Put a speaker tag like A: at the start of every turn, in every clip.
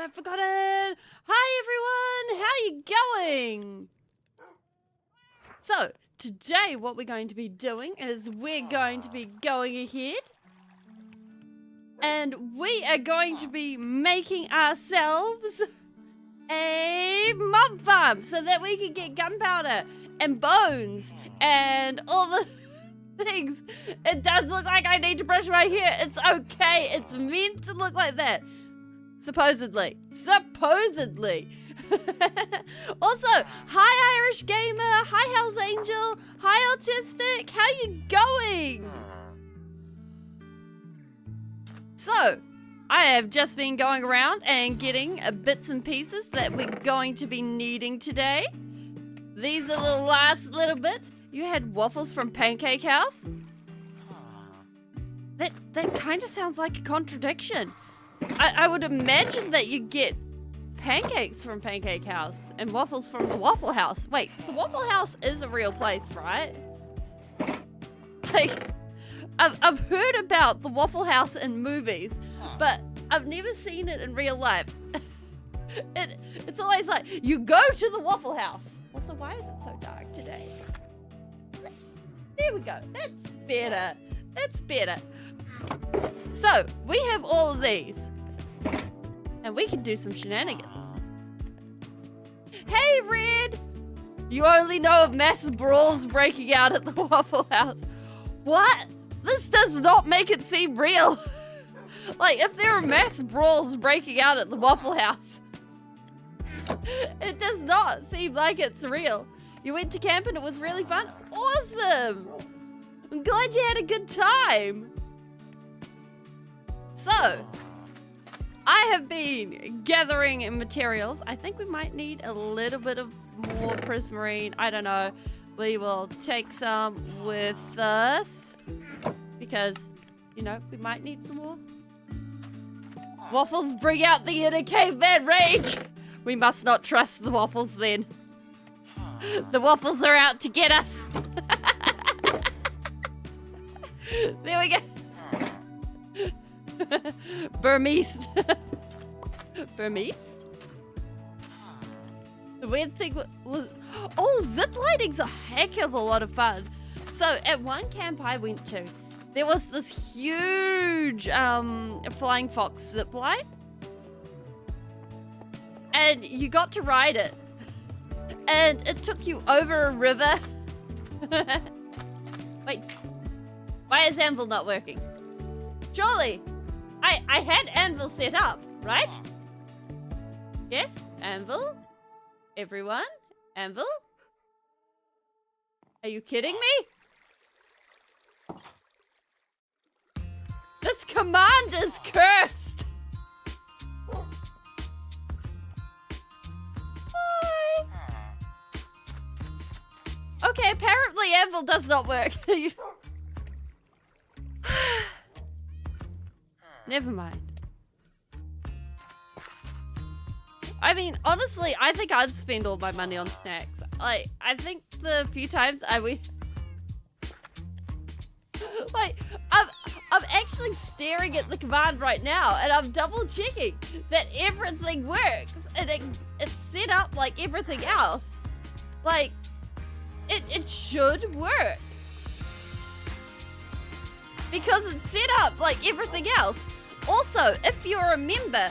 A: I've forgotten. Hi everyone, how you going? So, today what we're going to be doing is we're going to be going ahead and we are going to be making ourselves a mob farm so that we can get gunpowder and bones and all the things. It does look like I need to brush my hair. It's okay. It's meant to look like that. Supposedly. Also, hi Irish Gamer, hi Hell's Angel, hi Autistic, how you going? So, I have just been going around and getting bits and pieces that we're going to be needing today. These are the last little bits. You had waffles from Pancake House? That kind of sounds like a contradiction. I would imagine that you get pancakes from Pancake House and waffles from the Waffle House. Wait, the Waffle House is a real place, right? Like, I've heard about the Waffle House in movies, but I've never seen it in real life. It's always like, you go to the Waffle House. Also, why is it so dark today? There we go. That's better. That's better. So, we have all of these. And we can do some shenanigans. Hey, Red! You only know of mass brawls breaking out at the Waffle House. What? This does not make it seem real. Like, if there are mass brawls breaking out at the Waffle House, it does not seem like it's real. You went to camp and it was really fun? Awesome! I'm glad you had a good time. So, I have been gathering materials. I think we might need a little bit of more prismarine. I don't know. We will take some with us because, you know, we might need some more. Waffles bring out the inner caveman rage. We must not trust the waffles then. The waffles are out to get us. There we go. Burmese. Burmese? The weird thing was... Oh, ziplining a heck of a lot of fun. So, at one camp I went to, there was this huge flying fox zipline. And you got to ride it. And it took you over a river. Wait. Why is Anvil not working? Surely, I had Anvil set up, right? Yes, Anvil? Everyone? Anvil? Are you kidding me? This command is cursed! Hi! Okay, apparently Anvil does not work. Never mind. I mean, honestly, I think I'd spend all my money on snacks. Like, I think the few times I went... Like, I'm actually staring at the command right now, and I'm double checking that everything works, and it's set up like everything else. Like, it should work. Because it's set up like everything else. Also, if you're a member,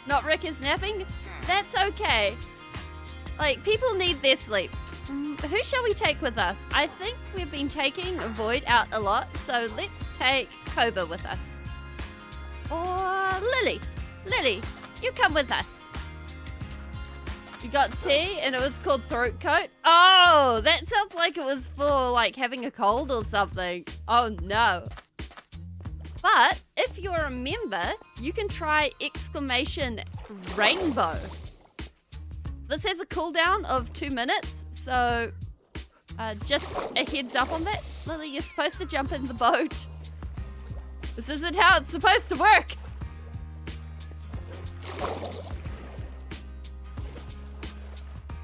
A: not Rick is napping, that's okay. Like, people need their sleep. Who shall we take with us? I think we've been taking Void out a lot, so let's take Koba with us. Or Lily. Lily, you come with us. You got tea and it was called throat coat? Oh, that sounds like it was for like having a cold or something. Oh no. But if you're a member, you can try exclamation rainbow. This has a cooldown of 2 minutes, so just a heads up on that. Lily, you're supposed to jump in the boat. This isn't how it's supposed to work.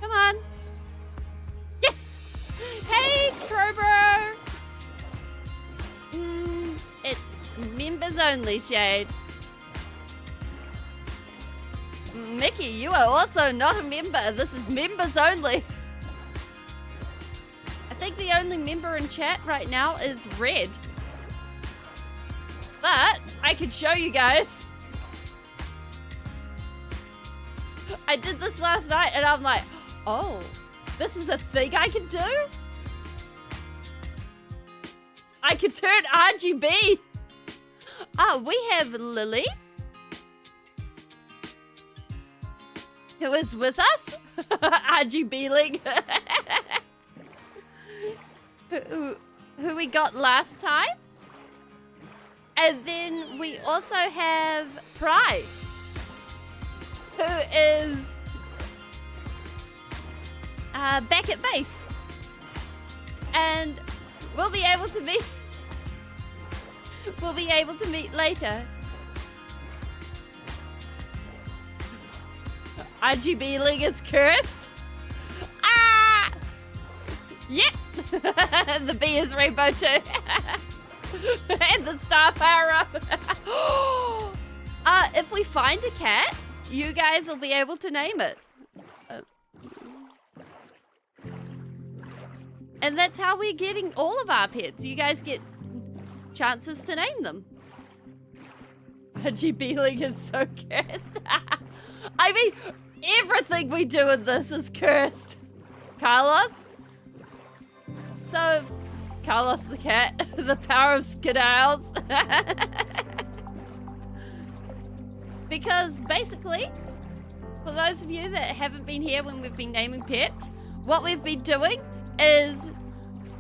A: Come on. Yes! Hey, Crowbro! It's members only, Shade. Mickey, you are also not a member. This is members only. I think the only member in chat right now is Red. But I can show you guys. I did this last night and I'm like, oh, this is a thing I can do? I can turn RGB. We have Lily, who is with us. RGB Link. who we got last time. And then we also have Pride, who is back at base. And we'll be able to meet later. RGB Link is cursed. Ah! Yep. The B is rainbow too. And the star power up. If we find a cat, you guys will be able to name it. And that's how we're getting all of our pets. You guys get chances to name them. RGB Link is so cursed. I mean, everything we do in this is cursed. Carlos? So, Carlos the cat, the power of skedaddles. Because basically, for those of you that haven't been here when we've been naming pets, what we've been doing is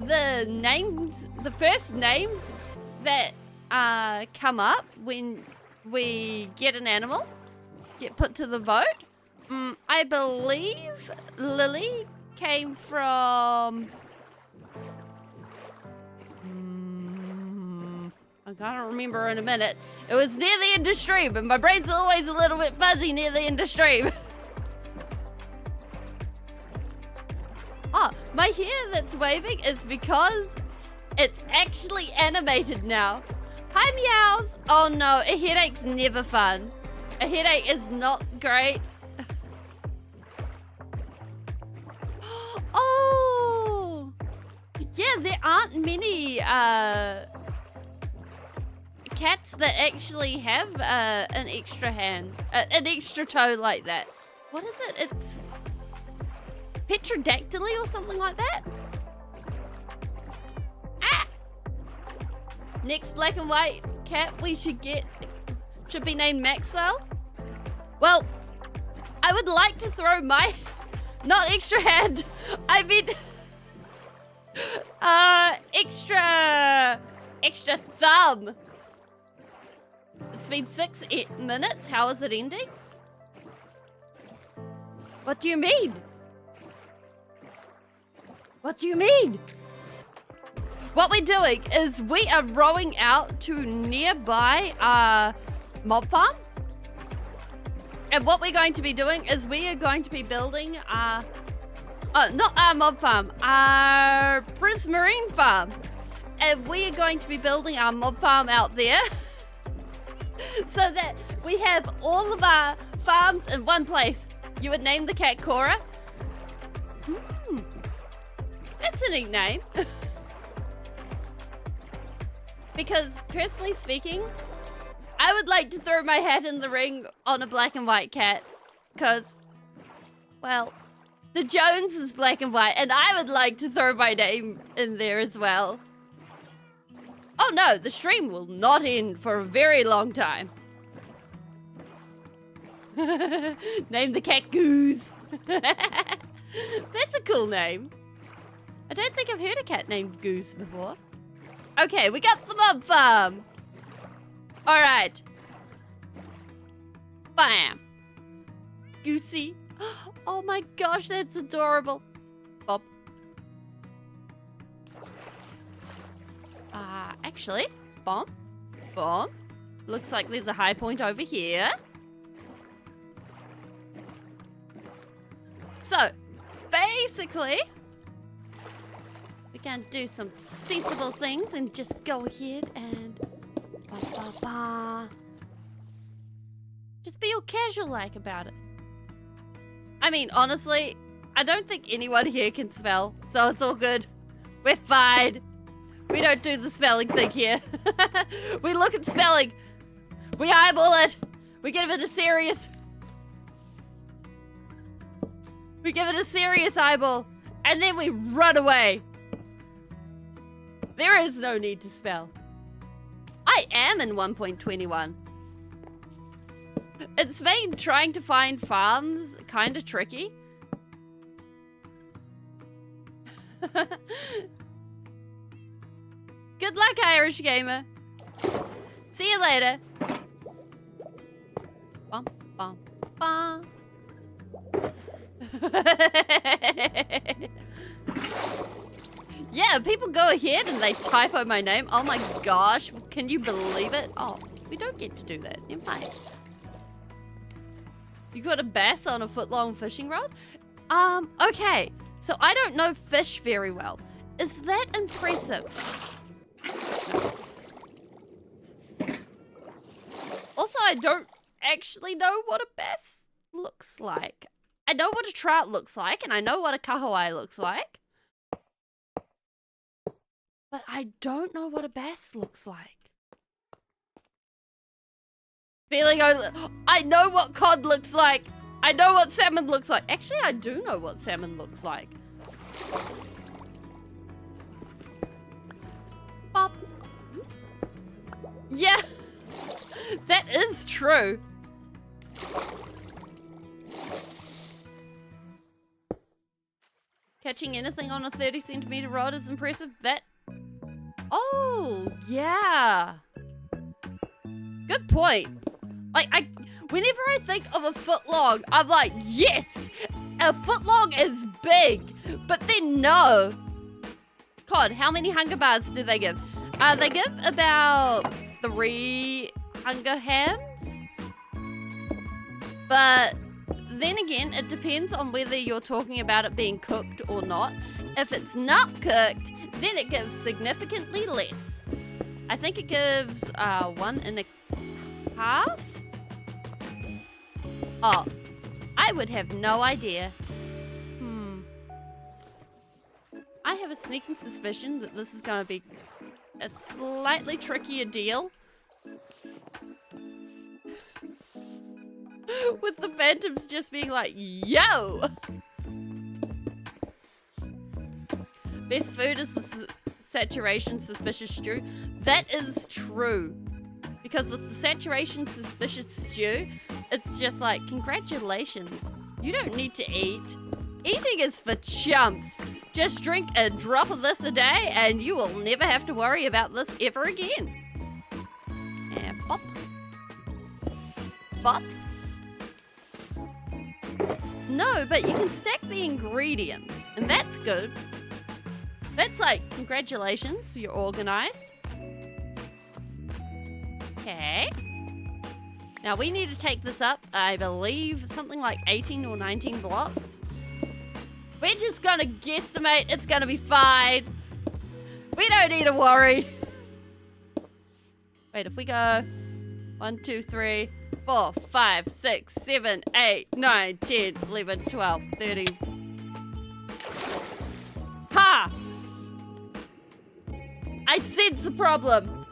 A: the first names that come up when we get an animal, get put to the vote. I believe Lily came from... I can't remember in a minute. It was near the end of stream, and my brain's always a little bit fuzzy near the end of stream. Oh, my hair that's waving is because it's actually animated now. Hi, meows. Oh no, a headache's never fun. A headache is not great. Oh, yeah, there aren't many cats that actually have an extra hand, an extra toe like that. What is it? It's Petrodactyly or something like that? Ah! Next black and white cat we should get should be named Maxwell. Well, I would like to throw my not extra hand. I mean extra thumb. It's been 6 minutes. How is it ending? What do you mean? What do you mean? What we're doing is we are rowing out to nearby mob farm. And what we're going to be doing is we are going to be building not our mob farm, our Prismarine farm. And we are going to be building our mob farm out there so that we have all of our farms in one place. You would name the cat Cora. That's a neat name. Because, personally speaking, I would like to throw my hat in the ring on a black and white cat. Because, well, the Jones is black and white, and I would like to throw my name in there as well. Oh no, the stream will not end for a very long time. Name the cat Goose. That's a cool name. I don't think I've heard a cat named Goose before. Okay, we got the mob farm. All right. Bam. Goosey. Oh my gosh, that's adorable. Bob. Actually, bomb. Looks like there's a high point over here. So, basically, we can do some sensible things and just go ahead and just Just be all casual-like about it. I mean, honestly, I don't think anyone here can spell, so it's all good. We're fine. We don't do the spelling thing here. We look at spelling. We eyeball it. We give it a serious... We give it a serious eyeball. And then we run away. There is no need to spell. I am in 1.21. It's made trying to find farms kind of tricky. Good luck, Irish gamer. See you later. Bum, bum, bum. Yeah, people go ahead and they typo my name. Oh my gosh, can you believe it? Oh, we don't get to do that. Never mind. You got a bass on a foot-long fishing rod? Okay. So I don't know fish very well. Is that impressive? Also, I don't actually know what a bass looks like. I know what a trout looks like, and I know what a kahawai looks like. But I don't know what a bass looks like. Feeling I know what cod looks like. I know what salmon looks like. Actually, I do know what salmon looks like. Bop. Yeah. That is true. Catching anything on a 30-centimeter rod is impressive. That... Oh, yeah. Good point. Like, whenever I think of a foot long, I'm like, yes, a foot long is big. But then no. God, how many hunger bars do they give? They give about 3 hunger hams. But then again, it depends on whether you're talking about it being cooked or not. If it's not cooked, then it gives significantly less. I think it gives 1.5. Oh, I would have no idea. I have a sneaking suspicion that this is going to be a slightly trickier deal. With the phantoms just being like, yo! Best food is the saturation suspicious stew. That is true. Because with the saturation suspicious stew, it's just like, congratulations. You don't need to eat. Eating is for chumps. Just drink a drop of this a day and you will never have to worry about this ever again. And pop. Pop. No, but you can stack the ingredients, and that's good. That's like, congratulations, you're organized. Okay. Now we need to take this up, I believe, something like 18 or 19 blocks. We're just gonna guesstimate, it's gonna be fine. We don't need to worry. Wait, if we go 1, 2, 3, 4, 5, 6, 7, 8, 9, 10, 11, 12, 13. Ha! I sense a problem.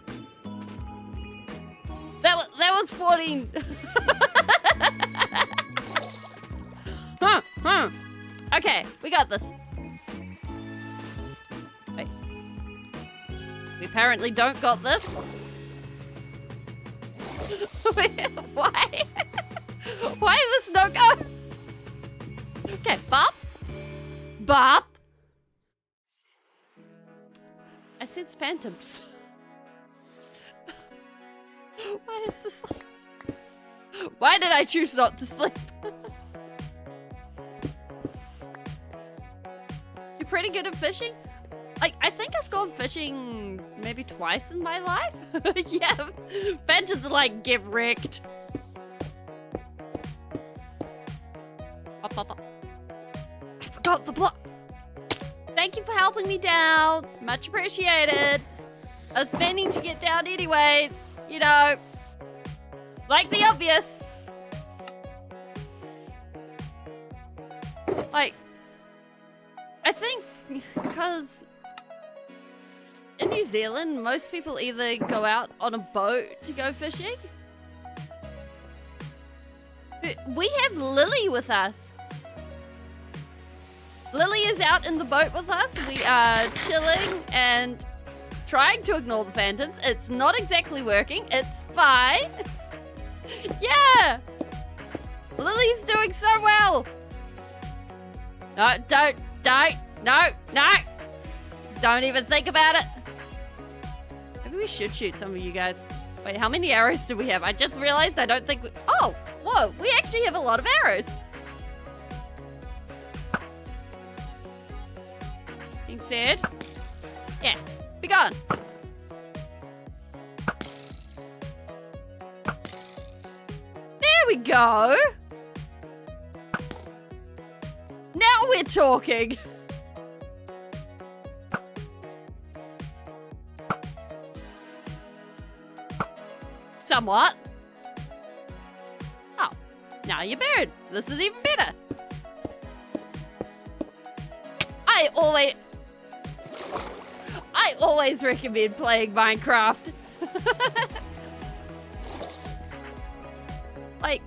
A: That was 14. Okay, we got this. Wait. We apparently don't got this. Why? Why is this no go? Okay, bop. Bop. I sense phantoms. Why is this like... Why did I choose not to sleep? You're pretty good at fishing? Like, I think I've gone fishing maybe twice in my life. Yeah, phantoms are like, get wrecked. Up, up, up. I forgot the block. Thank you for helping me down. Much appreciated. I was meaning to get down anyways. You know, like the obvious. Like, I think because in New Zealand, most people either go out on a boat to go fishing. We have Lily with us. Lily is out in the boat with us. We are chilling and trying to ignore the phantoms. It's not exactly working. It's fine. Yeah. Lily's doing so well. No, don't. No. Don't even think about it. Maybe we should shoot some of you guys. Wait, how many arrows do we have? I just realized I don't think we... Oh, whoa. We actually have a lot of arrows. Being said. Yeah, be gone. There we go. Now we're talking. Somewhat. Oh, now you're buried. This is even better. I always recommend playing Minecraft. Like,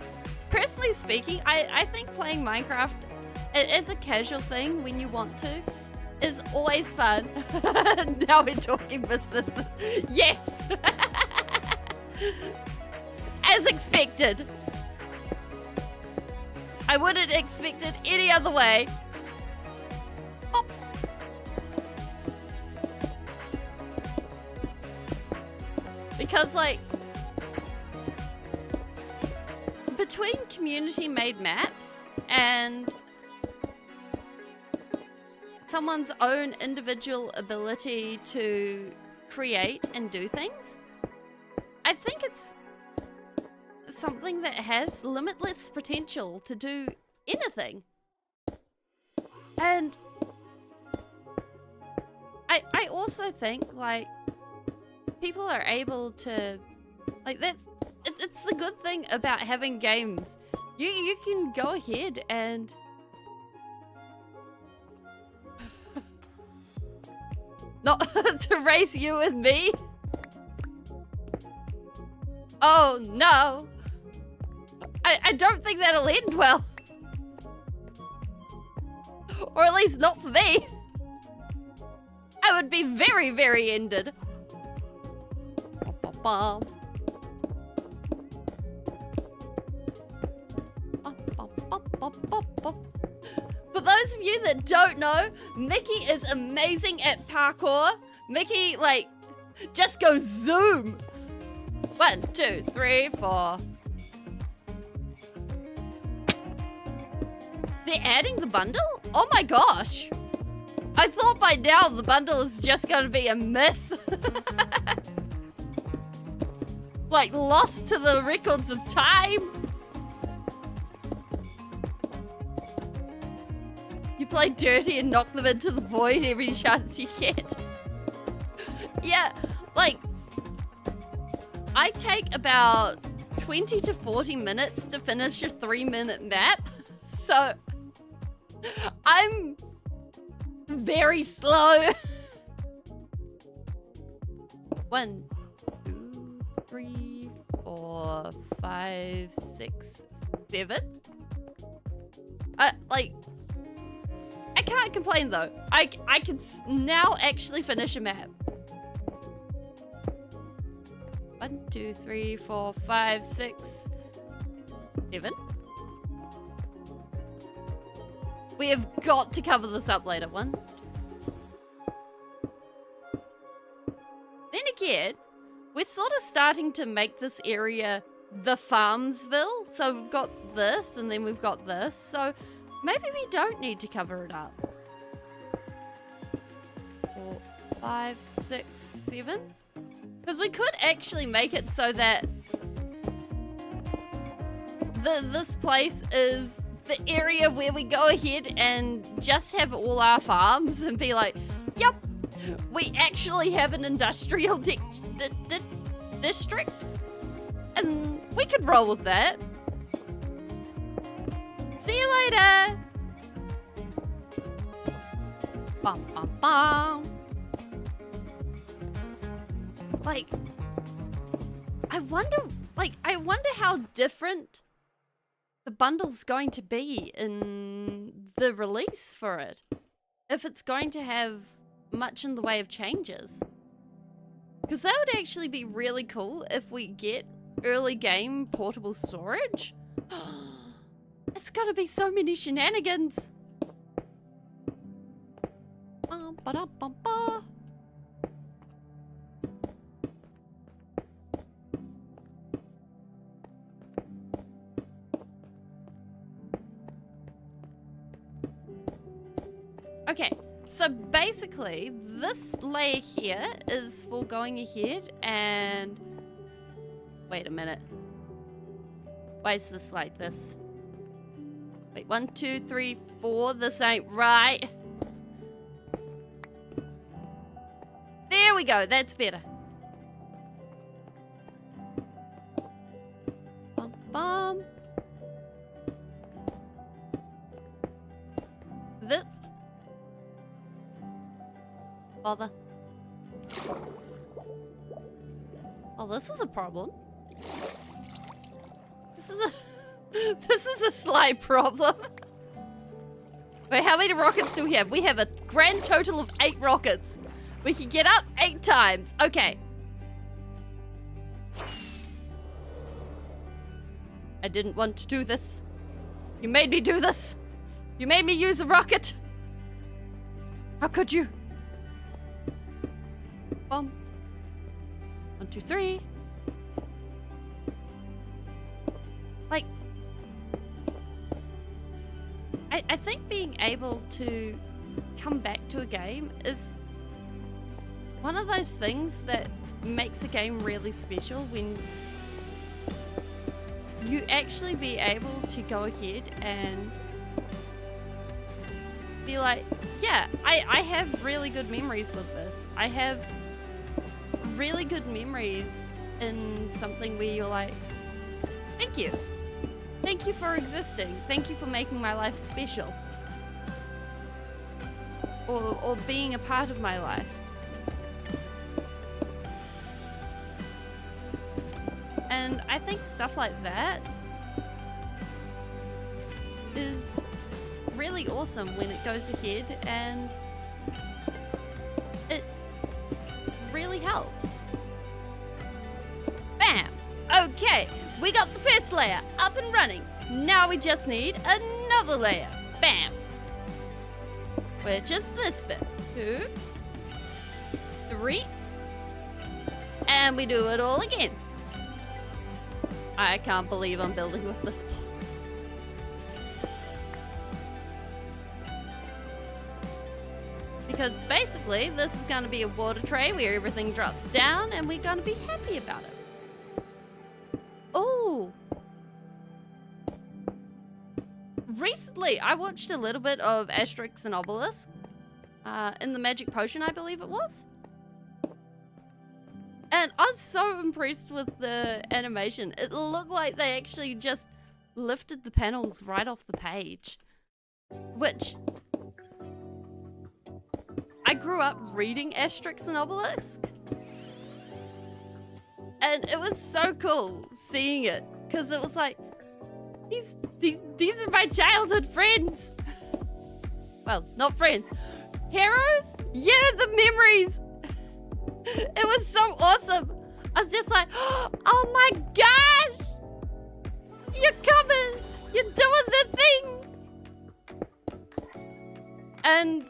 A: personally speaking, I think playing Minecraft as a casual thing when you want to is always fun. Now we're talking business. Yes! As expected. I wouldn't expect it any other way. Oh. Because, like, between community-made maps and someone's own individual ability to create and do things, I think it's something that has limitless potential to do anything. And I also think, like, people are able to, like, it's the good thing about having games. You can go ahead and not to race you with me. Oh no. I don't think that'll end well. Or at least not for me. I would be very, very ended. For those of you that don't know, Mickey is amazing at parkour. Mickey, like, just goes zoom. 1, 2, 3, 4. They're adding the bundle? Oh my gosh. I thought by now the bundle is just going to be a myth. Like, lost to the records of time. You play dirty and knock them into the void every chance you get. Yeah, like, I take about 20 to 40 minutes to finish a 3-minute map. So, I'm very slow. 1, 2, 3, 4, 5, 6, 7. Like, I can't complain though. I can now actually finish a map. 1, 2, 3, 4, 5, 6, 7. We have got to cover this up later. 1. Then again, we're sort of starting to make this area the Farmsville. So we've got this and then we've got this. So maybe we don't need to cover it up. 4, 5, 6, 7. Because we could actually make it so that this place is the area where we go ahead and just have all our farms and be like, yep, we actually have an industrial district. And we could roll with that. See you later. Bum, bum, bum. Like, I wonder how different the bundle's going to be in the release for it. If it's going to have much in the way of changes. Because that would actually be really cool if we get early game portable storage. It's gonna be so many shenanigans. Ba-da-bum-ba. Okay, so basically this layer here is for going ahead and... Wait a minute. Why is this like this? Wait, 1, 2, 3, 4. This ain't right. There we go. That's better. Bum, bum. This. Bother. Oh, this is a problem. This is a slight problem. Wait, how many rockets do we have? We have a grand total of 8 rockets. We can get up 8 times. Okay. I didn't want to do this. You made me do this. You made me use a rocket. How could you? Boom. 1, 2, 3. Like, I think being able to come back to a game is one of those things that makes a game really special, when you actually be able to go ahead and be like, yeah, I have really good memories with this. I have really good memories in something where you're like, thank you. Thank you for existing. Thank you for making my life special. Or being a part of my life. And I think stuff like that is really awesome when it goes ahead and it really helps. Bam! Okay, we got the first layer up and running. Now we just need another layer. Bam! Which is this bit. 2, 3, and we do it all again. I can't believe I'm building with this. Because basically, this is going to be a water tray where everything drops down and we're going to be happy about it. Oh! Recently, I watched a little bit of Asterix and Obelix in the Magic Potion, I believe it was. And I was so impressed with the animation. It looked like they actually just lifted the panels right off the page. Which... I grew up reading Asterix and Obelix. And it was so cool seeing it. Because it was like, these are my childhood friends. Well, not friends. Heroes? Yeah, the memories. It was so awesome. I was just like, oh my gosh! You're coming! You're doing the thing! And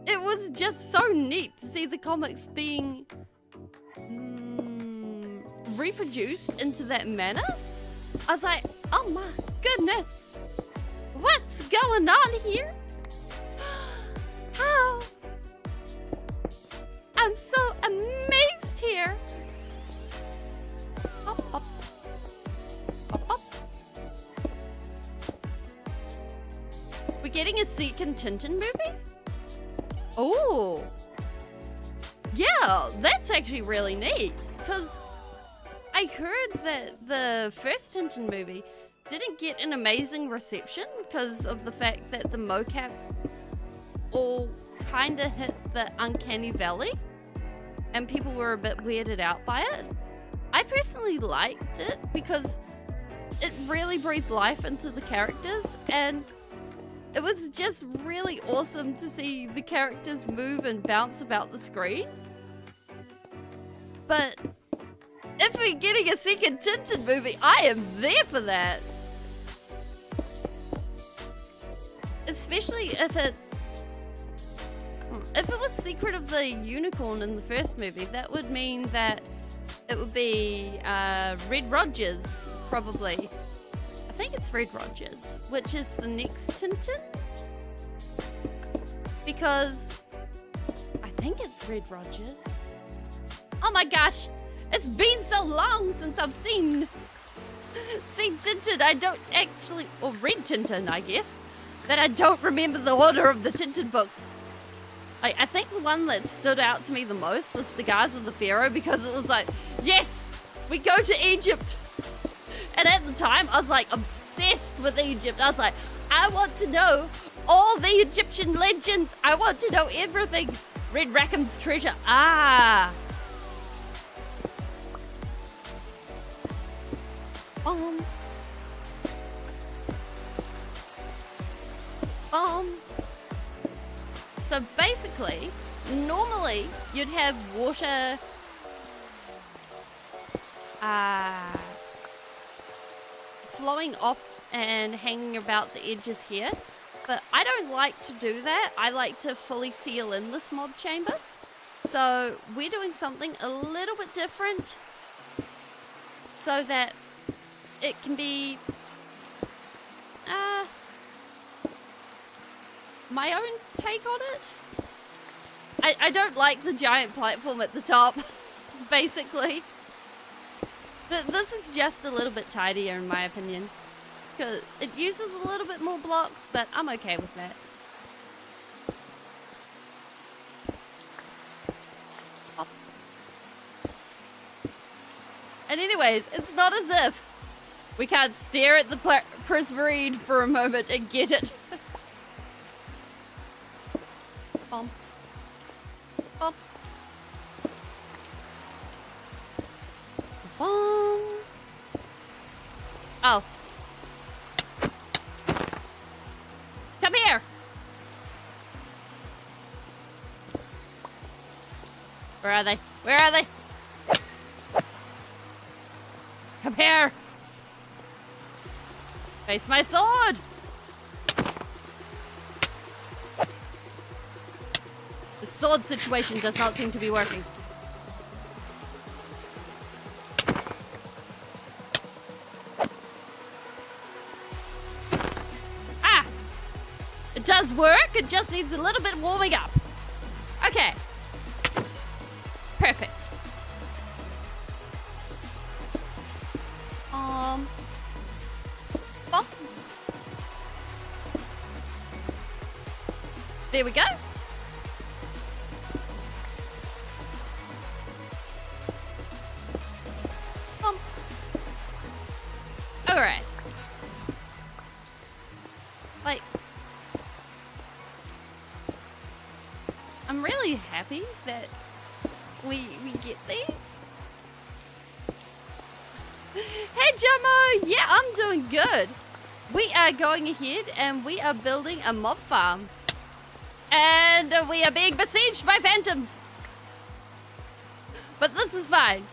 A: it was just so neat to see the comics being reproduced into that manner. I was like, oh my goodness! What's going on here? How? I'm so amazed here. Up, up. Up, up. We're getting a second Tintin movie? Oh. Yeah, that's actually really neat. Because I heard that the first Tintin movie didn't get an amazing reception because of the fact that the mocap all kind of hit the uncanny valley, and people were a bit weirded out by it. I personally liked it because it really breathed life into the characters, and it was just really awesome to see the characters move and bounce about the screen. But if we're getting a second Tintin movie, I am there for that. Especially if it was Secret of the Unicorn in the first movie, that would mean that it would be Red Rogers, probably. I think it's Red Rogers, which is the next Tintin. Because I think it's Red Rogers. Oh my gosh, it's been so long since I've seen Tintin. I don't actually, or Red Tintin, I guess, that I don't remember the order of the Tintin books. I think the one that stood out to me the most was Cigars of the Pharaoh, because it was like, yes, we go to Egypt. And at the time, I was like obsessed with Egypt. I was like, I want to know all the Egyptian legends. I want to know everything. Red Rackham's treasure. Ah. So basically, normally you'd have water flowing off and hanging about the edges here, but I don't like to do that. I like to fully seal in this mob chamber. So we're doing something a little bit different so that it can be my own take on it. I don't like the giant platform at the top, basically. This is just a little bit tidier in my opinion, because it uses a little bit more blocks, but I'm okay with that. Oh. And anyways, it's not as if we can't stare at the Prismarine for a moment and get it. Bump. Bump. Bump. Oh. Come here. Where are they? Where are they? Come here. Face my sword. The sword situation does not seem to be working. Ah! It does work, it just needs a little bit warming up. Okay. Perfect. Bump. There we go. Alright. Like, I'm really happy that we get these. Hey Gemma! Yeah, I'm doing good. We are going ahead and we are building a mob farm. And we are being besieged by phantoms. But this is fine.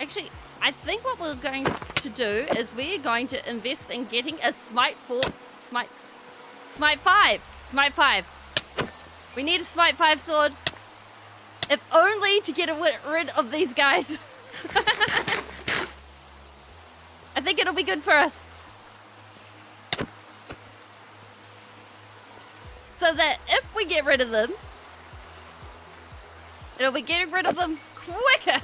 A: Actually, I think what we're going to do is we're going to invest in getting a Smite 5. Smite 5. We need a Smite 5 sword. If only to get rid of these guys. I think it'll be good for us. So that if we get rid of them, it'll be getting rid of them quicker.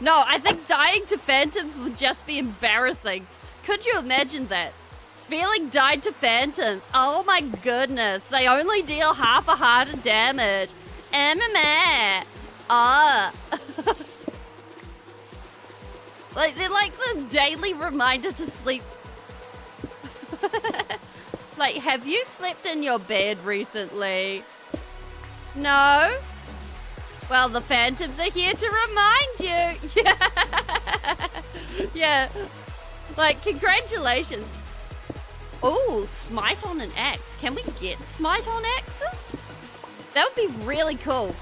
A: No, I think dying to phantoms would just be embarrassing. Could you imagine that? Spheling died to phantoms. Oh my goodness. They only deal half a heart of damage. MMA. Ah. Like, they're like the daily reminder to sleep. Like, Like, have you slept in your bed recently? No? Well, the phantoms are here to remind you. Yeah. Yeah. Like, congratulations. Oh, smite on an axe. Can we get smite on axes? That would be really cool.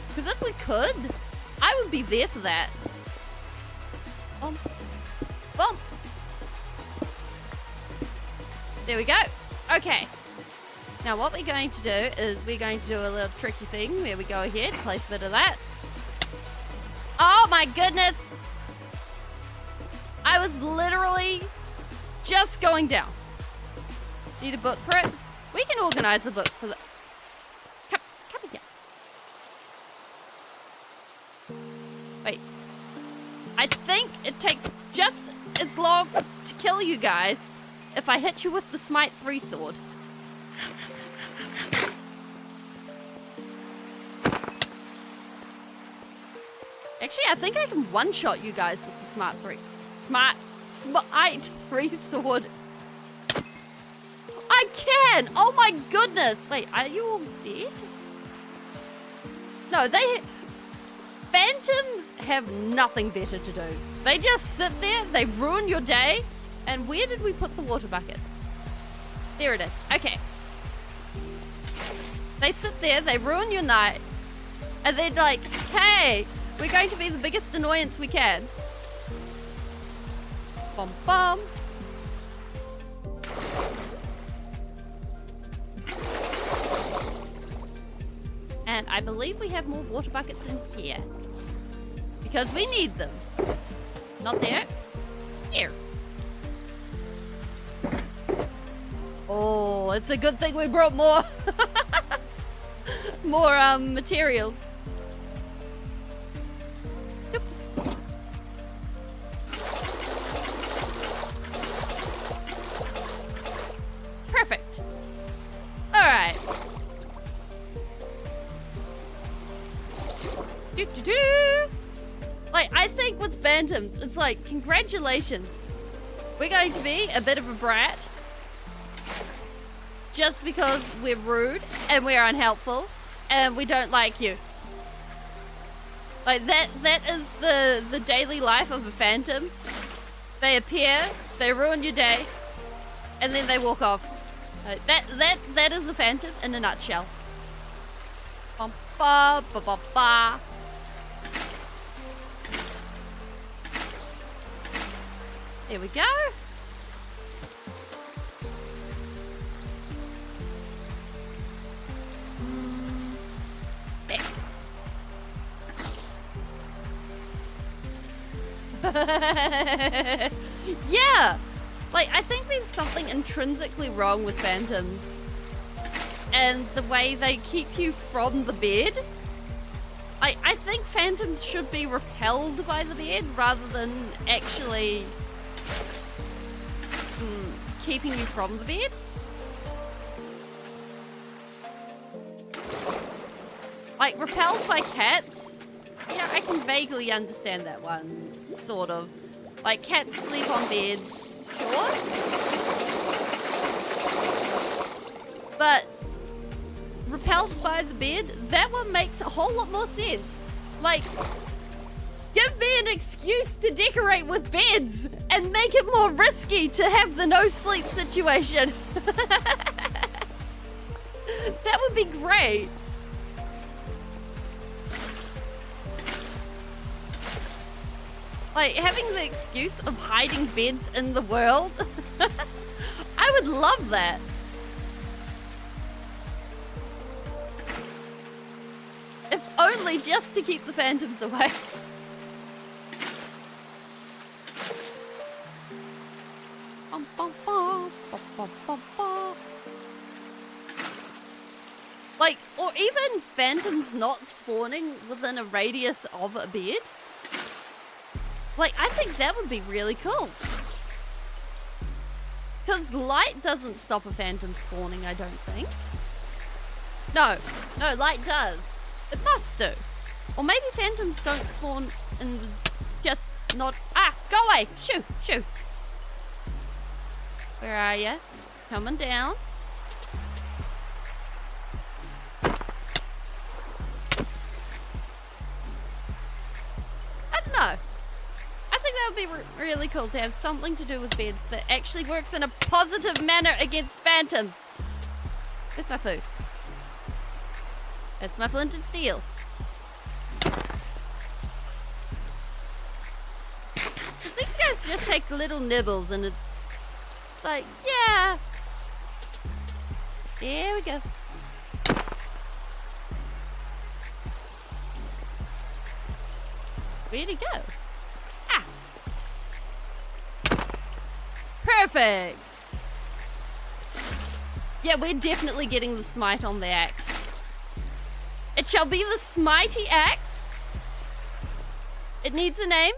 A: Because if we could, I would be there for that. Boom. Boom. There we go. Okay. Now what we're going to do is we're going to do a little tricky thing where we go ahead, place a bit of that. Oh my goodness. I was literally just going down. Need a book for it? We can organize a book for the... Come here. Wait. I think it takes just as long to kill you guys if I hit you with the Smite 3 sword. Actually, I think I can one-shot you guys with the Smite 3 sword. I can! Oh my goodness! Wait, are you all dead? No, Phantoms have nothing better to do. They just sit there, they ruin your day. And where did we put the water bucket? There it is. Okay. They sit there, they ruin your night. And they're like, hey, we're going to be the biggest annoyance we can. Bum bum. And I believe we have more water buckets in here. Because we need them. Not there. Here. Oh, it's a good thing we brought more. More materials. Yep. Perfect. All right. Like, I think with Phantoms, it's like, congratulations. We're going to be a bit of a brat. Just because we're rude and we're unhelpful and we don't like you. Like, that is the daily life of a Phantom. They appear, they ruin your day, and then they walk off. That is a Phantom in a nutshell. Ba ba ba ba ba. There we go. There. Yeah. Like, I think there's something intrinsically wrong with Phantoms. And the way they keep you from the bed. I think Phantoms should be repelled by the bed rather than actually keeping you from the bed. Like, repelled by cats? Yeah, I can vaguely understand that one. Sort of. Like, cats sleep on beds. Sure. But repelled by the bed, that one makes a whole lot more sense. Like, give me an excuse to decorate with beds and make it more risky to have the no sleep situation. That would be great. Like, having the excuse of hiding beds in the world. I would love that. If only just to keep the Phantoms away. Like, or even Phantoms not spawning within a radius of a bed. Like, I think that would be really cool. Because light doesn't stop a Phantom spawning, I don't think. No, light does. It must do. Or maybe Phantoms don't spawn and just not... Ah, go away! Shoo, shoo. Where are you? Coming down. I don't know. I think that would be really cool to have something to do with beds that actually works in a positive manner against phantoms. Where's my food? That's my flint and steel. These guys just take little nibbles and it's like, yeah. There we go. Where'd he go? Ah. Perfect. Yeah, we're definitely getting the smite on the axe. It shall be the smitey axe. It needs a name.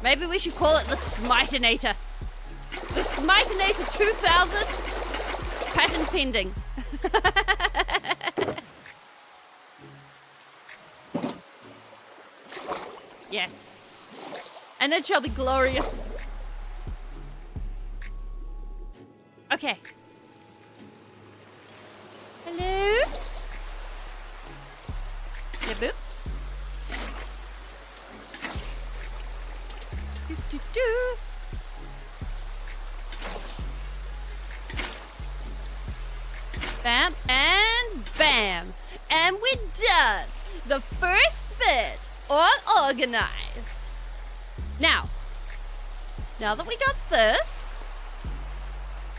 A: Maybe we should call it the Smitinator. The Smitinator 2000. Patent pending. Yes. And it shall be glorious. Okay. Hello? Yeah, boop. Do, do, do. Bam and bam. And we're done. The first bit all organized. Now that we got this,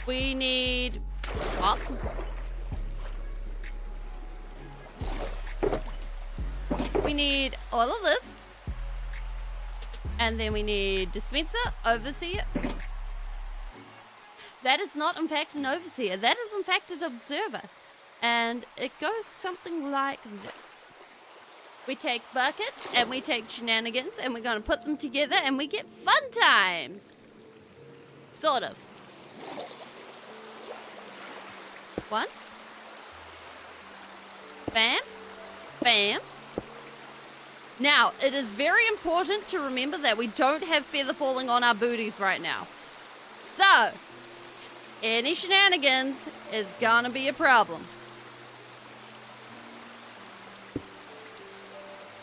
A: we need what? We need all of this. And then we need dispenser, overseer. That is not in fact an overseer. That is in fact an observer. And it goes something like this. We take buckets and we take shenanigans and we're going to put them together and we get fun times. Sort of. One. Bam. Bam. Now, it is very important to remember that we don't have feather falling on our booties right now. So, any shenanigans is gonna be a problem.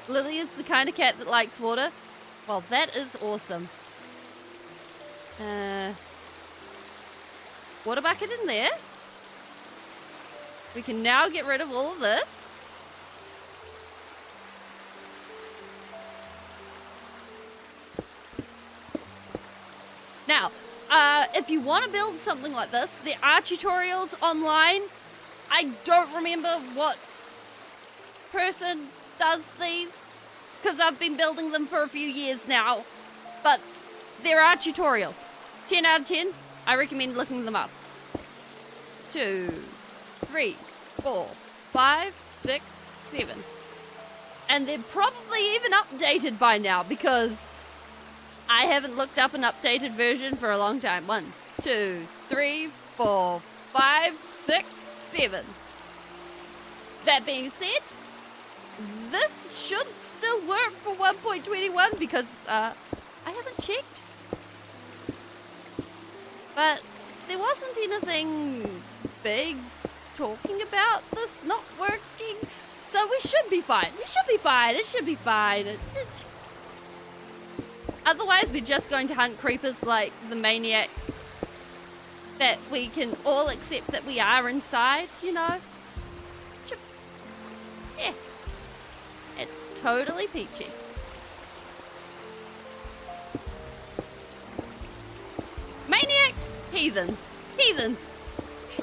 A: Lily is the kind of cat that likes water. Well, that is awesome. Water bucket in there. We can now get rid of all of this. Now, if you want to build something like this, there are tutorials online. I don't remember what person does these, because I've been building them for a few years now. But there are tutorials. 10 out of 10. I recommend looking them up. 2, 3, 4, 5, 6, 7. And they're probably even updated by now, because I haven't looked up an updated version for a long time. 1, 2, 3, 4, 5, 6, 7. That being said, this should still work for 1.21 because I haven't checked. But there wasn't anything big talking about this not working. So we should be fine. We should be fine. It should be fine. Otherwise, we're just going to hunt creepers like the maniac that we can all accept that we are inside, you know? Yeah. It's totally peachy. Maniacs, heathens. Heathens.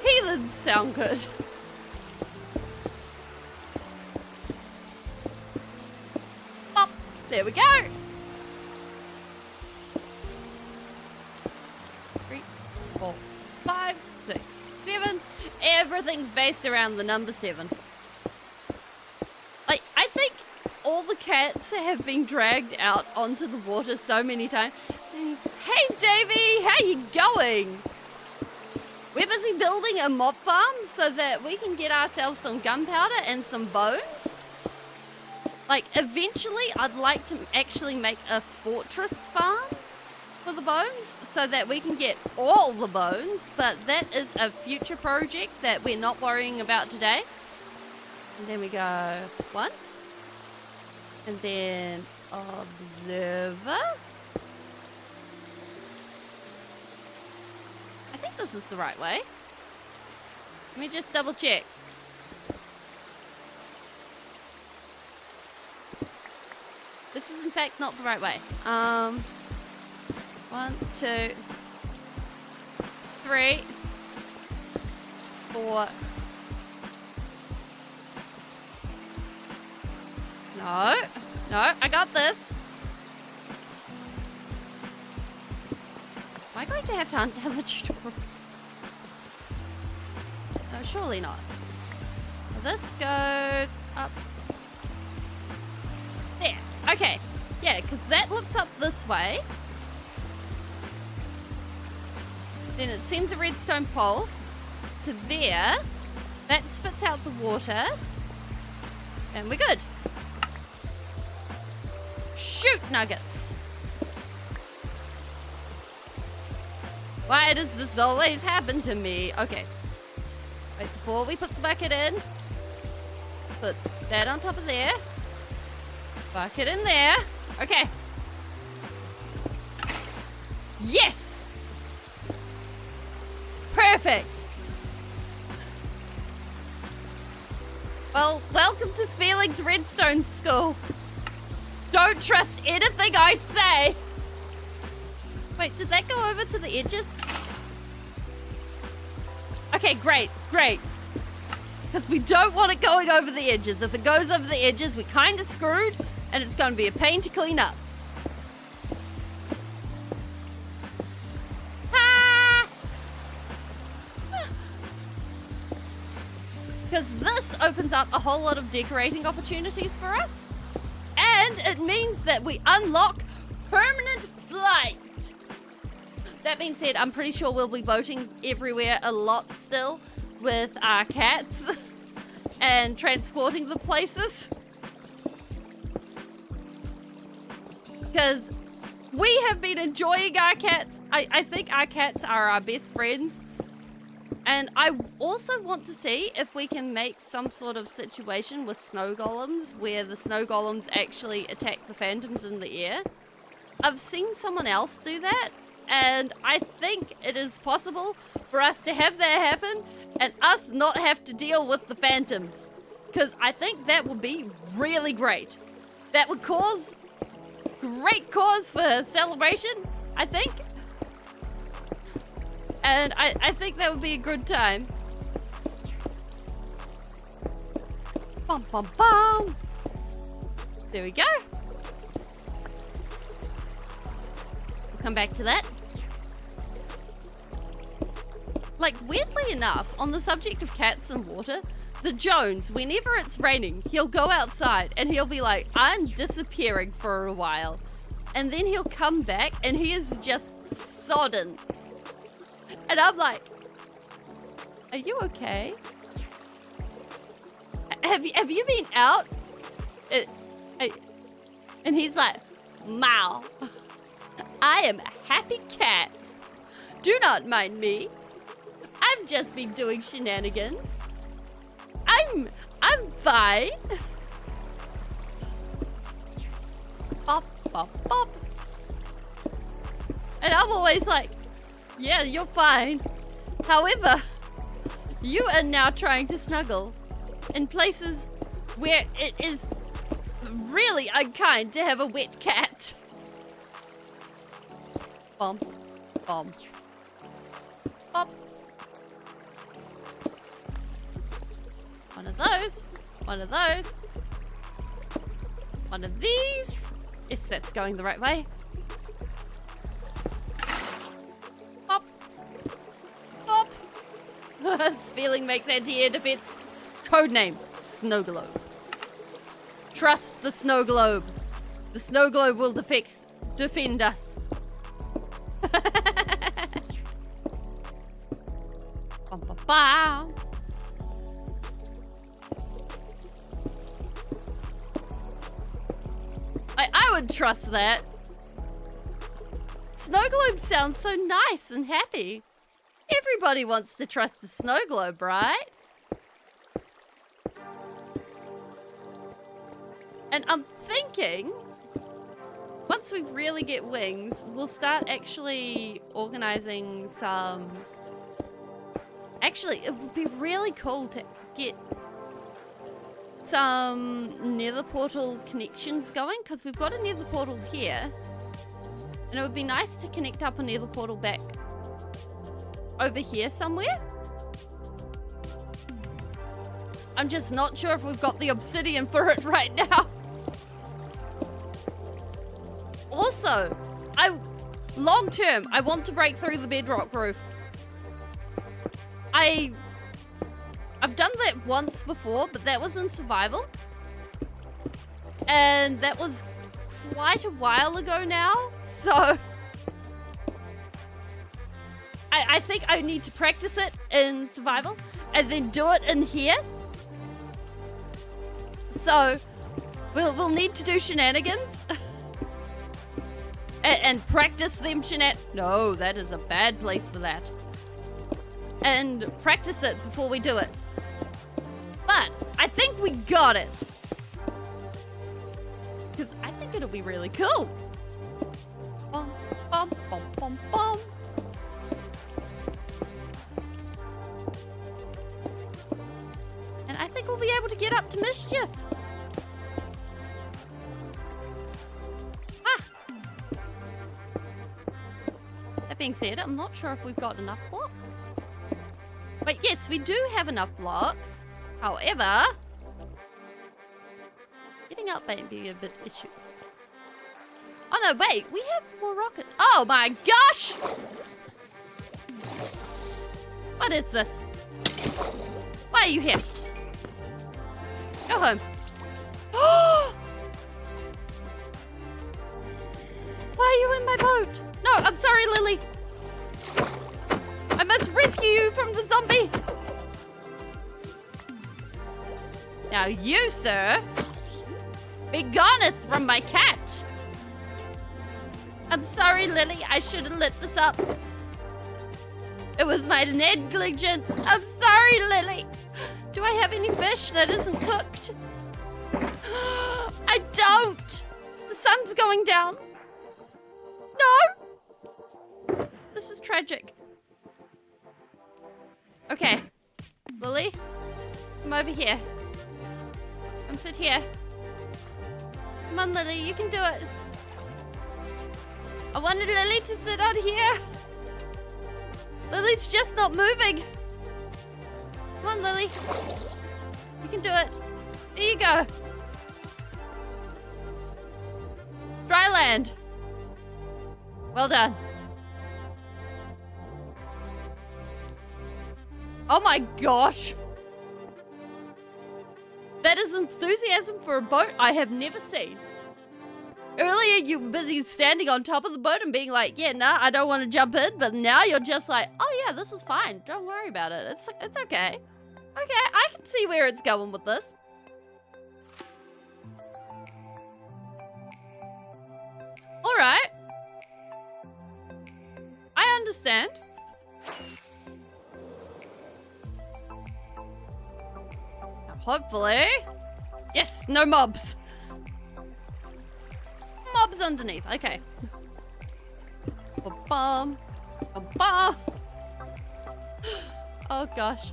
A: Heathens sound good. Pop. There we go. 3, 4, 5, 6, 7. Everything's based around the number 7. Like, I think all the cats have been dragged out onto the water so many times. Hey, Davey, how you going? We're busy building a mob farm so that we can get ourselves some gunpowder and some bones. Like, eventually, I'd like to actually make a fortress farm for the bones so that we can get all the bones, but that is a future project that we're not worrying about today. And then we go 1. And then observer. I think this is the right way. Let me just double check. This is in fact not the right way. 1, 2, 3, 4. No, I got this. Am I going to have to hunt down the tutorial? No, surely not. This goes up. There. Okay. Yeah, because that looks up this way. Then it sends a redstone pulse to there. That spits out the water. And we're good. Shoot, nuggets. Why does this always happen to me? Okay. Wait, before we put the bucket in, put that on top of there. Bucket in there. Okay. Yes! Perfect. Well, welcome to Spheeling's Redstone School. Don't trust anything I say. Wait, did that go over to the edges? Okay, great. Because we don't want it going over the edges. If it goes over the edges, we're kind of screwed, and it's going to be a pain to clean up. Because this opens up a whole lot of decorating opportunities for us. And it means that we unlock permanent flight. That being said, I'm pretty sure we'll be boating everywhere a lot still with our cats and transporting the places. Because we have been enjoying our cats. I think our cats are our best friends. And I also want to see if we can make some sort of situation with snow golems where the snow golems actually attack the phantoms in the air. I've seen someone else do that, and I think it is possible for us to have that happen and us not have to deal with the phantoms. Because I think that would be really great. That would cause great cause for celebration, I think. And I think that would be a good time. Bum, bum, bum. There we go. We'll come back to that. Like, weirdly enough, on the subject of cats and water, the Jones, whenever it's raining, he'll go outside and he'll be like, I'm disappearing for a while. And then he'll come back and he is just sodden. And I'm like, are you okay? Have you been out? And he's like, Mao, I am a happy cat. Do not mind me. I've just been doing shenanigans. I'm fine. Bop, bop, bop. And I'm always like, yeah, you're fine. However, you are now trying to snuggle in places where it is really unkind to have a wet cat. Bum, bum, bop. One of those. One of those. One of these. Yes, that's going the right way. Bop. Bop. Spheeling makes anti-air defense. Codename, Snow Globe. Trust the Snow Globe. The Snow Globe will defend us. Bum, bum, bum. I would trust that. Snow globe sounds so nice and happy. Everybody wants to trust a snow globe, right? And I'm thinking, once we really get wings, we'll start actually organizing some... Actually, it would be really cool to get some nether portal connections going, because we've got a nether portal here. And it would be nice to connect up a nether portal back over here somewhere. I'm just not sure if we've got the obsidian for it right now. Also, long term, I want to break through the bedrock roof. I've done that once before, but that was in survival. And that was quite a while ago now, so I think I need to practice it in survival and then do it in here. So we'll need to do shenanigans and practice them No, that is a bad place for that. And practice it before we do it. But I think we got it. Because I think it'll be really cool. Bum, bum, bum, bum, bum. And I think we'll be able to get up to mischief. Ah. That being said, I'm not sure if we've got enough blocks. But yes, we do have enough blocks. However, getting up may be a bit issue. Oh no, wait, we have more rockets. Oh my gosh! What is this? Why are you here? Go home. Why are you in my boat? No, I'm sorry, Lily. I must rescue you from the zombie. Now you, sir, begoneth from my cat. I'm sorry, Lily. I should have lit this up. It was my negligence. I'm sorry, Lily. Do I have any fish that isn't cooked? I don't. The sun's going down. No. This is tragic. Okay. Lily, come over here. Come sit here. Come on, Lily, you can do it. I wanted Lily to sit on here. Lily's just not moving. Come on, Lily. You can do it. Here you go. Dry land. Well done. Oh my gosh. That is enthusiasm for a boat I have never seen. Earlier you were busy standing on top of the boat and being like, yeah, nah, I don't want to jump in. But now you're just like, oh yeah, this is fine. Don't worry about it. It's okay. Okay, I can see where it's going with this. All right. I understand. Now, hopefully. Yes, no mobs. Mobs underneath. Okay. Ba-bum. Ba-bum. Oh gosh.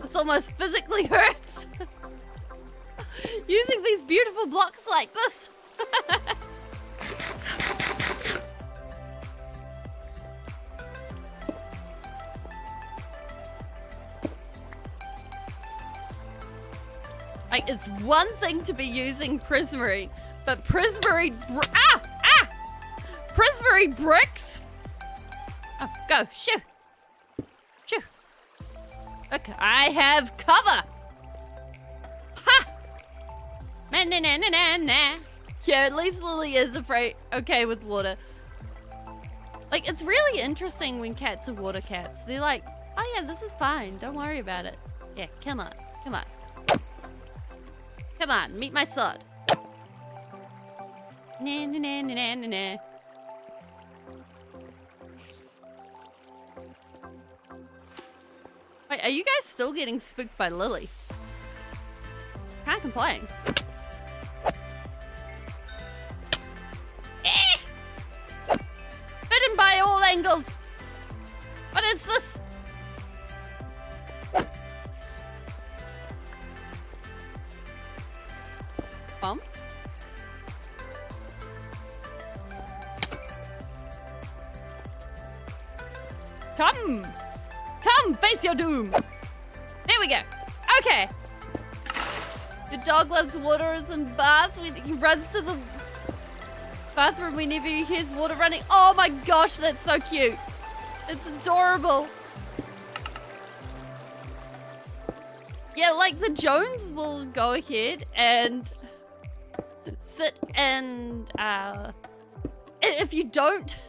A: This almost physically hurts. Using these beautiful blocks like this. Like, it's one thing to be using Prismarine, but Prismarine Prismarine bricks? Oh, go, shoo. Shoo. Okay, I have cover. Ha! Na-na-na-na-na-na. Yeah, at least Lily is okay with water. Like, it's really interesting when cats are water cats. They're like, oh yeah, this is fine. Don't worry about it. Yeah, come on. Come on. Come on, meet my sword. Nah, nah, nah, nah, nah, nah. Wait, are you guys still getting spooked by Lily? Can't complain. Eh! Bitten by all angles! What is this? Bomb? Come! Come, face your doom! There we go. Okay. The dog loves waters and baths. He runs to the bathroom whenever he hears water running. Oh my gosh, that's so cute. It's adorable. Yeah, like the Jones will go ahead and sit and if you don't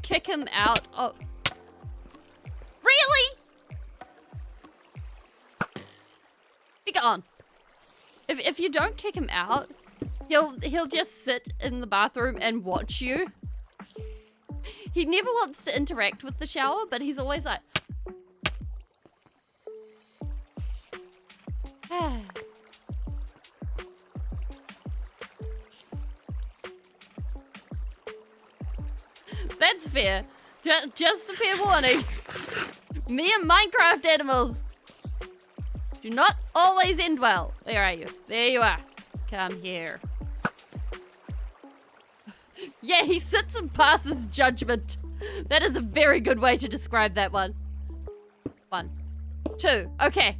A: kick him out of... Really? Be gone. If you don't kick him out, he'll just sit in the bathroom and watch you. He never wants to interact with the shower, but he's always like... That's fair. Just a fair warning. Me and Minecraft animals do not always end well. Where are you? There you are. Come here. Yeah, he sits and passes judgment. That is a very good way to describe that one. 1, 2. Okay.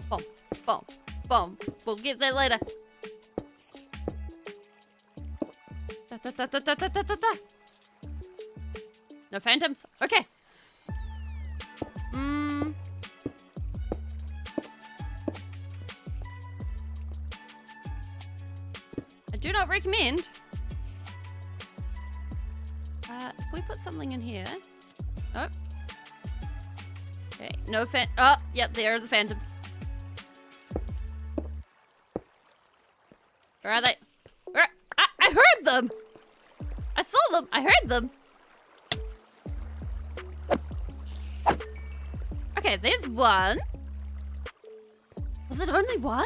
A: Boom, boom, boom. We'll get that later. Da, da, da, da, da, da, da, da. No phantoms. Okay. I do not recommend. If we put something in here. Oh. Okay. No oh, yep, there are the phantoms. Where are they? Where? I heard them! I saw them! I heard them! Okay, there's one. Was it only one?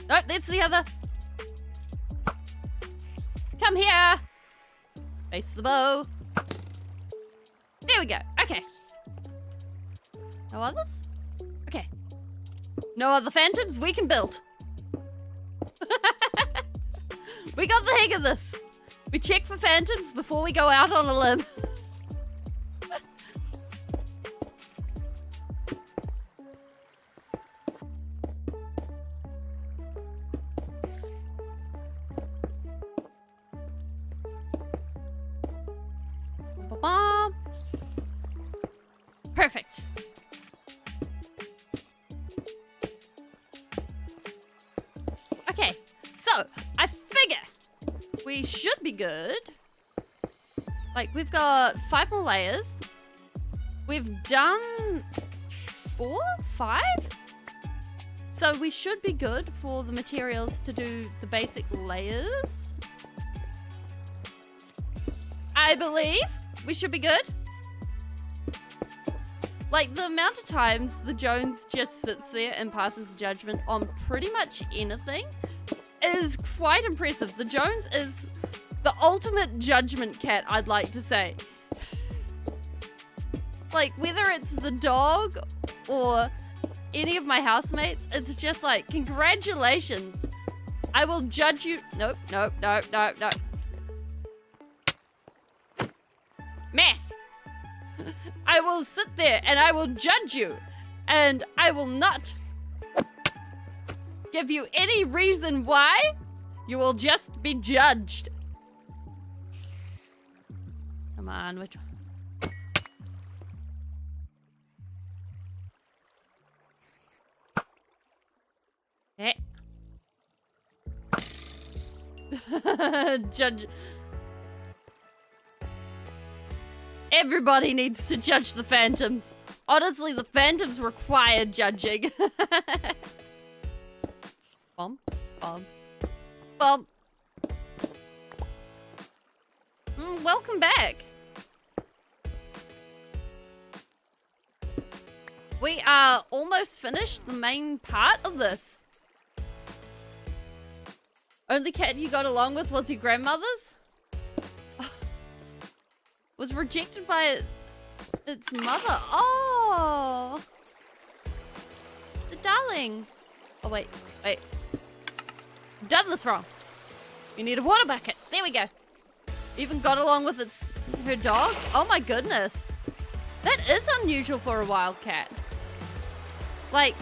A: No, that's the other. Come here. Face the bow. There we go. Okay. No others? Okay. No other phantoms? We can build. We got the hang of this. We check for phantoms before we go out on a limb. Ba-bam. Perfect. Okay, so I figure we should be good. Like, we've got 5 more layers. We've done 4, 5? So we should be good for the materials to do the basic layers. I believe we should be good. Like, the amount of times the Jones just sits there and passes judgment on pretty much anything is quite impressive. The Jones is the ultimate judgment cat, I'd like to say. Like, whether it's the dog or any of my housemates, it's just like, congratulations. I will judge you. Nope, nope, nope, nope, nope. Meh. I will sit there and I will judge you. And I will not give you any reason why. You will just be judged. Come on, which one? Eh. Judge. Everybody needs to judge the Phantoms. Honestly, the Phantoms require judging. Bomb, bomb, bomb. Welcome back. We are almost finished the main part of this. Only cat you got along with was your grandmother's? Was rejected by its mother. Oh! The darling. Oh, wait. Done this wrong. You need a water bucket. There we go. Even got along with her dogs. Oh my goodness. That is unusual for a wild cat. Like,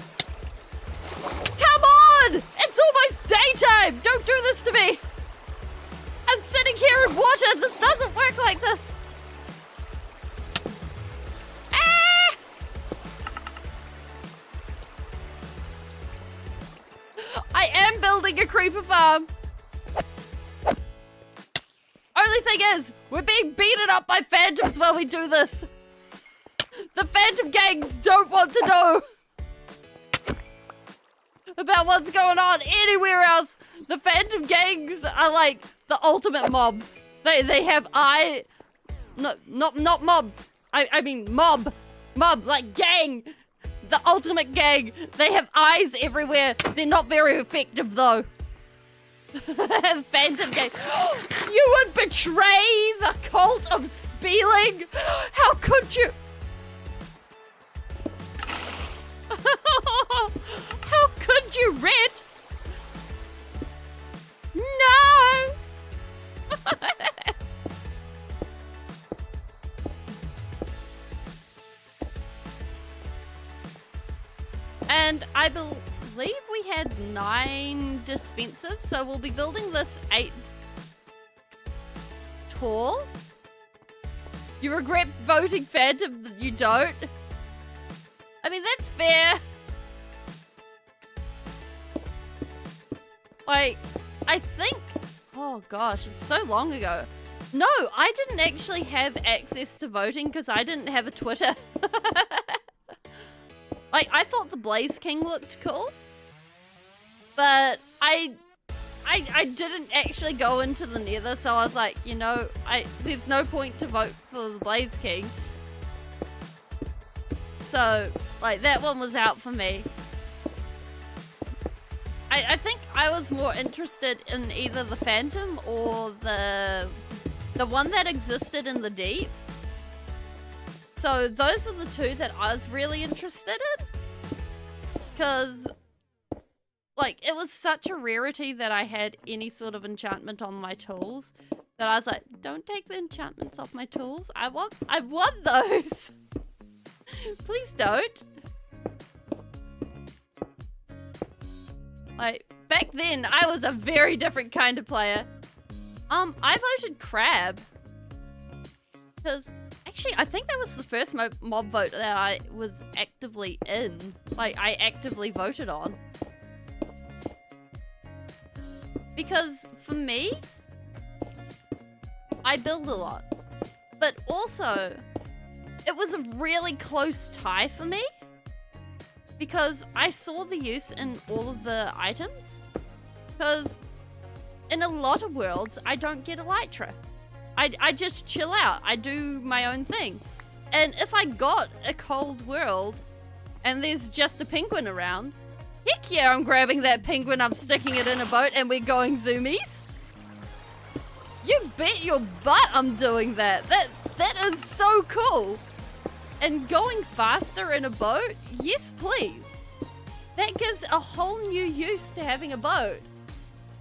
A: come on! It's almost daytime! Don't do this to me! I'm sitting here in water. This doesn't work like this. Ah! I am building a creeper farm. Only thing is, we're being beaten up by phantoms while we do this. The phantom gangs don't want to know about what's going on anywhere else. The phantom gangs are like the ultimate mobs. They have not mob. I mean mob, like gang. The ultimate gang. They have eyes everywhere. They're not very effective though. Phantom gang. You would betray the cult of Spieling? How could you? How could you, Red? No! And I believe we had 9 dispensers, so we'll be building this 8 tall. You regret voting Phantom, you don't? I mean, that's fair. Like, I think... Oh gosh, it's so long ago. No, I didn't actually have access to voting because I didn't have a Twitter. Like, I thought the Blaze King looked cool. But I didn't actually go into the Nether, so I was like, you know, there's no point to vote for the Blaze King. So, like, that one was out for me. I think I was more interested in either the Phantom or the one that existed in the deep. So those were the 2 that I was really interested in. Because, like, it was such a rarity that I had any sort of enchantment on my tools that I was like, don't take the enchantments off my tools. I want those. Please don't. Like, back then, I was a very different kind of player. I voted Crab. Because, actually, I think that was the first mob vote that I was actively in. Like, I actively voted on. Because, for me, I build a lot. But also, it was a really close tie for me. Because I saw the use in all of the items. Because in a lot of worlds, I don't get Elytra. I just chill out. I do my own thing. And if I got a cold world and there's just a penguin around, heck yeah, I'm grabbing that penguin, I'm sticking it in a boat, and we're going zoomies. You bet your butt I'm doing that. That is so cool. And going faster in a boat? Yes, please. That gives a whole new use to having a boat.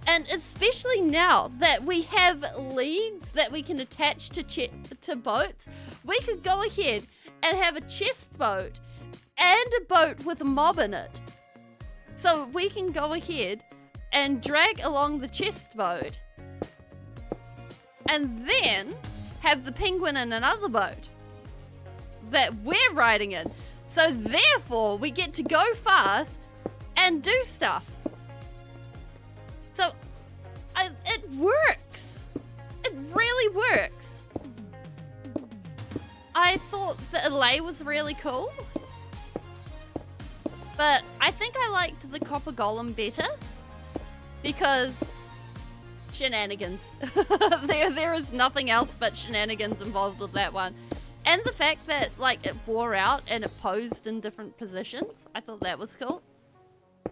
A: And especially now that we have leads that we can attach to boats, we could go ahead and have a chest boat and a boat with a mob in it. So we can go ahead and drag along the chest boat and then have the penguin in another boat that we're riding in. So therefore, we get to go fast and do stuff. So, it works. It really works. I thought the Allay was really cool. But I think I liked the Copper Golem better. Because shenanigans. there is nothing else but shenanigans involved with that one. And the fact that, like, it wore out and it posed in different positions. I thought that was cool.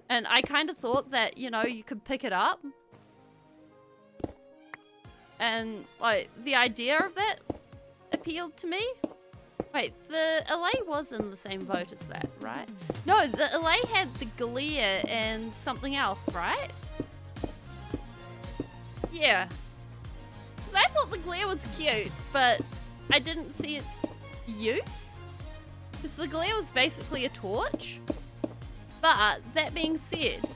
A: And I kind of thought that, you know, you could pick it up. And, like, the idea of that appealed to me. Wait, the Allay was in the same vote as that, right? No, the Allay had the Galea and something else, right? Yeah. 'Cause I thought the Galea was cute, but I didn't see its use. Because the Galea was basically a torch. But, that being said,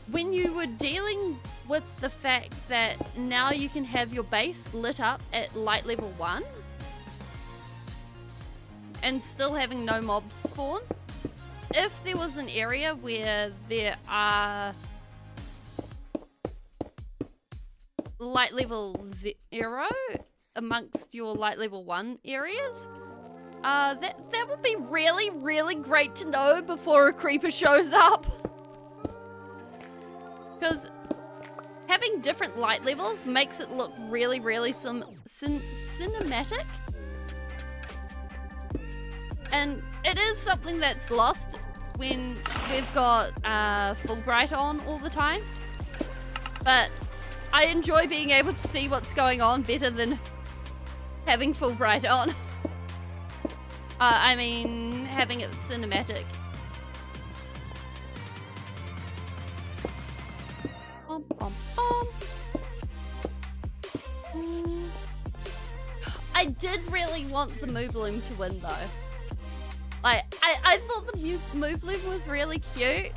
A: when you were dealing with the fact that now you can have your base lit up at light level 1 and still having no mobs spawn, if there was an area where there are light level 0 amongst your light level 1 areas, that would be really, really great to know before a creeper shows up. Because having different light levels makes it look really, really cinematic. And it is something that's lost when we've got Fulbright on all the time. But I enjoy being able to see what's going on better than having Fulbright on. I mean, having it cinematic. Bum, bum, bum. I did really want the Moobloom to win, though. Like, I thought the Moobloom was really cute.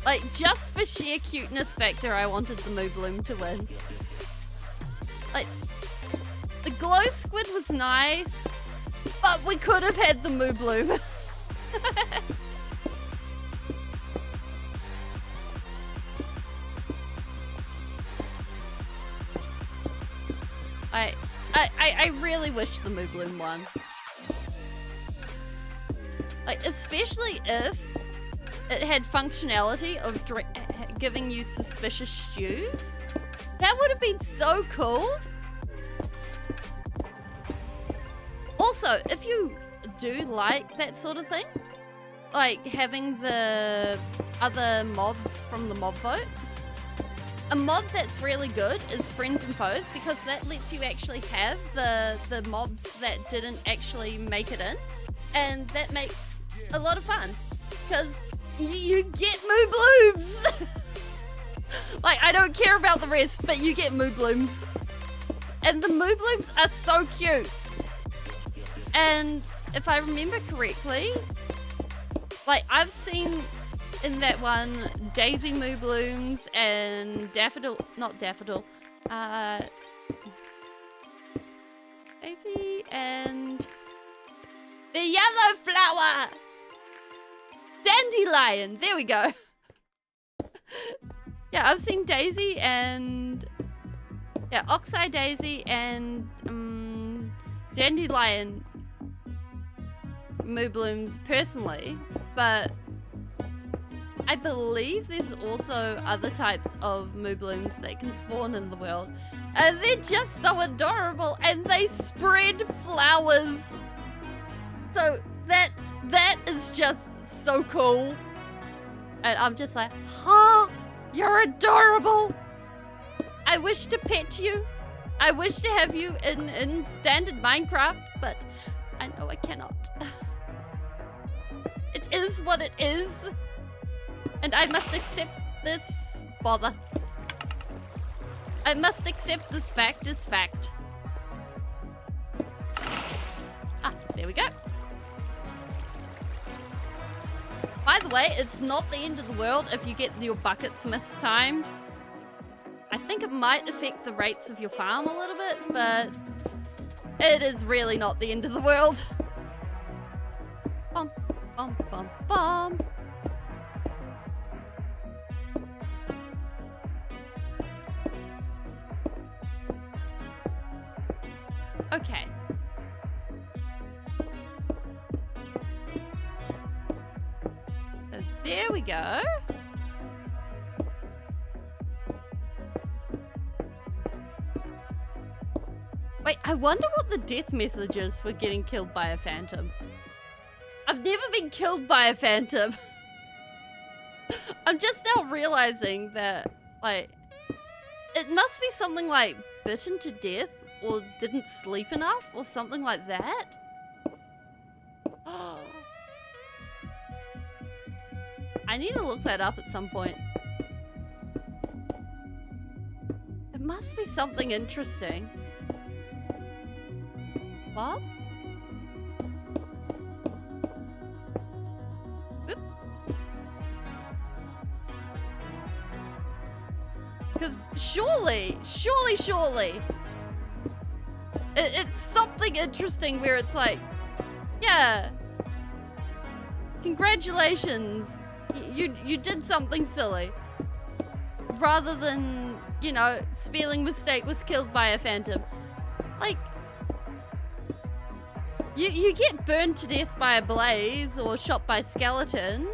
A: Like, just for sheer cuteness factor, I wanted the Moobloom to win. Like, the Glow Squid was nice, but we could have had the Moobloom. I really wish the Moobloom won. Like, especially if it had functionality of giving you suspicious stews. That would have been so cool. Also, if you do like that sort of thing, like having the other mods from the mob votes, a mod that's really good is Friends and Foes, because that lets you actually have the mobs that didn't actually make it in, and that makes a lot of fun because you get Mooblooms. Like, I don't care about the rest, but you get Mooblooms, and the Mooblooms are so cute. And if I remember correctly, like, I've seen in that one Daisy Mooblooms and Daffodil, not Daffodil, Daisy and the yellow flower, Dandelion, there we go. Yeah, I've seen Daisy and, yeah, Oxeye Daisy and Dandelion Mooblooms personally, but I believe there's also other types of Mooblooms that can spawn in the world, and they're just so adorable, and they spread flowers. So that is just so cool, and I'm just like, ha, you're adorable. I wish to pet you. I wish to have you in standard Minecraft, but I know I cannot. It is what it is. And I must accept this bother. I must accept this fact as fact. Ah, there we go. By the way, it's not the end of the world if you get your buckets mistimed. I think it might affect the rates of your farm a little bit, but it is really not the end of the world. Bum, bum, bum, bum. Okay. So there we go. Wait, I wonder what the death message is for getting killed by a phantom. I've never been killed by a phantom. I'm just now realizing that, like, it must be something like bitten to death or didn't sleep enough or something like that. I need to look that up at some point. It must be something interesting. What? Oop. Because surely, it's something interesting where it's like, yeah, congratulations, you did something silly. Rather than, you know, spelling mistake was killed by a phantom. Like, you get burned to death by a blaze or shot by skeleton.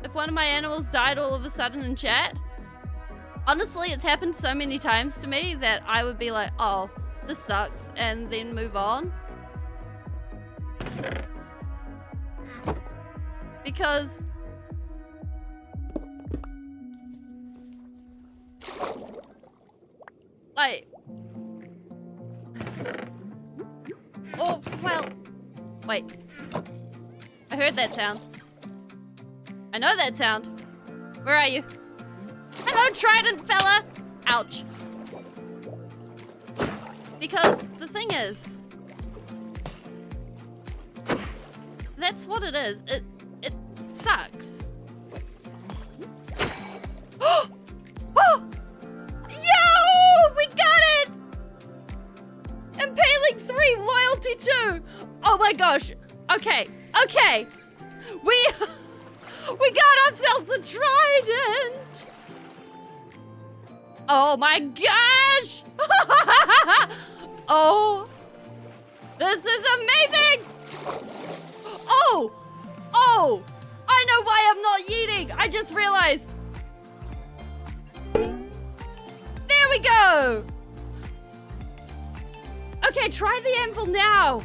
A: If one of my animals died all of a sudden in chat, honestly, it's happened so many times to me that I would be like, oh, this sucks, and then move on. Because like, oh, well, wait. I heard that sound. I know that sound. Where are you? Hello, trident fella! Ouch. Because the thing is, that's what it is. It sucks. Oh! Yo! We got it! Impaling 3, loyalty 2. Oh my gosh. Okay. We got ourselves a trident. Oh my gosh! Oh, this is amazing! Oh! I know why I'm not yeeting! I just realized. There we go! Okay, try the anvil now.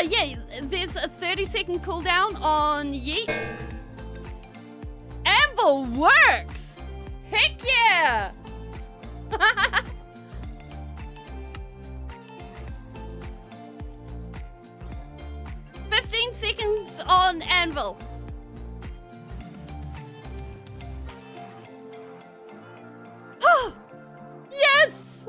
A: Yeah, there's a 30-second cooldown on yeet. Anvil works! Heck yeah! 15 seconds on anvil. Yes!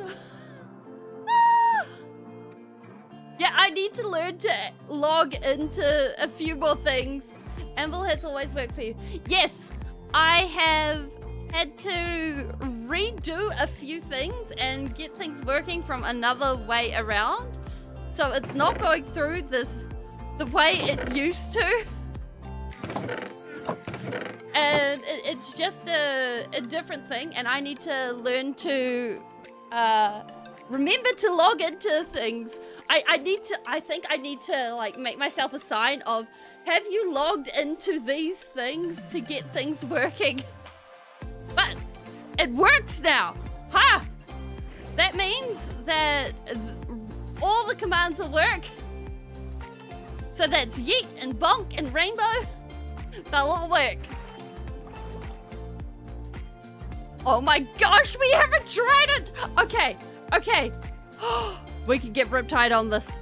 A: Yeah, I need to learn to log into a few more things. Anvil has always worked for you. Yes, I have had to redo a few things and get things working from another way around. So it's not going through the way it used to. And it's just a different thing, and I need to learn to remember to log into things. I think I need to like make myself a sign of, have you logged into these things to get things working? But it works now. Ha! That means that all the commands will work. So that's yeet and bonk and rainbow. They'll all work. Oh my gosh, we haven't tried it! Okay. We can get Riptide on this.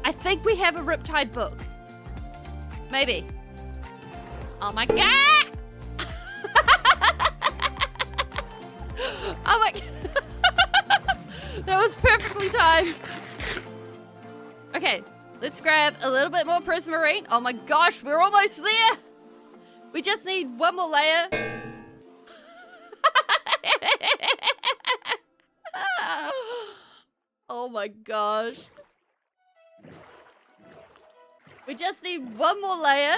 A: I think we have a Riptide book. Maybe. Oh my god! Oh my... That was perfectly timed. Okay, let's grab a little bit more prismarine. Oh my gosh, we're almost there. We just need one more layer. Oh my gosh. We just need one more layer.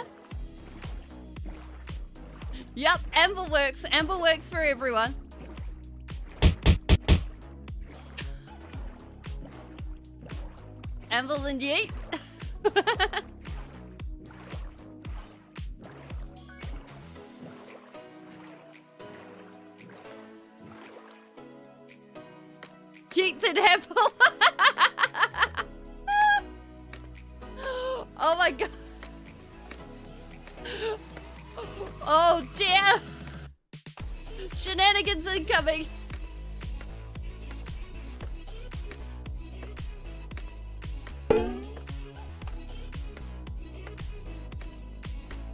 A: Yep, Amber works. Amber works for everyone. Amber and yeet. Cheat and apple. Oh my god. Oh dear. Shenanigans incoming.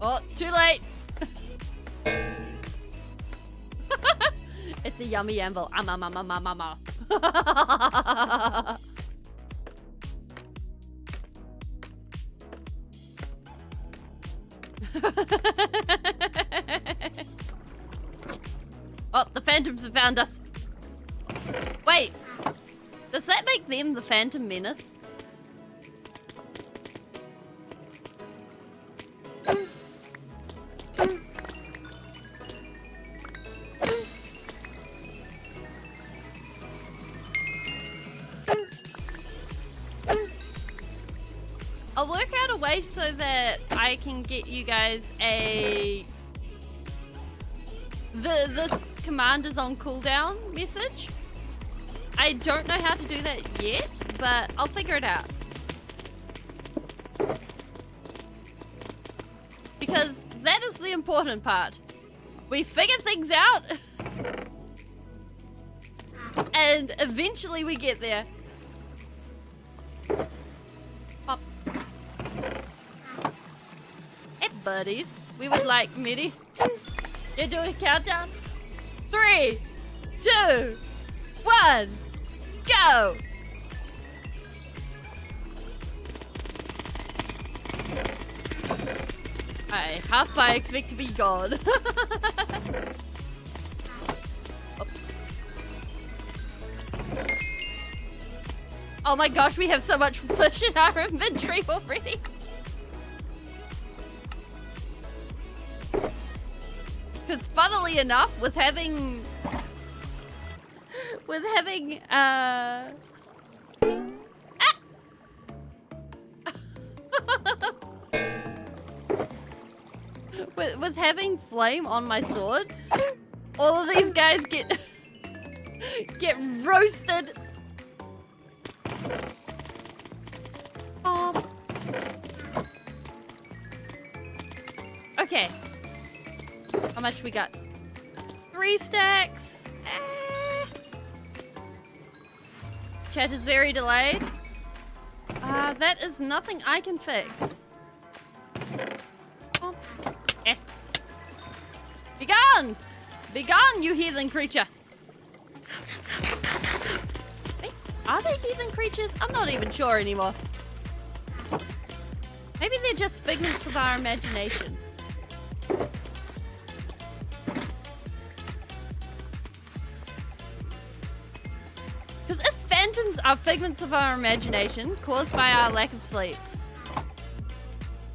A: Oh, too late. It's a yummy amble. Oh, the phantoms have found us. Wait, does that make them the Phantom Menace? I'll work out a way so that I can get you guys this command is on cooldown message. I don't know how to do that yet, but I'll figure it out. Because that is the important part. We figure things out and eventually we get there. Pop. Hey buddies, we would like Midi. You're doing a countdown? 3, 2, 1, go! Half I expect to be gone. Oh my gosh, we have so much fish in our inventory already. Because funnily enough, with having with having flame on my sword, all of these guys get roasted. Okay. How much we got? 3 stacks. Chat is very delayed. That is nothing I can fix. Be gone! Be gone, you heathen creature! Wait, are they heathen creatures? I'm not even sure anymore. Maybe they're just figments of our imagination. Because if phantoms are figments of our imagination caused by our lack of sleep,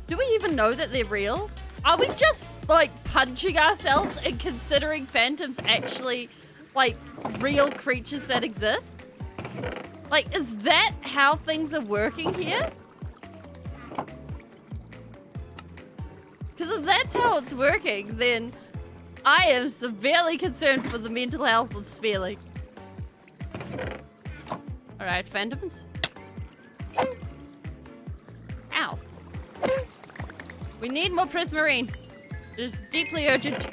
A: do we even know that they're real? Are we just, like, punching ourselves and considering phantoms actually, like, real creatures that exist? Like, is that how things are working here? Because if that's how it's working, then I am severely concerned for the mental health of Sphealing. Alright, phantoms. Ow. We need more prismarine. It is deeply urgent.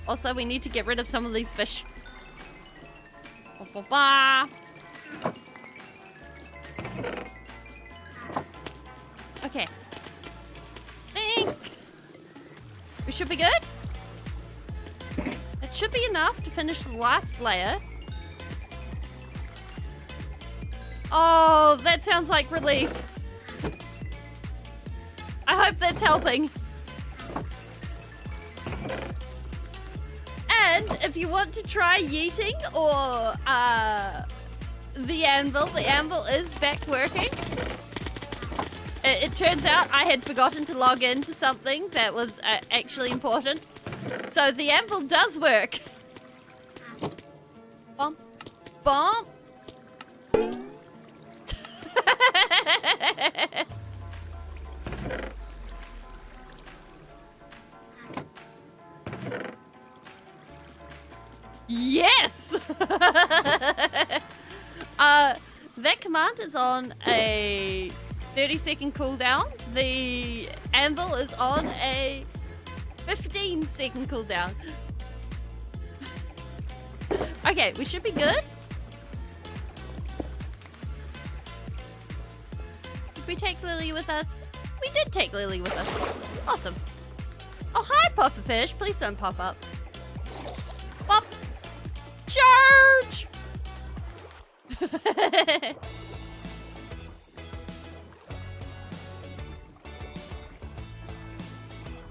A: Also, we need to get rid of some of these fish. Okay. Think we should be good. It should be enough to finish the last layer. Oh, that sounds like relief. I hope that's helping. And if you want to try yeeting or the anvil is back working. It turns out I had forgotten to log into something that was actually important. So the anvil does work. Bomb. Bomb. Yes! That command is on a 30-second cooldown. The anvil is on a 15-second cooldown. Okay, we should be good. Did we take Lily with us? We did take Lily with us. Awesome. Oh, hi, Pufferfish. Please don't pop up. Pop. Charge!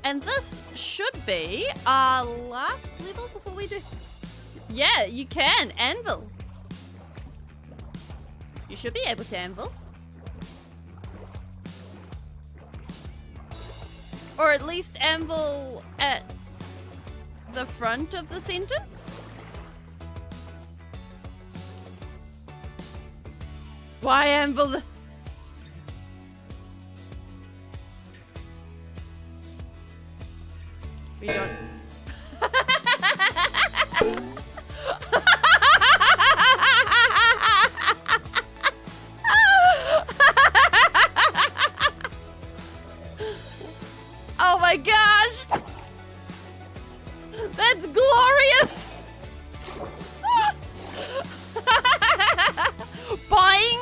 A: And this should be our last level before we do... Yeah, you can. Anvil. You should be able to anvil. Or at least anvil at the front of the sentence. Why anvil the... We don't... Oh my gosh! That's glorious! Boing!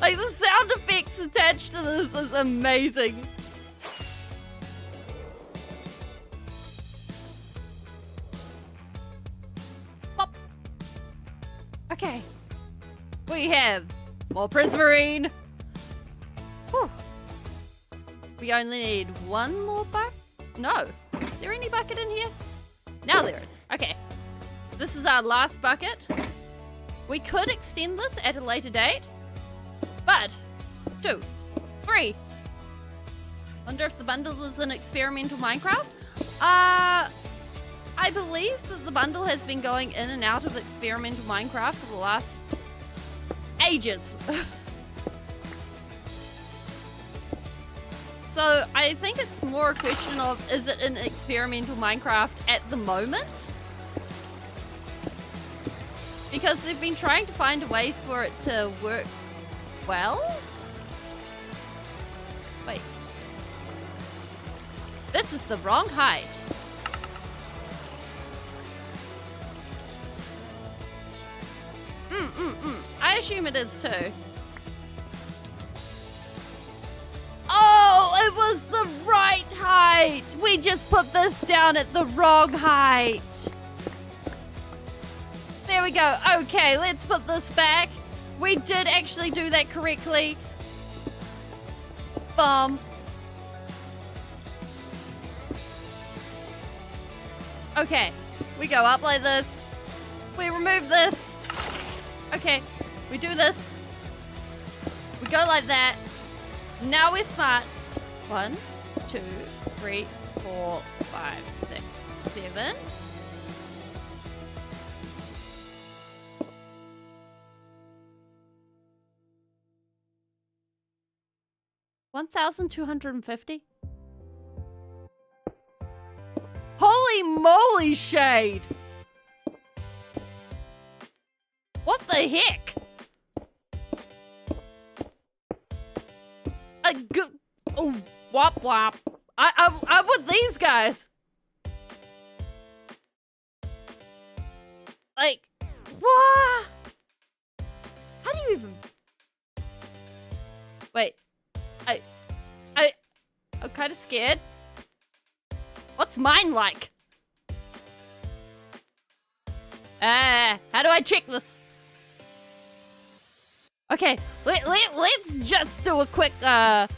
A: Like the sound effects attached to this is amazing. Pop. Okay. We have more prismarine. Whew. We only need one more bucket? No. Is there any bucket in here? Now there is. Okay. This is our last bucket. We could extend this at a later date. But 2, 3. Wonder if the bundle is in experimental Minecraft? I believe that the bundle has been going in and out of experimental Minecraft for the last ages. So I think it's more a question of, is it in experimental Minecraft at the moment? Because they've been trying to find a way for it to work well. Wait. This is the wrong height. I assume it is too. Oh, it was the right height. We just put this down at the wrong height. There we go. Okay, let's put this back. We did actually do that correctly. Bomb. Okay, we go up like this. We remove this. Okay, we do this. We go like that. Now we're smart. 1, 2, 3, 4, 5, 6, 7. $1,250? Holy moly, Shade! What the heck? Oh, wop wop. I'm with these guys. Like, what? How do you even... Wait. I'm kind of scared. What's mine like? How do I check this? Okay, let's just do a quick, where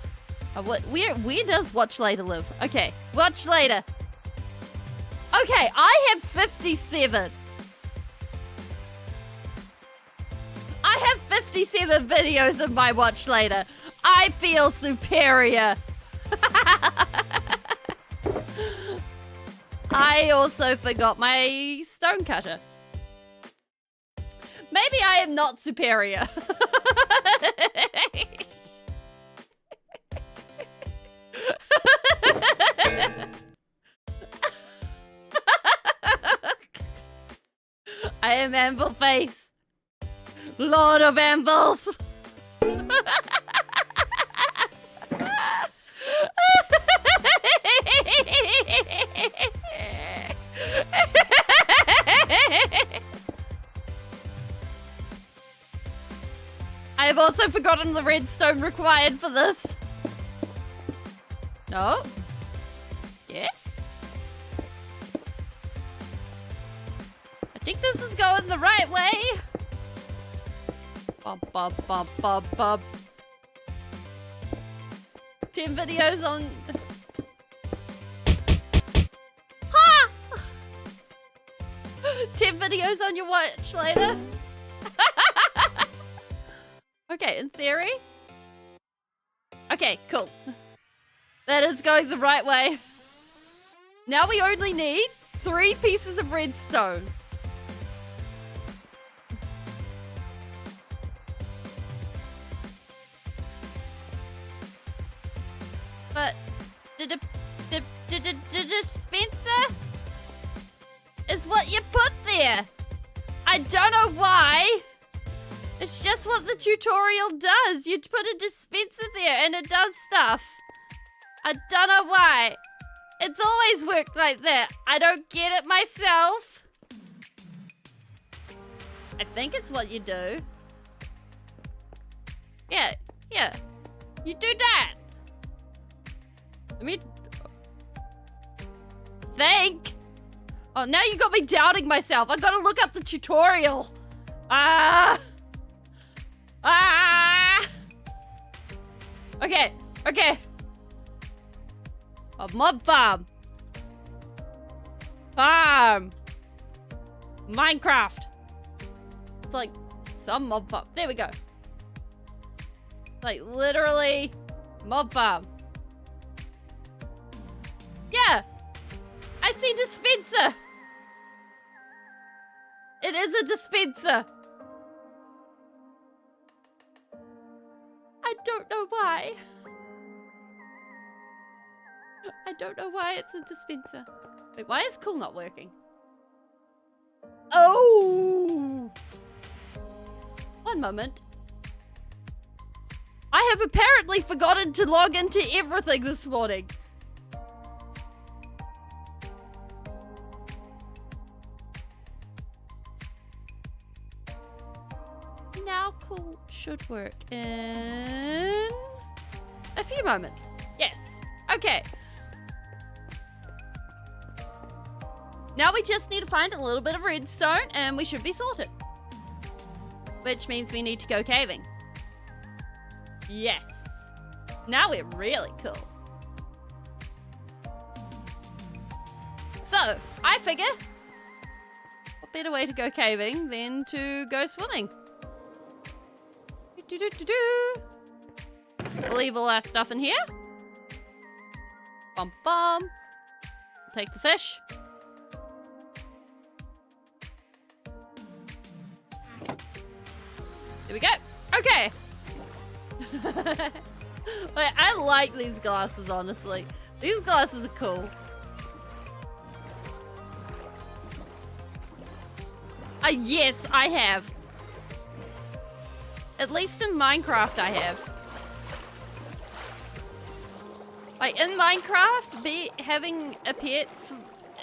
A: does Watch Later live? Okay, Watch Later. Okay, I have 57. I have 57 videos of my Watch Later. I feel superior. I also forgot my stone cutter. Maybe I am not superior. I am Ambleface, Lord of Ambles. I have also forgotten the redstone required for this. No? Yes? I think this is going the right way. Bum, bum, bum, bum, bum. 10 videos on... Ha! 10 videos on your watch later. Okay, in theory. Okay, cool. That is going the right way. Now we only need 3 pieces of redstone. But the dispenser is what you put there. I don't know why. It's just what the tutorial does. You put a dispenser there and it does stuff. I don't know why. It's always worked like that. I don't get it myself. I think it's what you do. Yeah. You do that. Let me... think. Oh, now you got me doubting myself. I gotta look up the tutorial. Okay. A mob farm. Minecraft. It's like some mob farm. There we go. Like literally mob farm. Yeah. I see dispenser. It is a dispenser. I don't know why. I don't know why it's a dispenser. Wait, why is cool not working? Oh! One moment. I have apparently forgotten to log into everything this morning. Now cool should work in a few moments. Yes. Okay. Now we just need to find a little bit of redstone and we should be sorted. Which means we need to go caving. Yes. Now we're really cool. So, I figure, what better way to go caving than to go swimming? We'll leave all our stuff in here. Bum bum. Take the fish. There we go. Okay. Wait, I like these glasses, honestly. These glasses are cool. Yes, I have. At least in Minecraft, I have. Like, in Minecraft, having a pet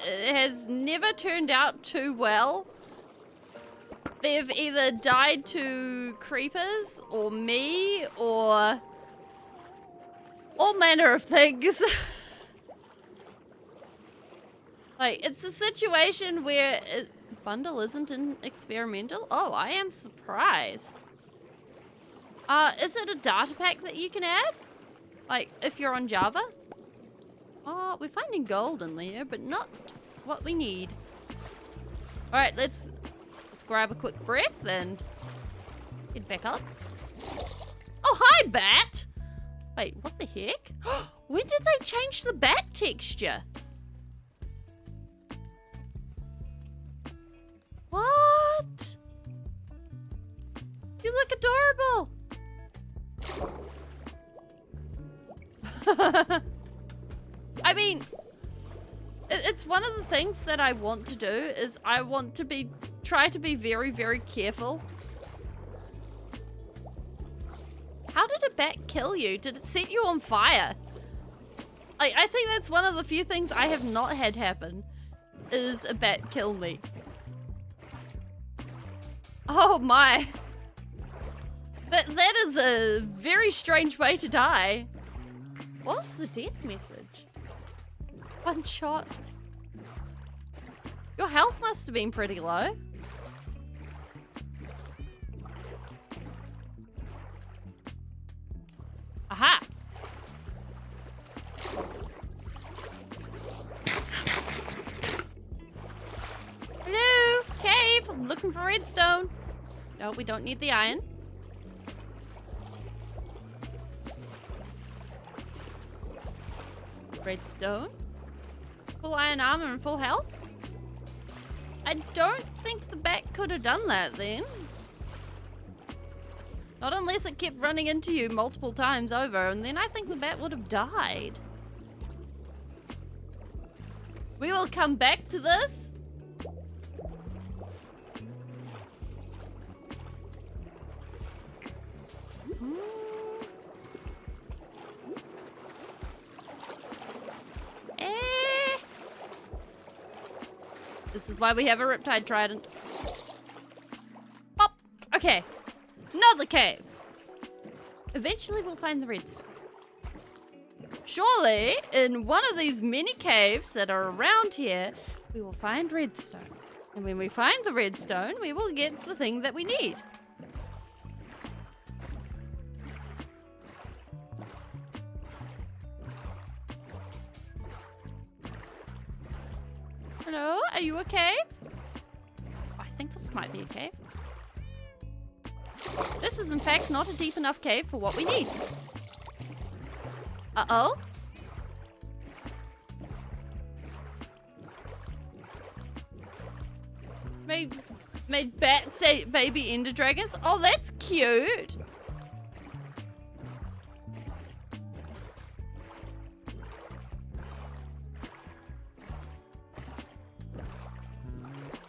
A: has never turned out too well. They've either died to creepers, or me, or all manner of things. Like, it's a situation where... Bundle isn't an experimental? Oh, I am surprised. Is it a data pack that you can add? Like, if you're on Java? Oh, we're finding gold in there, but not what we need. Alright, let's grab a quick breath and get back up. Oh, hi, bat! Wait, what the heck? When did they change the bat texture? What? You look adorable. I mean, it's one of the things that I want to do is I want to try to be very, very careful. How did a bat kill you? Did it set you on fire? I think that's one of the few things I have not had happen, is a bat kill me. Oh my. That is a very strange way to die. What's the death message? One shot. Your health must have been pretty low. Aha! Hello, cave. I'm looking for redstone. No, we don't need the iron. Redstone. Full iron armor and full health. I don't think the bat could have done that then. Not unless it kept running into you multiple times over, and then I think the bat would have died. We will come back to this. This is why we have a Riptide Trident. Oh, okay. Another cave. Eventually we'll find the redstone. Surely, in one of these mini caves that are around here, we will find redstone. And when we find the redstone, we will get the thing that we need. Hello, are you okay? I think this might be a cave. This is in fact not a deep enough cave for what we need. Uh-oh. Made bats say baby ender dragons. Oh, that's cute.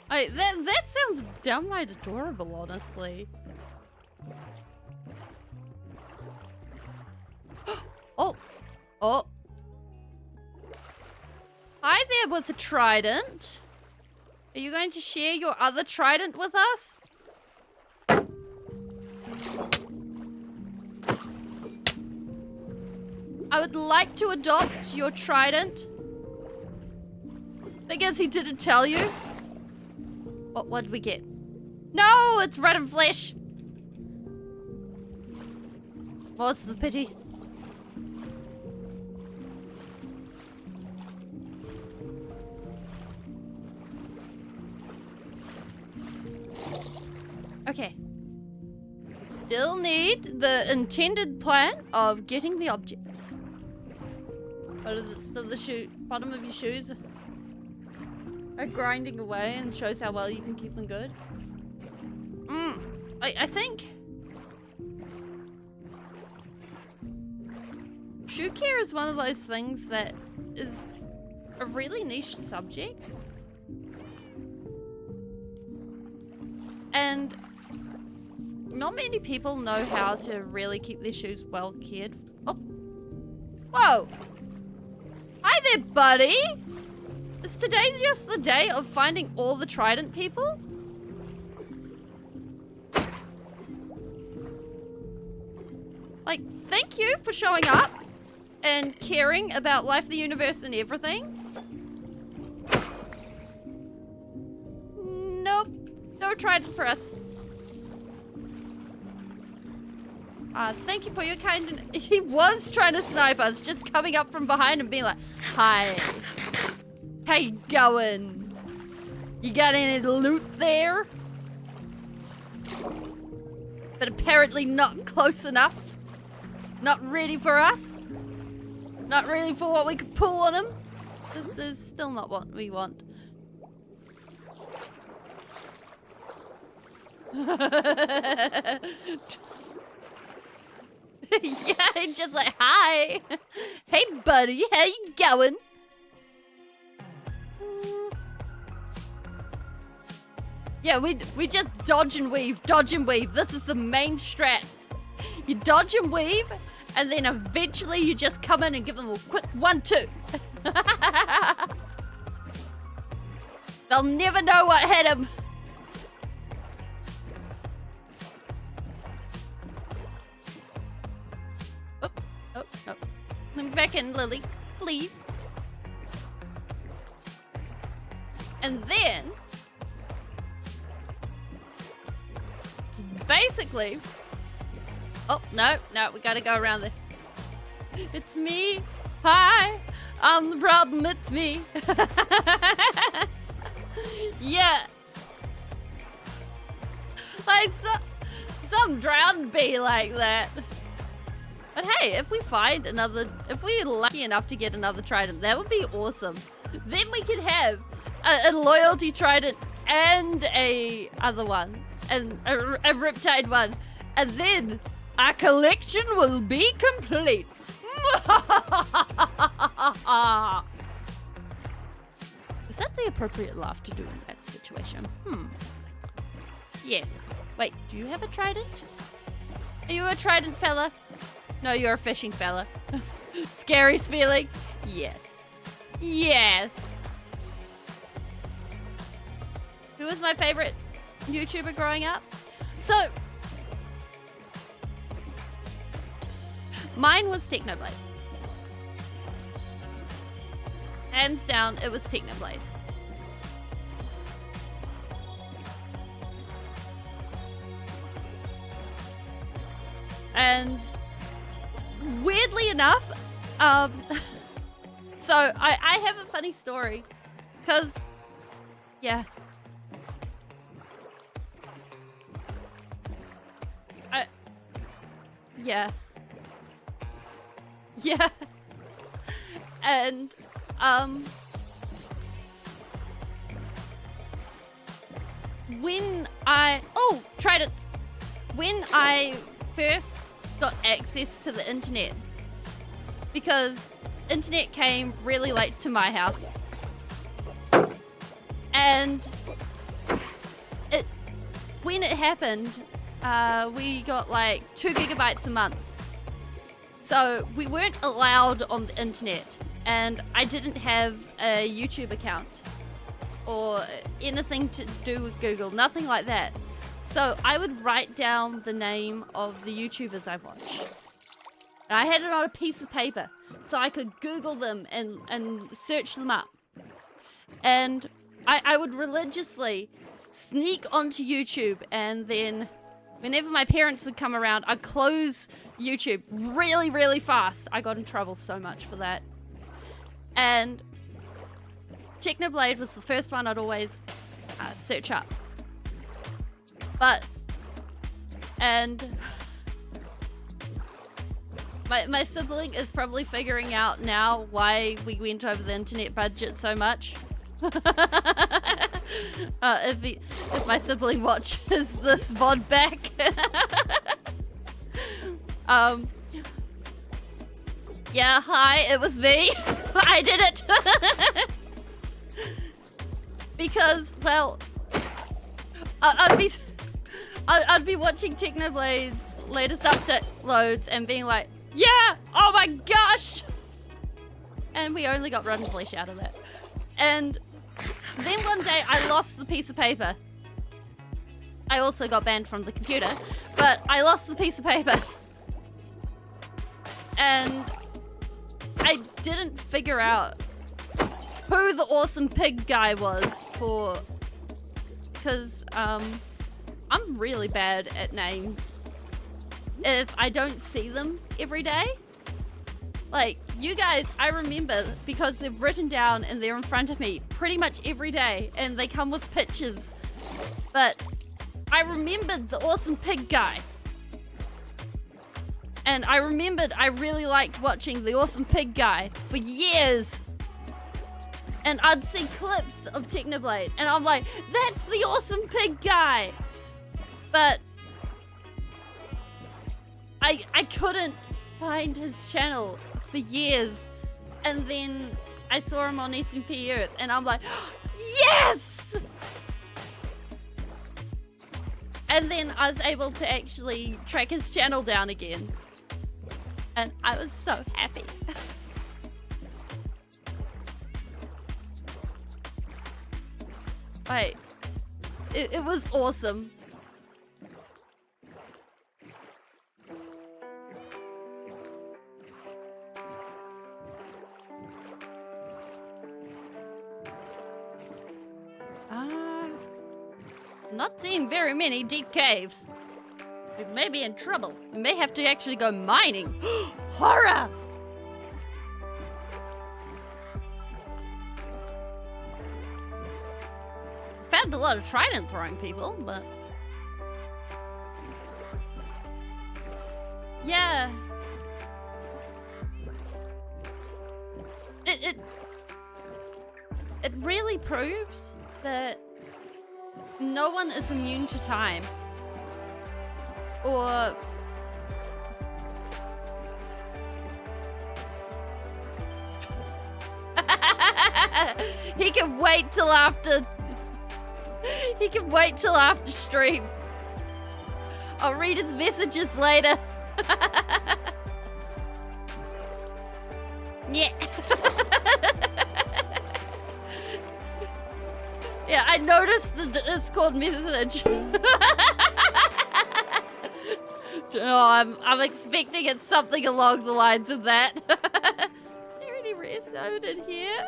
A: That sounds downright adorable, honestly. Oh. Hi there with the trident. Are you going to share your other trident with us? I would like to adopt your trident. I guess he didn't tell you. What did we get? No, it's rotten flesh. What's the pity? Okay. Still need the intended plan of getting the objects. So the bottom of your shoes are grinding away and shows how well you can keep them good. I think shoe care is one of those things that is a really niche subject. And not many people know how to really keep their shoes well cared. Oh. Whoa! Hi there, buddy! Is today just the day of finding all the trident people? Like, thank you for showing up and caring about life, the universe, and everything. Nope. No trident for us. Thank you for your kind... He was trying to snipe us, just coming up from behind and being like, hi. How you going? You got any loot there? But apparently not close enough. Not ready for us. Not ready for what we could pull on him. This is still not what we want. Yeah, just like, hi. Hey, buddy, how you going? Yeah, we just dodge and weave, dodge and weave. This is the main strat. You dodge and weave, and then eventually you just come in and give them a quick 1-2. They'll never know what hit them. Oh. Let me back in, Lily, please. And then, basically, oh, no, we gotta go around there. It's me. Hi, I'm the problem, it's me. Yeah. Like, some drowned bee like that. But hey, if we're lucky enough to get another trident, that would be awesome. Then we could have a loyalty trident and a other one, and a riptide one, and then our collection will be complete. Is that the appropriate laugh to do in that situation? Yes. Wait, do you have a trident? Are you a trident fella? No, you're a fishing fella. Scary feeling? Yes. Yes. Who was my favorite YouTuber growing up? So, mine was Technoblade. Hands down, it was Technoblade. And weirdly enough, so I have a funny story, because, yeah. Yeah. And, when I first got access to the internet, because internet came really late to my house, and when it happened, we got like 2 gigabytes a month. So we weren't allowed on the internet, and I didn't have a YouTube account or anything to do with Google, nothing like that. So I would write down the name of the YouTubers I watch. And I had it on a piece of paper, so I could Google them and search them up. And I would religiously sneak onto YouTube, and then whenever my parents would come around, I'd close YouTube really, really fast. I got in trouble so much for that. And Technoblade was the first one I'd always search up. And my sibling is probably figuring out now why we went over the internet budget so much. If my sibling watches this VOD back. Yeah, hi, it was me. I did it. Because, well, I'd be watching Technoblade's latest uploads and being like, yeah, oh my gosh. And we only got Rotten Flesh out of that. And then one day I lost the piece of paper. I also got banned from the computer, but I lost the piece of paper. And I didn't figure out who the awesome pig guy was because I'm really bad at names if I don't see them every day. Like, you guys, I remember because they're written down and they're in front of me pretty much every day, and they come with pictures. But I remembered the awesome pig guy. And I remembered I really liked watching the awesome pig guy for years. And I'd see clips of Technoblade, and I'm like, that's the awesome pig guy. But I couldn't find his channel for years. And then I saw him on SMP Earth and I'm like, yes! And then I was able to actually track his channel down again. And I was so happy. Like, it was awesome. Not seeing very many deep caves. We may be in trouble. We may have to actually go mining. Horror! Found a lot of trident throwing people, but yeah. It really proves that no one is immune to time. Or he can wait till after stream. I'll read his messages later. Yeah. Yeah, I noticed the Discord message. I'm expecting it's something along the lines of that. Is there any redstone in here?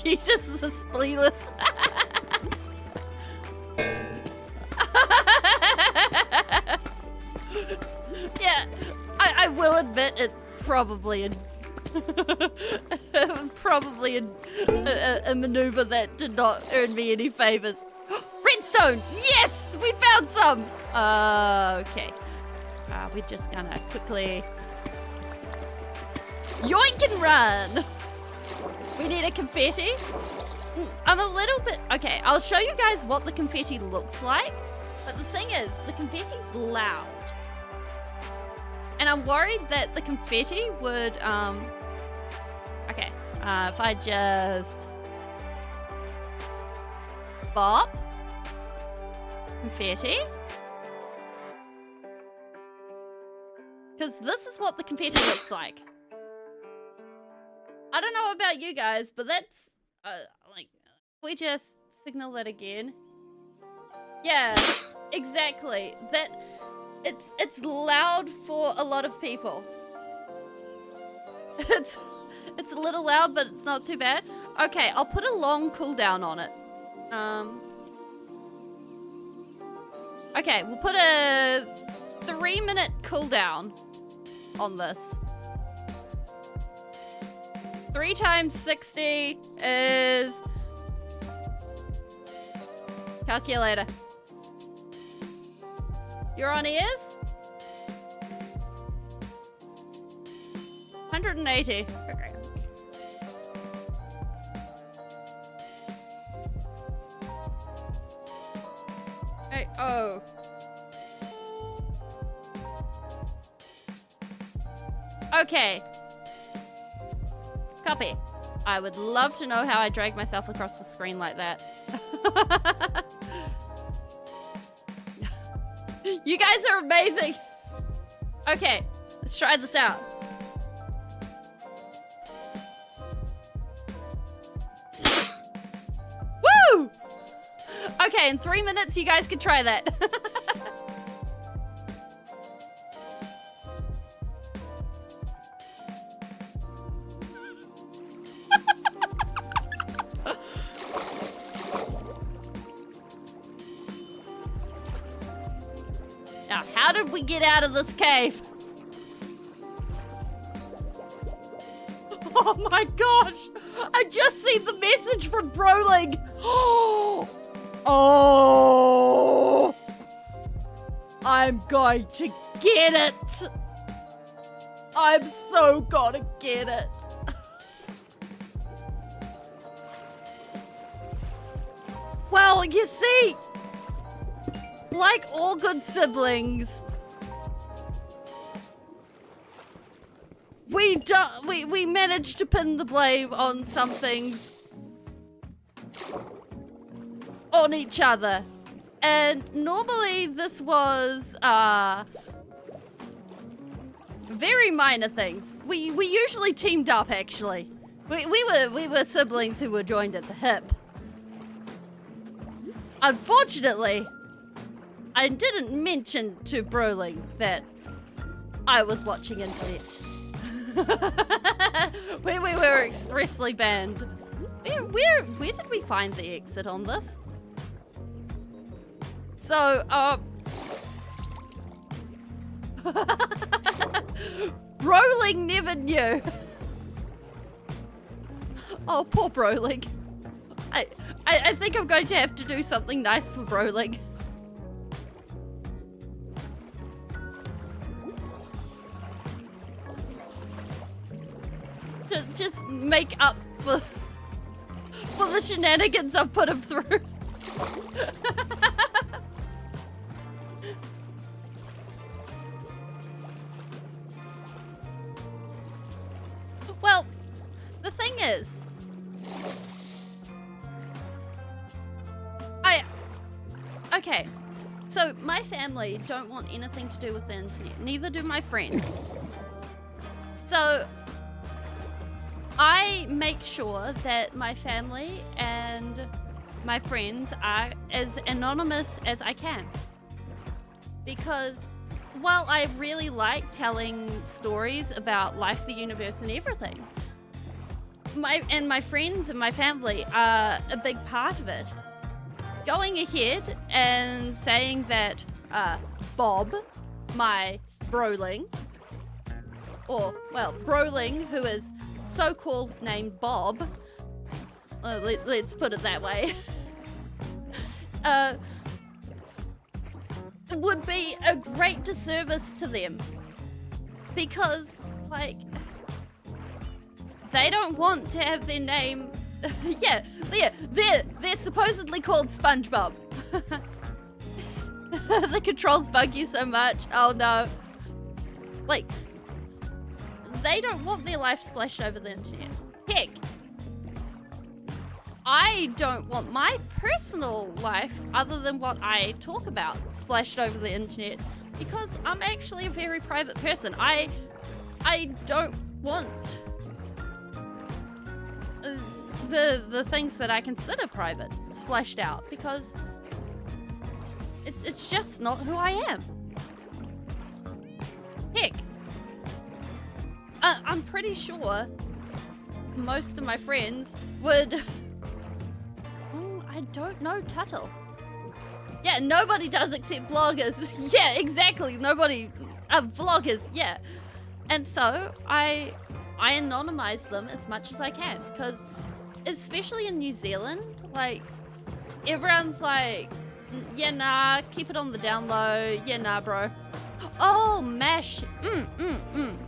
A: You just the spleeless. Yeah, I will admit it probably a maneuver that did not earn me any favors. Redstone! Yes! We found some! Okay. We're just gonna quickly yoink and run! We need a confetti. I'm a little bit... Okay, I'll show you guys what the confetti looks like. But the thing is, the confetti's loud. And I'm worried that the confetti would, okay, if I just bop confetti. Because this is what the confetti looks like. I don't know about you guys, but that's, like, we just signal that again. Yeah, exactly. That... It's loud for a lot of people. It's a little loud, but it's not too bad. Okay, I'll put a long cooldown on it. Okay, we'll put a 3-minute cooldown on this. 3 times 60 is... Calculator. You're on ears? 180. Okay. Hey, oh. Okay. Copy. I would love to know how I drag myself across the screen like that. You guys are amazing. Okay, let's try this out. Woo! Okay, in 3 minutes, you guys can try that. Now, how did we get out of this cave? Oh my gosh! I just seen the message from Broling. Oh! I'm going to get it. I'm so gonna get it. Well, you see, like all good siblings, we managed to pin the blame on some things on each other. And normally this was very minor things. We usually teamed up, actually. We were siblings who were joined at the hip. Unfortunately, I didn't mention to Broling that I was watching internet. we were expressly banned. Where did we find the exit on this? So, Broling never knew. Oh, poor Broling. I think I'm going to have to do something nice for Broling. Just make up for the shenanigans I've put him through. Well, the thing is, okay, so my family don't want anything to do with the internet, neither do my friends. So I make sure that my family and my friends are as anonymous as I can. Because while I really like telling stories about life, the universe, and everything, my friends and my family are a big part of it. Going ahead and saying that Bob, my Broling, or, well, Broling, who is so-called named Bob, let's put it that way, would be a great disservice to them. Because, like, they don't want to have their name... yeah, they're supposedly called SpongeBob. The controls bug you so much. Oh no. Like, they don't want their life splashed over the internet. Heck, I don't want my personal life, other than what I talk about, splashed over the internet, because I'm actually a very private person. I don't want the things that I consider private splashed out, because it's just not who I am. Heck, I'm pretty sure most of my friends would... I don't know Tuttle. Yeah, nobody does except bloggers. Yeah, exactly. Nobody... vloggers, yeah. And so, I anonymize them as much as I can, because especially in New Zealand, like, everyone's like, yeah, nah, keep it on the down low. Yeah, nah, bro. Oh, MASH.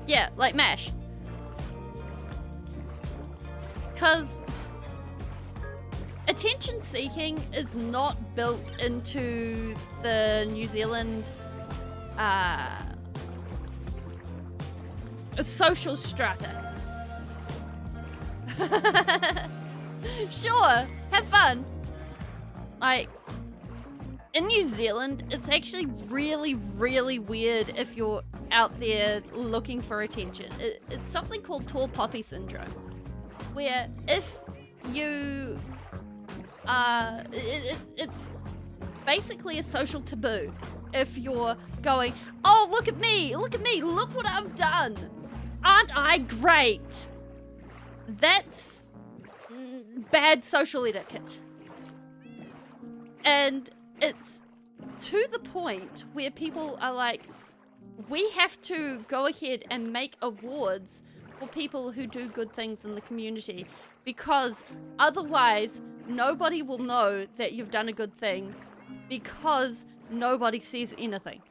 A: Yeah, like MASH. Because attention seeking is not built into the New Zealand social strata. Sure, have fun. Like, in New Zealand, it's actually really, really weird if you're out there looking for attention. It's something called tall poppy syndrome, where if you it's basically a social taboo if you're going, oh, look at me, look what I've done. Aren't I great? That's bad social etiquette. And it's to the point where people are like, we have to go ahead and make awards for people who do good things in the community, because otherwise nobody will know that you've done a good thing, because nobody sees anything.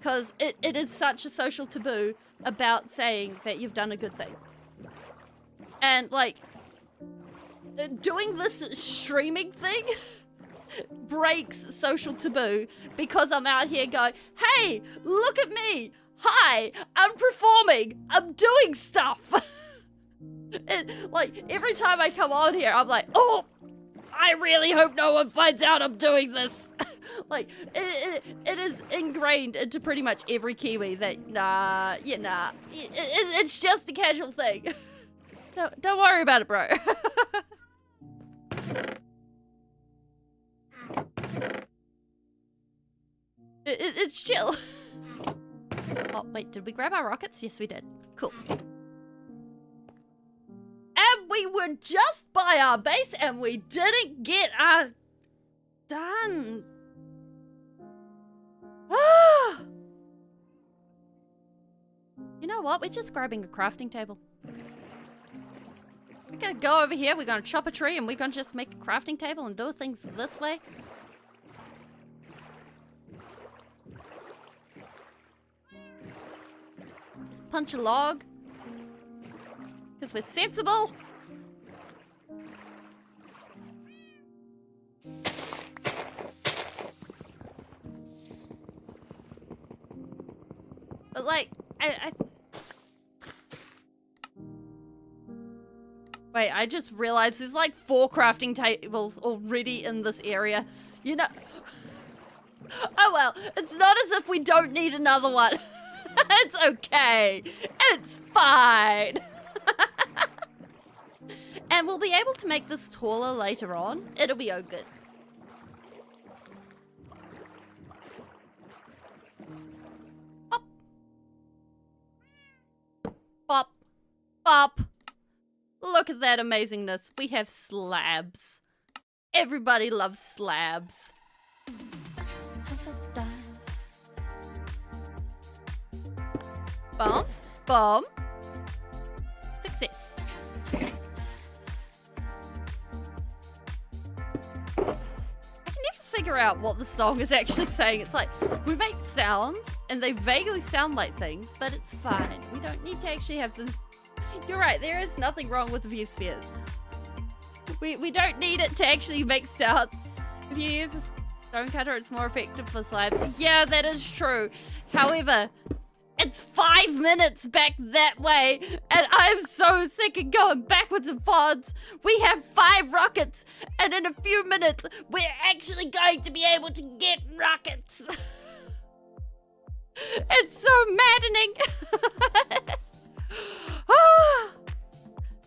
A: because it is such a social taboo about saying that you've done a good thing. And, like, doing this streaming thing breaks social taboo because I'm out here going, hey, look at me. Hi, I'm performing. I'm doing stuff. Like, every time I come on here, I'm like, oh, I really hope no one finds out I'm doing this. Like, it is ingrained into pretty much every Kiwi that, it's just a casual thing. Don't worry about it, bro. It's chill. Oh, wait, did we grab our rockets? Yes, we did. Cool. And we were just by our base and we didn't get our... done. You know what? We're just grabbing a crafting table. We're gonna go over here, we're gonna chop a tree, and we're gonna just make a crafting table and do things this way. Just punch a log. Because we're sensible. But like, Wait, I just realized there's like 4 crafting tables already in this area. You know... Oh well, it's not as if we don't need another one. It's okay. It's fine. And we'll be able to make this taller later on. It'll be all good. Pop. Pop. Pop. Look at that amazingness. We have slabs. Everybody loves slabs. Bomb. Bomb. Success. I can never figure out what the song is actually saying. It's like, we make sounds, and they vaguely sound like things, but it's fine. We don't need to actually have them... You're right, there is nothing wrong with the view spheres. We don't need it to actually make sounds. If you use a stone cutter, it's more effective for slabs. Yeah, that is true. However, it's 5 minutes back that way, and I'm so sick of going backwards and forwards. We have 5 rockets, and in a few minutes, we're actually going to be able to get rockets. It's so maddening.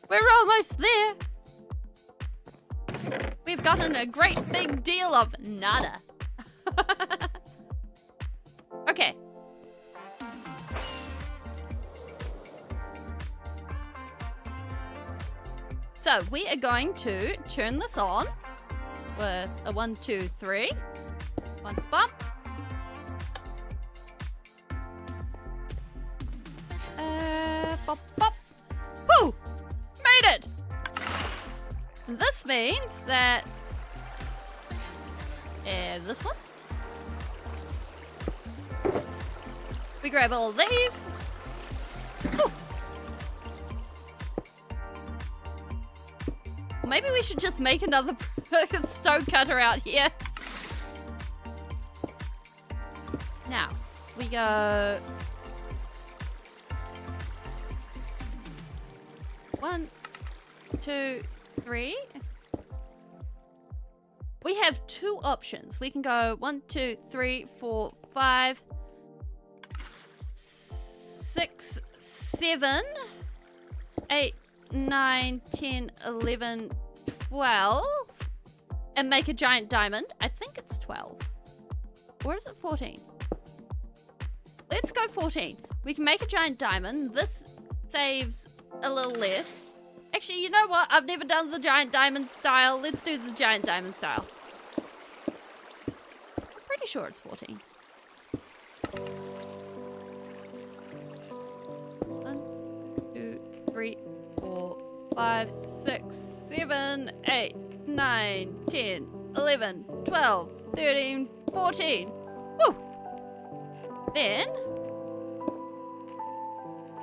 A: We're almost there. We've gotten a great big deal of nada. Okay. So we are going to turn this on with a 1, 2, 3. 1 bump. Bop, bop. Woo! Made it! This means that... this one. We grab all of these. Woo. Maybe we should just make another stone cutter out here. Now, we go... 1, 2, 3. We have 2 options. We can go 1, 2, 3, 4, 5, 6, 7, 8, 9, 10, 11, 12. And make a giant diamond. I think it's 12. Or is it 14? Let's go 14. We can make a giant diamond. This saves a little less. Actually, you know what? I've never done the giant diamond style. Let's do the giant diamond style. I'm pretty sure it's 14. 1, 2, 3, 4, 5, 6, 7, 8, 9, 10, 11, 12, 13, 14. Woo! then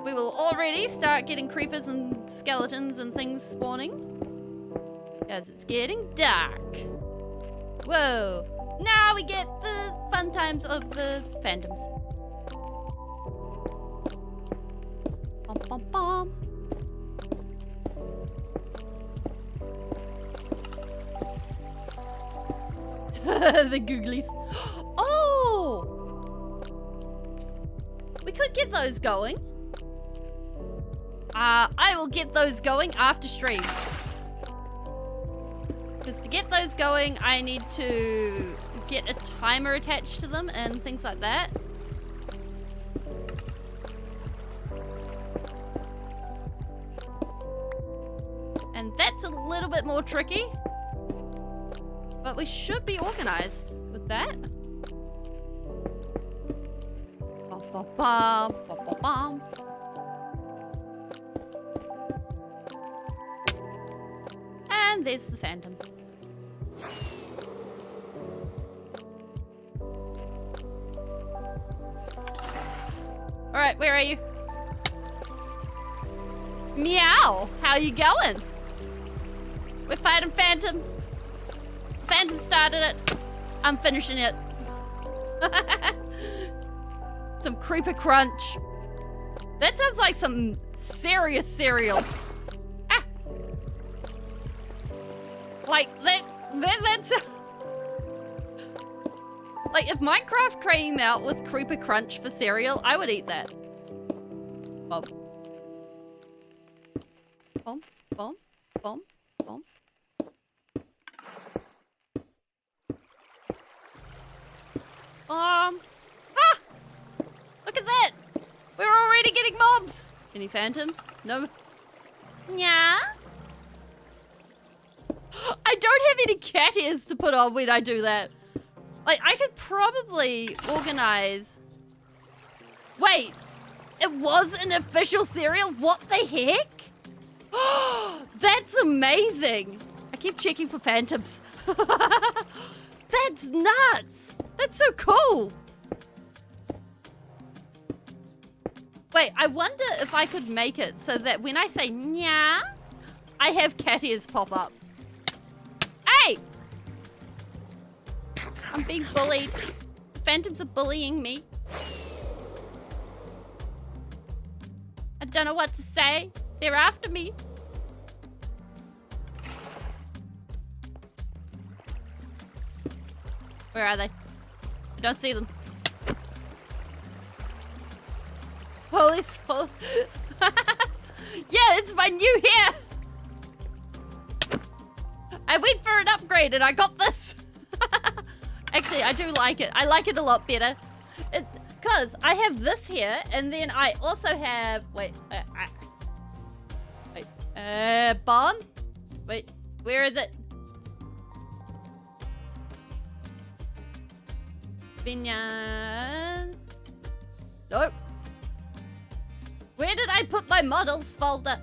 A: we will already start getting creepers and skeletons and things spawning. Because it's getting dark. Whoa. Now we get the fun times of the phantoms. Bum, bum, bum. The googlies. Oh! We could get those going. I will get those going after stream. Because to get those going, I need to get a timer attached to them and things like that. And that's a little bit more tricky. But we should be organized with that. Bum, bum, bum, bum, bum, bum. And there's the phantom. Alright, where are you? Meow! How you going? We're fighting Phantom. Phantom started it. I'm finishing it. Some creeper crunch. That sounds like some serious cereal. Ah! Like, that's... Like, if Minecraft came out with Creeper Crunch for cereal, I would eat that. Bom. Bom, bom, bom, bom. Ah! Look at that! We're already getting mobs! Any phantoms? No. Yeah? I don't have any cat ears to put on when I do that. Like, I could probably organize... Wait! It was an official cereal? What the heck? That's amazing! I keep checking for phantoms. That's nuts! That's so cool! Wait, I wonder if I could make it so that when I say nya, I have cat ears pop up. Hey! I'm being bullied. Phantoms are bullying me. I don't know what to say. They're after me. Where are they? I don't see them. Holy soul. Yeah, it's my new hair. I went for an upgrade and I got this. Actually, I do like it. I like it a lot better. It's because I have this here, and then I also have... Wait. Bomb? Wait, where is it? Binyan. Nope. Where did I put my models folder?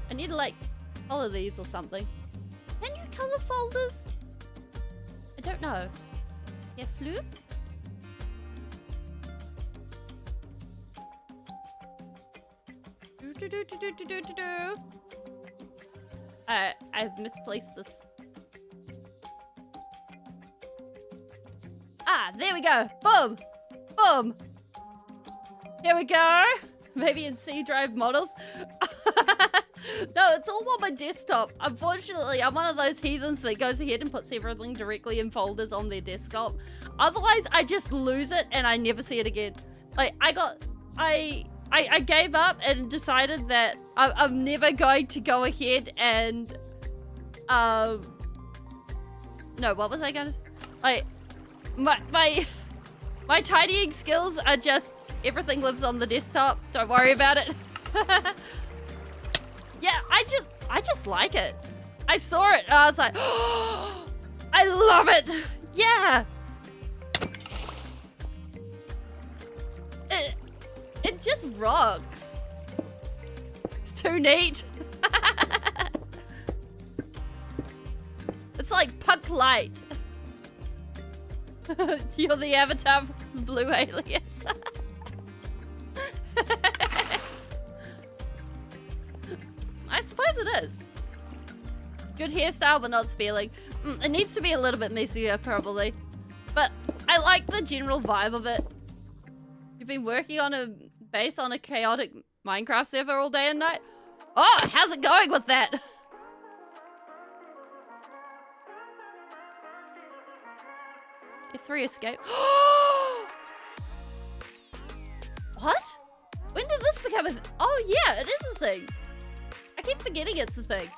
A: I need to, like, color these or something. Can you color folders? I don't know. Yeah, flip. I've misplaced this. Ah, there we go. Boom. Boom. Here we go. Maybe in C drive models. No, it's all on my desktop. Unfortunately, I'm one of those heathens that goes ahead and puts everything directly in folders on their desktop. Otherwise, I just lose it and I never see it again. Like, I gave up and decided that I'm never going to go ahead and, no, what was I gonna say? Like, my tidying skills are just, everything lives on the desktop. Don't worry about it. Yeah, I just like it. I saw it and I was like, oh, I love it. Yeah. It just rocks. It's too neat. It's like Punk Light. You're the avatar of blue aliens. I suppose it is. Good hairstyle, but not spelling. It needs to be a little bit messier, probably. But I like the general vibe of it. You've been working on a base on a chaotic Minecraft server all day and night? Oh, how's it going with that? F3 escape. What? When did this become a oh yeah, it is a thing. I keep forgetting it's a thing.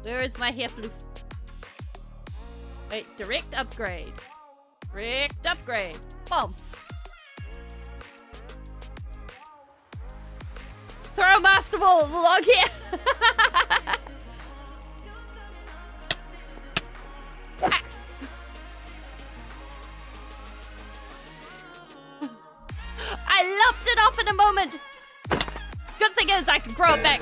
A: Where is my hairfloof? Wait, direct upgrade. Direct upgrade. Boom. Throw a master ball at the log here. I lopped it off in a moment. Good thing is I can grow it back.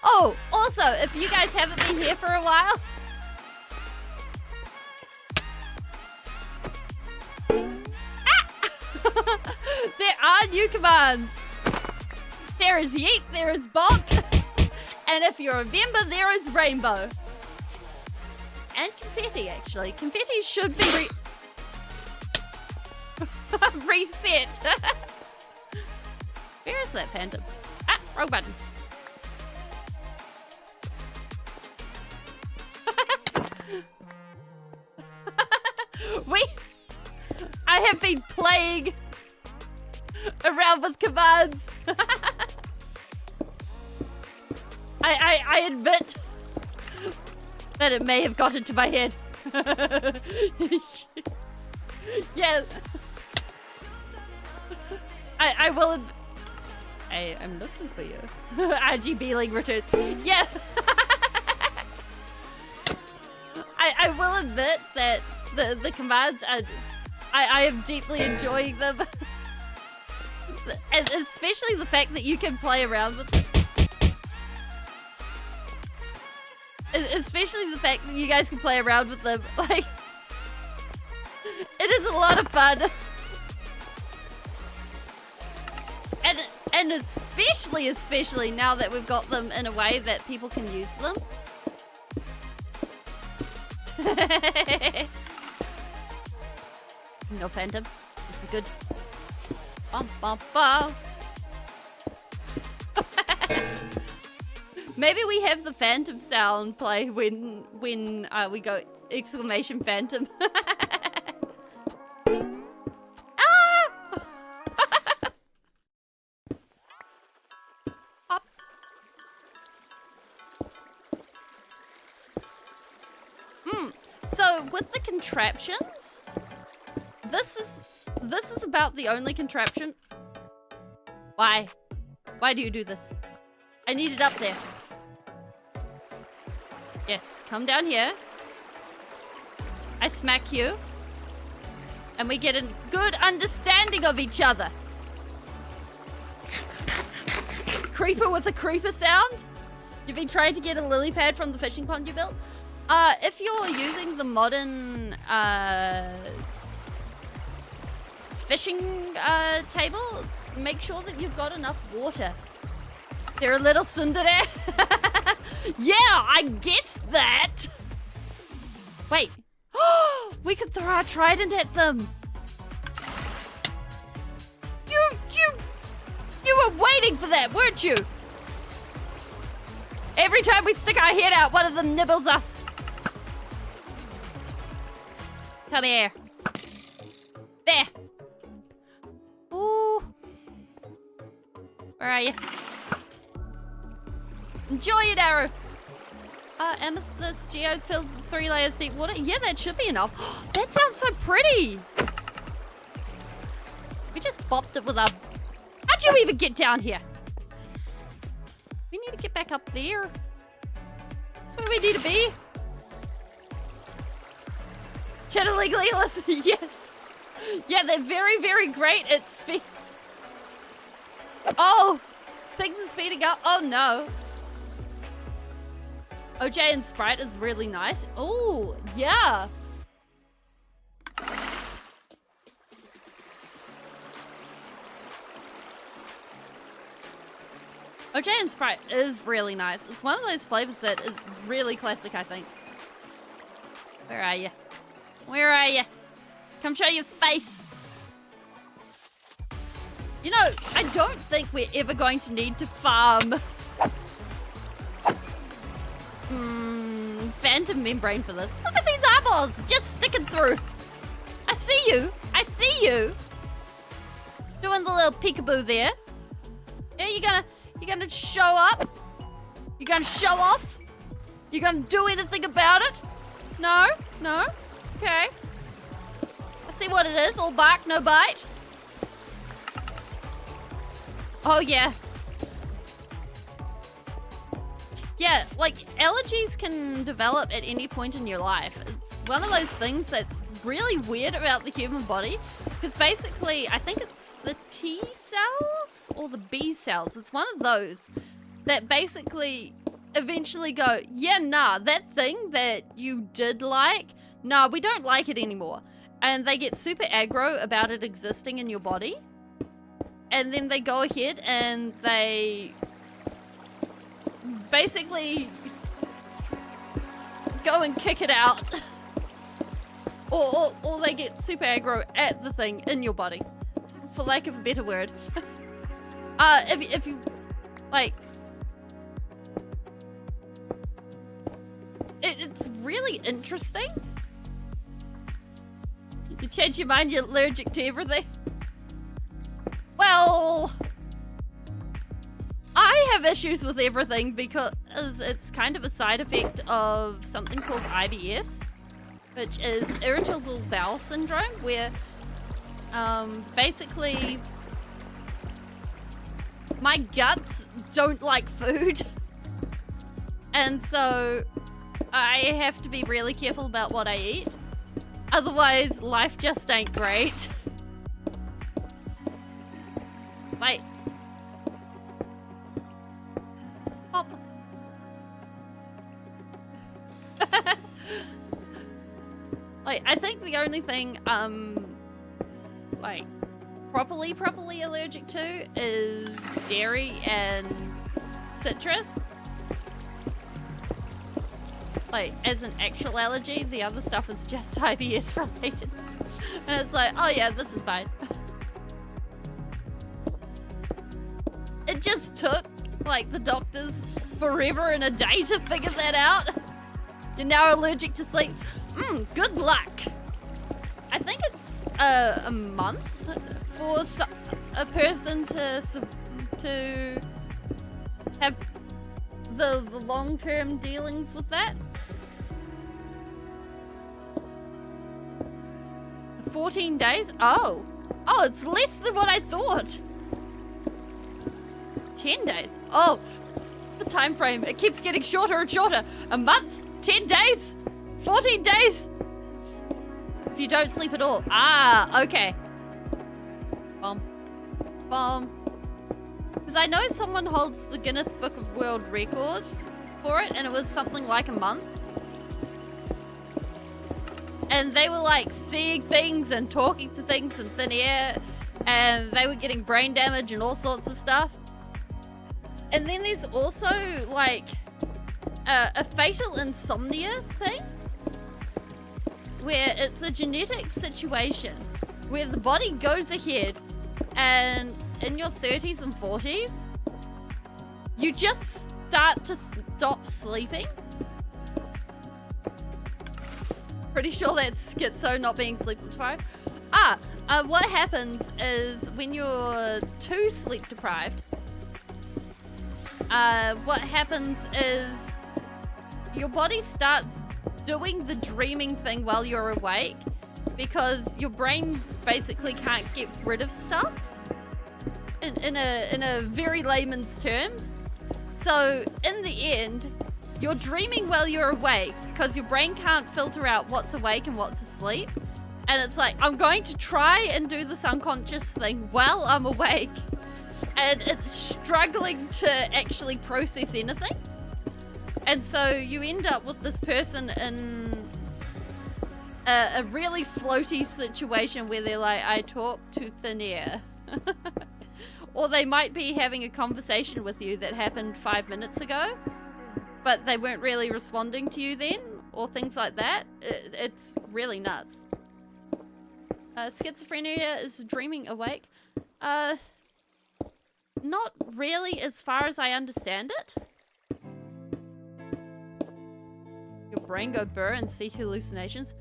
A: Oh, also, if you guys haven't been here for a while, there are new commands. There is yeet, there is bonk, and if you're a member, there is rainbow. And confetti, actually. Confetti should be reset. Where is that phantom? Ah, wrong button. I have been playing around with commands. I admit that it may have got into my head. Yeah. I will I'm looking for you. RGB link returns. Yeah. I will admit that the commands are I am deeply enjoying them. And especially the fact that you can play around with them. Especially the fact that you guys can play around with them. Like, it is a lot of fun. And especially now that we've got them in a way that people can use them. No phantom. This is good. Bum, bum, bum. Maybe we have the phantom sound play when we go exclamation phantom. Ah! Up. So with the contraptions, this is about the only contraption. Why? Why do you do this? I need it up there. Yes, come down here. I smack you. And we get a good understanding of each other. Creeper with a creeper sound? You've been trying to get a lily pad from the fishing pond you built? If you're using the modern fishing table, make sure that you've got enough water. They're a little tsundere. Yeah, I guessed that. Wait. We could throw our trident at them. You were waiting for that, weren't you? Every time we stick our head out, one of them nibbles us. Come here. There. Ooh. Where are you? Enjoy it, arrow. Amethyst geode filled 3 layers deep water. Yeah, that should be enough. That sounds so pretty. We just bopped it with our... How'd you even get down here? We need to get back up there. That's where we need to be. Channeling Leelith. Yes. Yeah, they're very, very great at speed. Oh, things are speeding up. Oh, no. OJ and Sprite is really nice. Oh, yeah. OJ and Sprite is really nice. It's one of those flavors that is really classic, I think. Where are you? Where are you? Come show your face. You know, I don't think we're ever going to need to farm phantom membrane for this. Look at these eyeballs just sticking through. I see you. I see you. Doing the little peekaboo there. Yeah, you gonna show up? You gonna show off? You gonna do anything about it? No? No? Okay. I see what it is. All bark, no bite. Oh, yeah. Yeah, like, allergies can develop at any point in your life. It's one of those things that's really weird about the human body. Because basically, I think it's the T cells or the B cells. It's one of those that basically eventually go, yeah, nah, that thing that you did like, nah, we don't like it anymore. And they get super aggro about it existing in your body. And then they go ahead and they basically go and kick it out. or they get super aggro at the thing in your body, for lack of a better word. If you, like, it's really interesting. You change your mind, you're allergic to everything. Well, I have issues with everything because it's kind of a side effect of something called IBS, which is irritable bowel syndrome, where basically my guts don't like food. And so I have to be really careful about what I eat. Otherwise, life just ain't great. Like, pop. Like, I think the only thing like properly allergic to is dairy and citrus. Like, as an actual allergy, the other stuff is just IBS related. And it's like, oh yeah, this is fine. It just took, like, the doctors forever and a day to figure that out. You're now allergic to sleep. Good luck. I think it's a month for a person to have the long-term dealings with that. 14 days? Oh, it's less than what I thought. 10 days. Oh, the time frame. It keeps getting shorter and shorter. A month? 10 days? 14 days? If you don't sleep at all. Ah, okay. Bomb. Because I know someone holds the Guinness Book of World Records for it, and it was something like a month. And they were like seeing things and talking to things in thin air, and they were getting brain damage and all sorts of stuff. And then there's also like a fatal insomnia thing, where it's a genetic situation where the body goes ahead and in your 30s and 40s, you just start to stop sleeping. Pretty sure that's schizo, not being sleep deprived. What happens is when you're too sleep deprived, what happens is your body starts doing the dreaming thing while you're awake, because your brain basically can't get rid of stuff in a very layman's terms. So in the end, you're dreaming while you're awake because your brain can't filter out what's awake and what's asleep. And it's like, I'm going to try and do this unconscious thing while I'm awake. And it's struggling to actually process anything. And so you end up with this person in a really floaty situation where they're like, I talk to thin air. Or they might be having a conversation with you that happened 5 minutes ago, but they weren't really responding to you then, or things like that. It's really nuts. Schizophrenia is dreaming awake. Not really as far as I understand it. Your brain go burr and see hallucinations.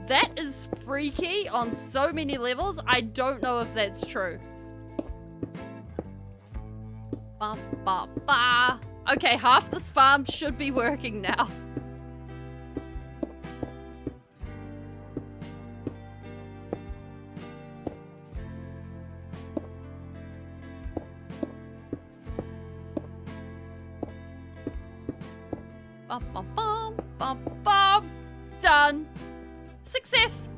A: That is freaky on so many levels. I don't know if that's true. Ba, ba, ba. Okay, half this farm should be working now. Bum, bum, bum, bum, bum. Done. Success.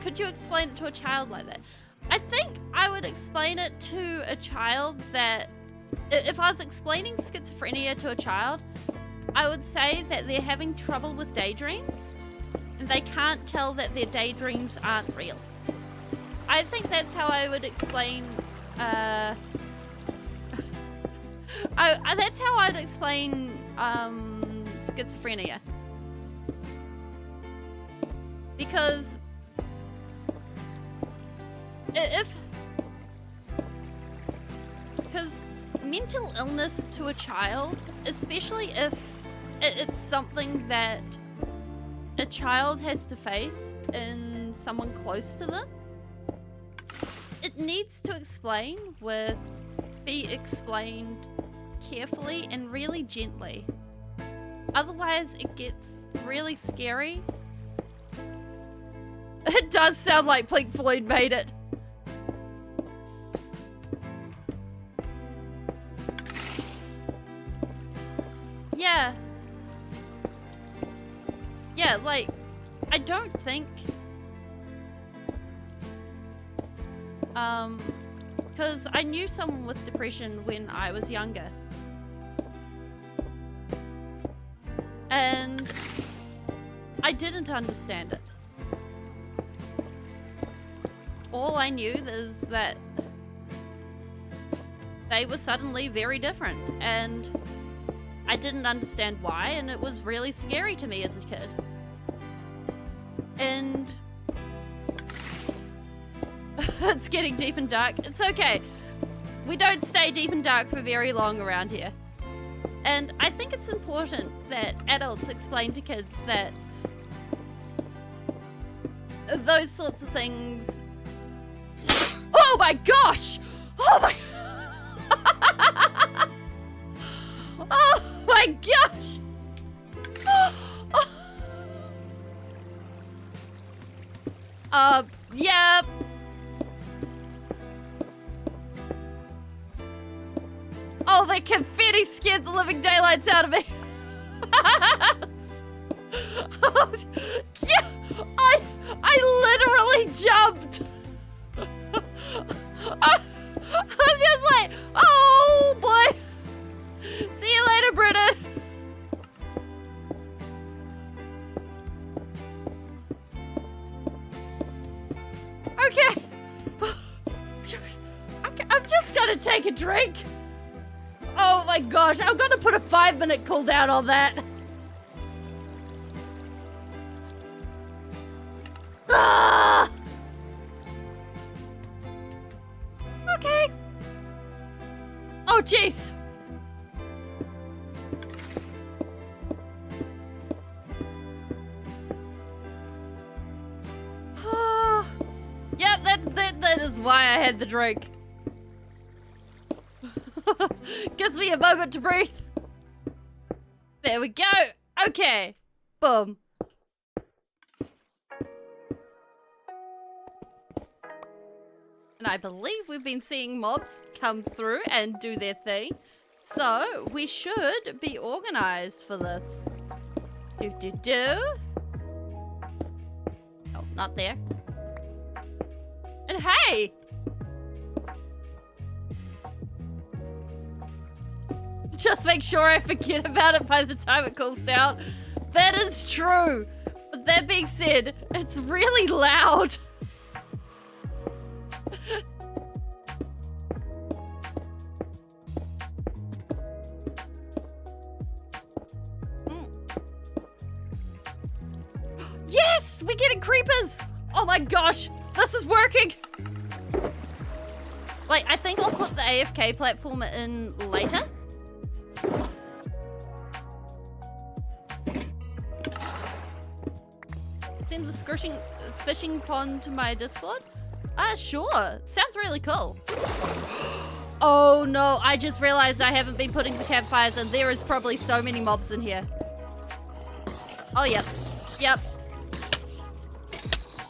A: Could you explain it to a child like that? I think I would explain it to a child that... If I was explaining schizophrenia to a child, I would say that they're having trouble with daydreams, and they can't tell that their daydreams aren't real. I think that's how I would explain... that's how I'd explain schizophrenia. Because because mental illness to a child, especially if it's something that a child has to face in someone close to them, it needs to be explained carefully and really gently. Otherwise, it gets really scary. It does sound like Pink Floyd made it. Yeah. Yeah, like, I don't think... because I knew someone with depression when I was younger. And I didn't understand it. All I knew is that they were suddenly very different, and I didn't understand why, and it was really scary to me as a kid. And it's getting deep and dark. It's okay. We don't stay deep and dark for very long around here. And I think it's important that adults explain to kids that those sorts of things... Oh my gosh! Oh my... Oh my gosh! Yeah. Oh, the confetti scared the living daylights out of me. Yeah, I literally jumped. I was just like, oh boy. See you later, Brennan. Okay. I've just got to take a drink. Oh my gosh, I'm gonna put a 5-minute cooldown on that. Ah! Okay. Oh jeez. Yeah, that is why I had the drink. Gives me a moment to breathe. There we go. Okay. Boom. And I believe we've been seeing mobs come through and do their thing. So we should be organized for this. Oh, not there. And hey! Just make sure I forget about it by the time it cools down. That is true. But that being said, it's really loud. Yes, we're getting creepers. Oh my gosh, this is working. Like, I think I'll put the AFK platform in later. Send the fishing pond to my Discord. Sure. Sounds really cool. Oh no, I just realized I haven't been putting the campfires in. There is probably so many mobs in here. Oh, yep. Yep.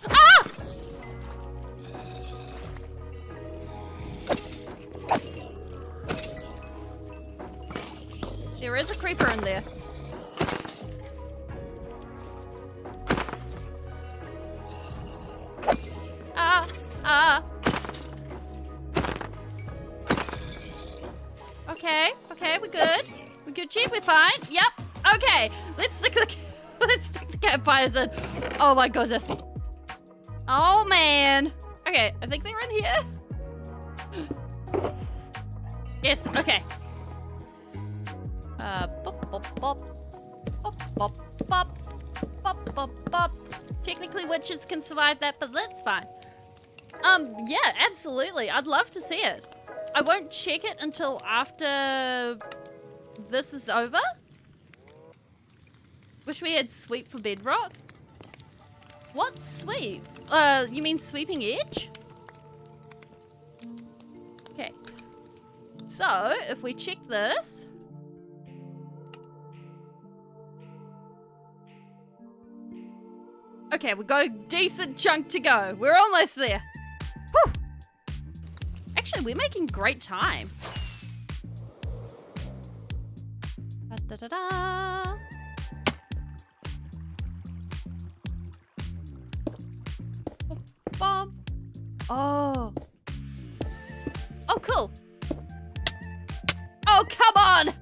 A: Ah! There is a creeper in there. Okay, we're good. We're good, Chief. We're fine. Yep. Okay, let's stick the campfires in. Oh my goodness. Oh man. Okay, I think they're in here. Yes. Okay. Bop, bop, bop. Bop, bop, bop. Bop, bop, bop. Technically, witches can survive that, but that's fine. Yeah, absolutely. I'd love to see it. I won't check it until after this is over. Wish we had sweep for bedrock. What sweep? You mean sweeping edge? Okay. So, if we check this. Okay, we've got a decent chunk to go. We're almost there. Whew. Actually, we're making great time. Da, da, da, da. Bomb. Oh. Oh, cool. Oh, come on.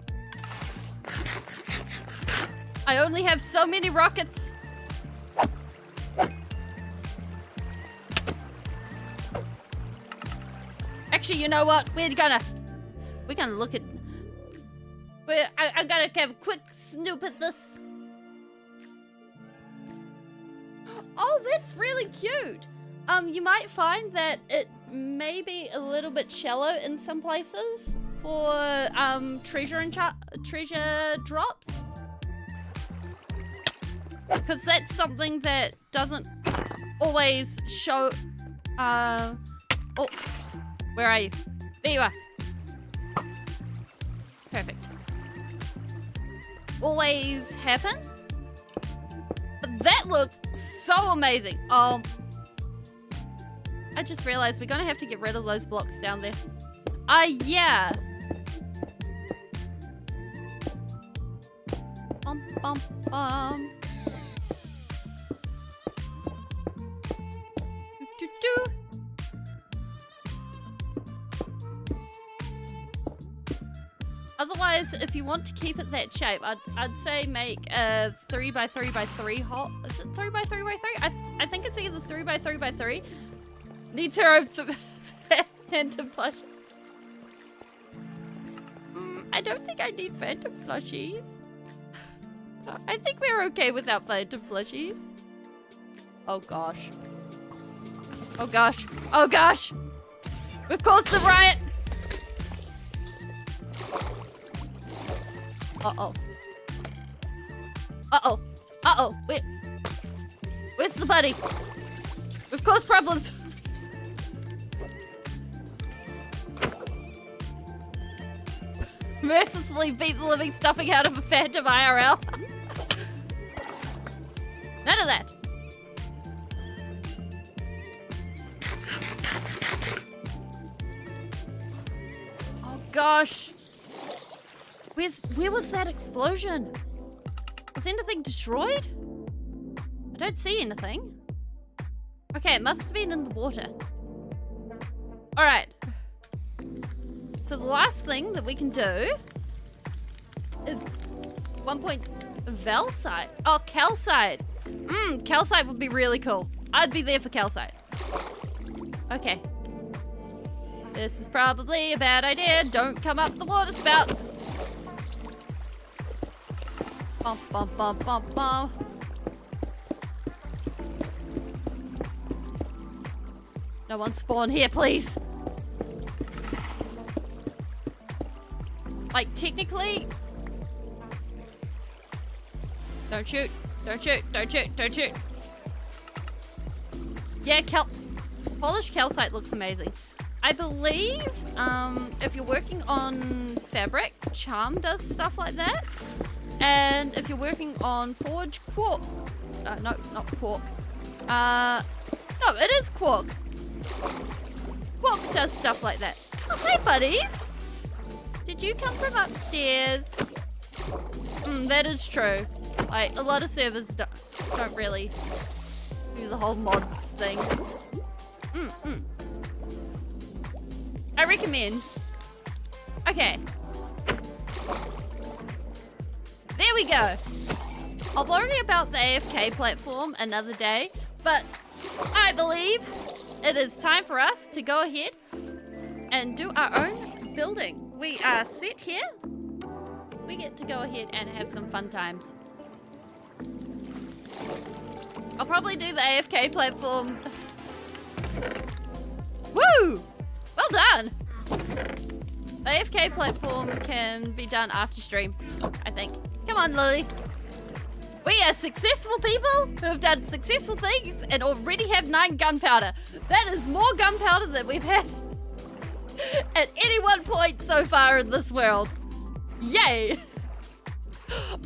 A: I only have so many rockets. Actually, you know what? We're gonna look at. I'm gonna have a quick snoop at this. Oh, that's really cute. You might find that it may be a little bit shallow in some places for treasure drops, because that's something that doesn't always show. Oh. Where are you? There you are. Perfect. Always happen. That looks so amazing. Oh. I just realized we're gonna have to get rid of those blocks down there. Yeah. Bum, bum, bum. Do, do, do. Otherwise, if you want to keep it that shape, I'd say make a 3x3x3 hole. Is it 3x3x3? I think it's either 3x3x3. Needs her own phantom plush. I don't think I need phantom plushies. I think we're okay without phantom plushies. Oh gosh. Oh gosh. Oh gosh. We've caused the riot. Uh-oh. Uh-oh. Uh-oh. Where's the buddy? We've caused problems. Mercilessly beat the living stuffing out of a phantom IRL. None of that. Oh gosh. Where was that explosion? Was anything destroyed? I don't see anything. Okay, it must have been in the water. Alright. So the last thing that we can do is 1 point Valsite. Oh, calcite. Calcite would be really cool. I'd be there for calcite. Okay. This is probably a bad idea. Don't come up the water spout. Bum, bum, bum, bum, bum. No one spawn here, please. Like, technically... Don't shoot. Don't shoot. Don't shoot. Don't shoot. Yeah, polished calcite looks amazing. I believe if you're working on fabric, charm does stuff like that. And if you're working on forge, quark. No, not quark. No, it is quark. Quark does stuff like that. Oh, hey, buddies. Did you come from upstairs? That is true. Like, a lot of servers don't really do the whole mods thing. I recommend. Okay. There we go. I'll worry about the AFK platform another day, but I believe it is time for us to go ahead and do our own building. We are set here. We get to go ahead and have some fun times. I'll probably do the AFK platform. Woo! Well done! The AFK platform can be done after stream, I think. Come on, Lily. We are successful people who have done successful things and already have 9 gunpowder. That is more gunpowder than we've had at any one point so far in this world. Yay!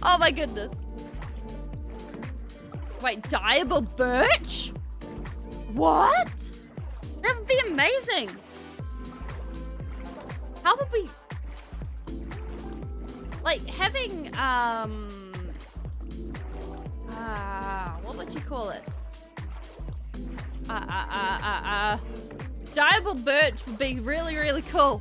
A: Oh my goodness. Wait, dyeable birch? What? That would be amazing. How would we... Like, having, what would you call it? Dyeable birch would be really, really cool.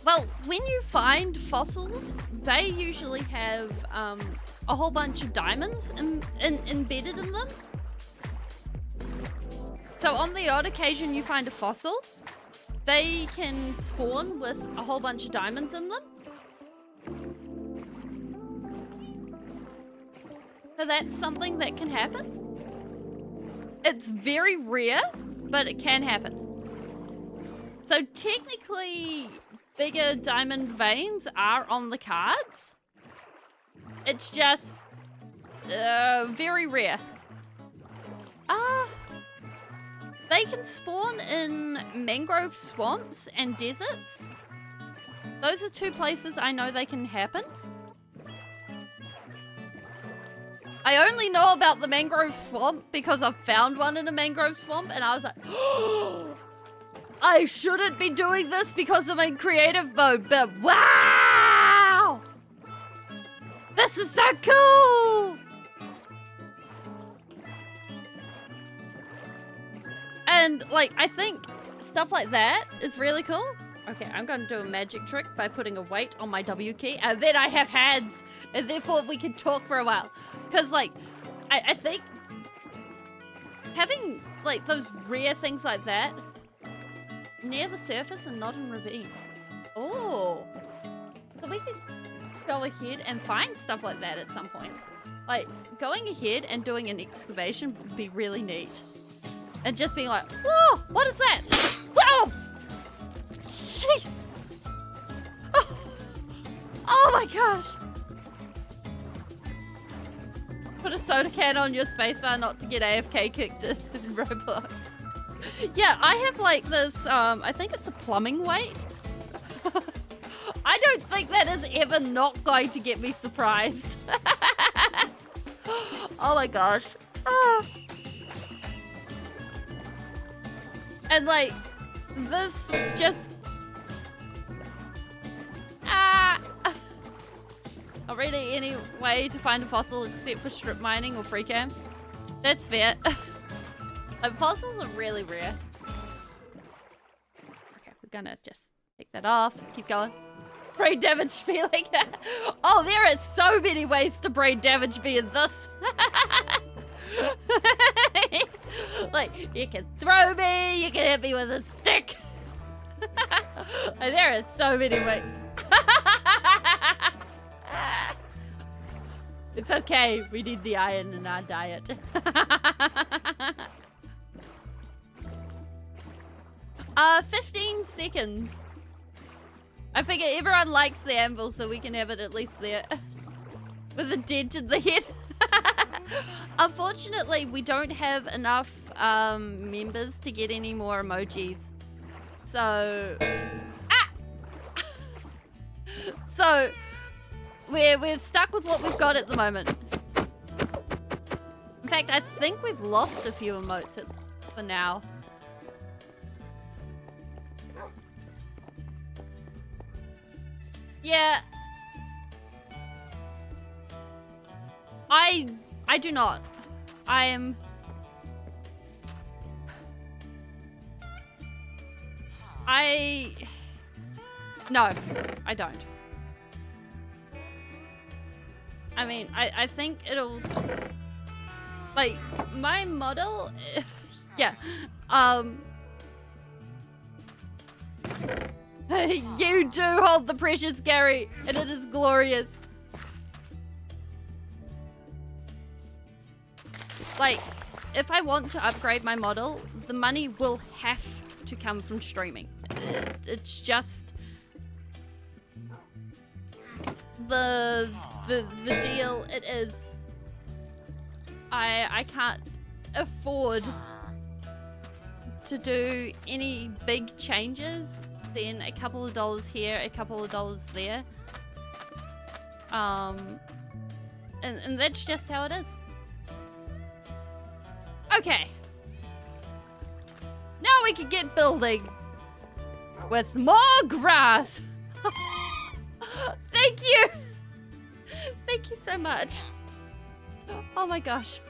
A: Well, when you find fossils, they usually have a whole bunch of diamonds embedded in them. So on the odd occasion you find a fossil, they can spawn with a whole bunch of diamonds in them. So that's something that can happen. It's very rare, but it can happen. So technically, bigger diamond veins are on the cards. It's just very rare. They can spawn in mangrove swamps and deserts. Those are 2 places I know they can happen. I only know about the mangrove swamp because I've found one in a mangrove swamp and I was like, oh, I shouldn't be doing this because I'm in creative mode, but wow! This is so cool! And, like, I think stuff like that is really cool. Okay, I'm going to do a magic trick by putting a weight on my W key, and then I have hands, and therefore we can talk for a while. Because, like, I think having, like, those rare things like that near the surface and not in ravines. Oh. So we could go ahead and find stuff like that at some point. Like, going ahead and doing an excavation would be really neat. And just being like, whoa, what is that? Whoa! Jeez. Oh my gosh. Put a soda can on your spacebar not to get AFK kicked in Roblox. Yeah, I have like this, I think it's a plumbing weight. I don't think that is ever not going to get me surprised. Oh my gosh. Oh. And like, this just... Not really any way to find a fossil except for strip mining or free cam. That's fair. Like, fossils are really rare. Okay, we're gonna just take that off. Keep going. Brain damage feeling. Oh, there are so many ways to brain damage me in this. Like, you can throw me, you can hit me with a stick. There are so many ways. It's okay, we need the iron in our diet. 15 seconds. I figure everyone likes the anvil, so we can have it at least there. With a dent in the head. Unfortunately, we don't have enough members to get any more emojis. So... Ah! So, we're stuck with what we've got at the moment. In fact, I think we've lost a few emotes for now. Yeah. I do not. I am... No, I don't. I mean, I think it'll... Like, my model... Yeah. You do hold the precious, Gary, and it is glorious. Like, if I want to upgrade my model, the money will have to come from streaming. It's just the deal it is. I can't afford to do any big changes. Then a couple of dollars here, a couple of dollars there. And that's just how it is. Okay. Now we can get building with more grass. Thank you. Thank you so much. Oh my gosh.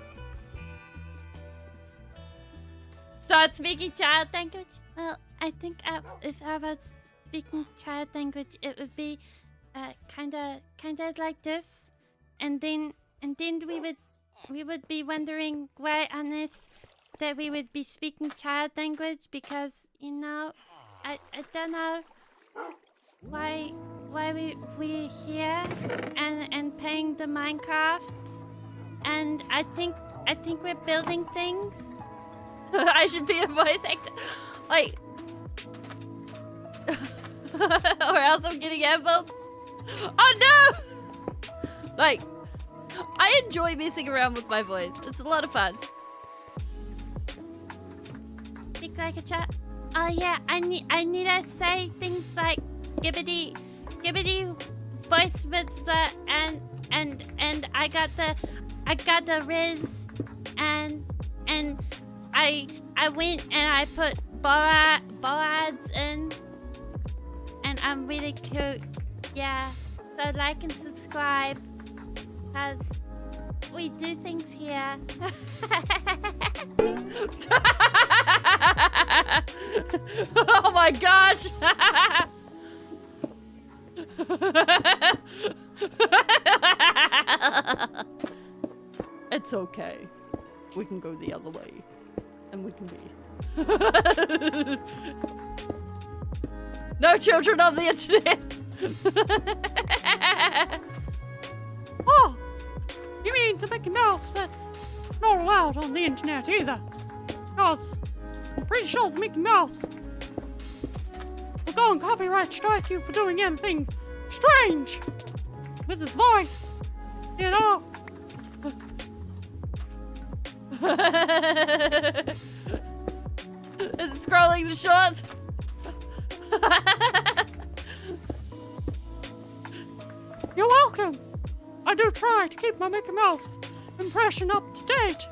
A: Start speaking child language? Well, I think if I was speaking child language, it would be kinda like this, and then we would be wondering why on earth that we would be speaking child language, because you know, I don't know why we're here and playing the Minecraft, and I think we're building things. I should be a voice actor, like, or else I'm getting ambled. Oh no! Like, I enjoy messing around with my voice. It's a lot of fun. Speak like a chat. Oh yeah, I need to say things like gibbity voice whisper and I got the Riz and I went and I put Boads in, and I'm really cute. Yeah, so like and subscribe, because we do things here. Oh my gosh! It's okay. We can go the other way. And we can be. No children on the internet!
B: Oh! You mean the Mickey Mouse that's not allowed on the internet either? Because I'm pretty sure the Mickey Mouse will go and copyright strike you for doing anything strange with his voice, you know?
A: Is it scrolling the shorts?
B: You're welcome. I do try to keep my Mickey Mouse impression up to date.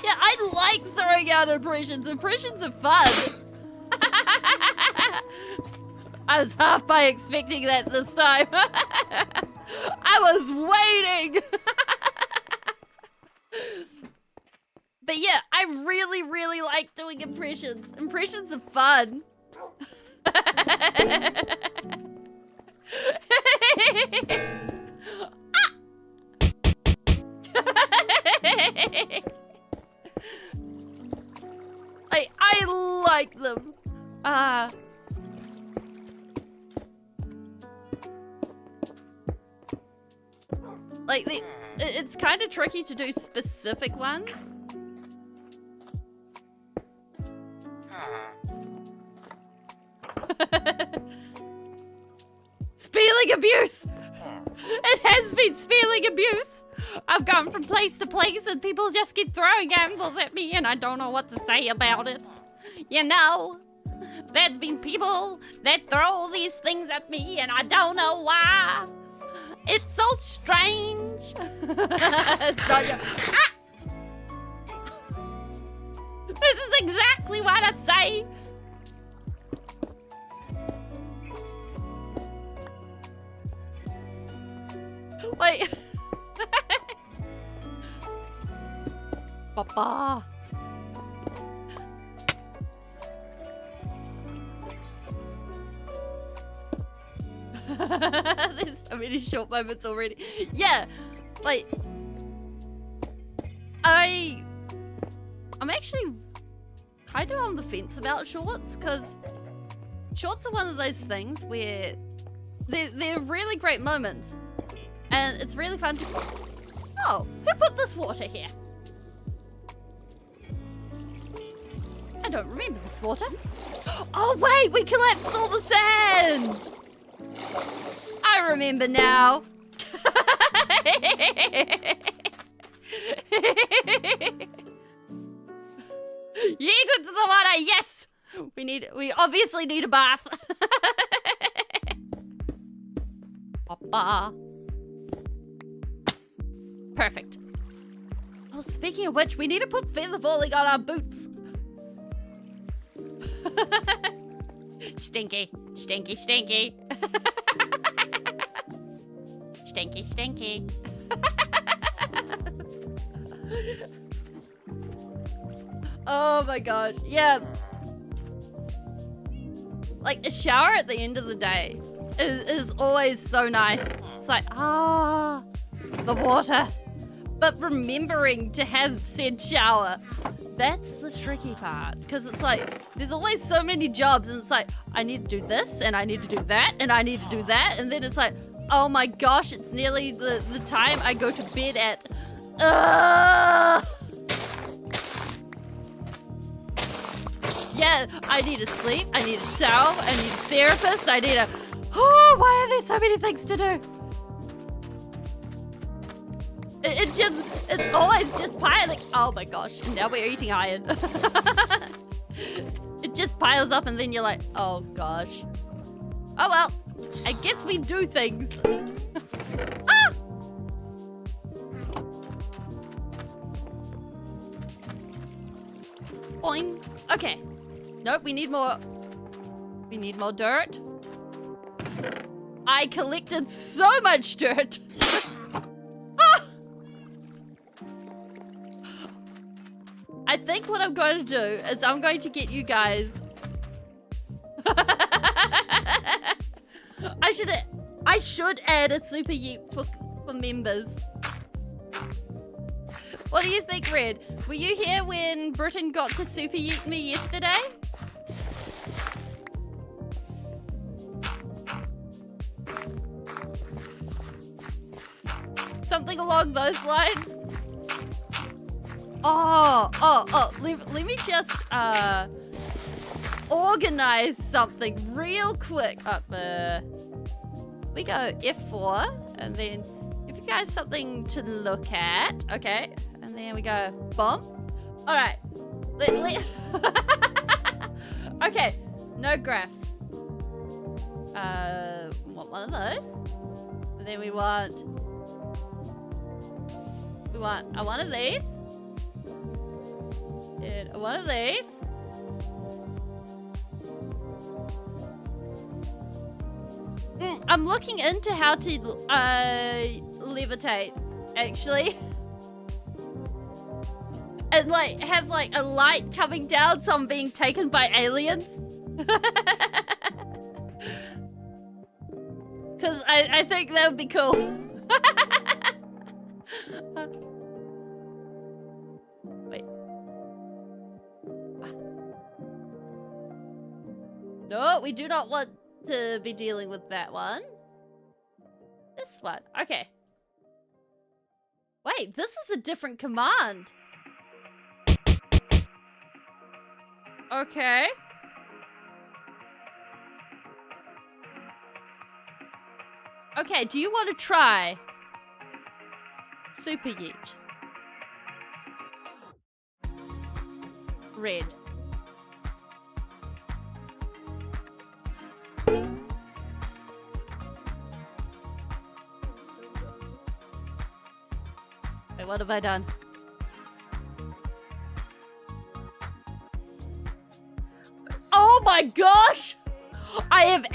A: Yeah, I like throwing out impressions. Impressions are fun. I was half by expecting that this time. I was waiting. But yeah, I really, really like doing impressions. Impressions are fun. I like them. Like, it's kind of tricky to do specific ones. Spelling abuse! It has been spelling abuse! I've gone from place to place and people just keep throwing animals at me and I don't know what to say about it. You know, there's been people that throw these things at me and I don't know why. It's so strange. It's not your... Ah! This is exactly what I say. Wait. Papa. There's so many short moments already. Yeah, like I'm actually kind of on the fence about shorts because shorts are one of those things where they're really great moments and it's really fun to... Oh, who put this water here? I don't remember this water. Oh wait, we collapsed all the sand! I remember now. Yeet into the water, yes! We obviously need a bath. Papa. Perfect. Oh, speaking of which, we need to put feather falling on our boots. Stinky, stinky, stinky. Stinky, stinky. Oh my gosh, yeah. Like a shower at the end of the day is always so nice. It's like, the water. But remembering to have said shower, that's the tricky part. Because it's like, there's always so many jobs and it's like, I need to do this and I need to do that and I need to do that. And then it's like, oh my gosh, it's nearly the time I go to bed at. Yeah, I need to sleep, I need a shower, I need a therapist, I need a... Oh, why are there so many things to do? It's always just piling. Oh my gosh, and now we're eating iron. It just piles up and then you're like, oh gosh. Oh well, I guess we do things. Ah! Boing. Okay. Nope, we need more. We need more dirt. I collected so much dirt. Ah! I think what I'm going to do is I'm going to get you guys. I should add a super yeet for members. What do you think, Red? Were you here when Britain got to super yeet me yesterday? Something along those lines? Oh, let me just organize something real quick. We go F4 and then give you guys something to look at. Okay, and then we go boom. All right, okay, no graphs. Want one of those, and then we want one of these, and one of these. I'm looking into how to levitate, actually. And like have like a light coming down so I'm being taken by aliens. Cause I think that would be cool. Wait. No, we do not want to be dealing with that one. This one. Okay. Wait, this is a different command. Okay. Okay, do you want to try Super Yeet? Red. Wait, what have I done? Oh my gosh! I have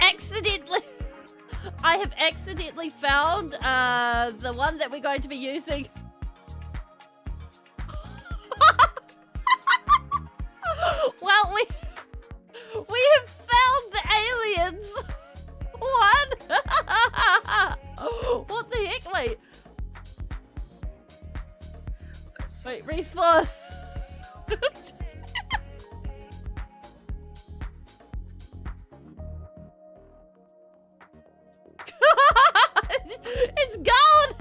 A: accidentally found the one that we're going to be using. Well, we have found the aliens. What? What the heck? Wait, respawn. It's gone!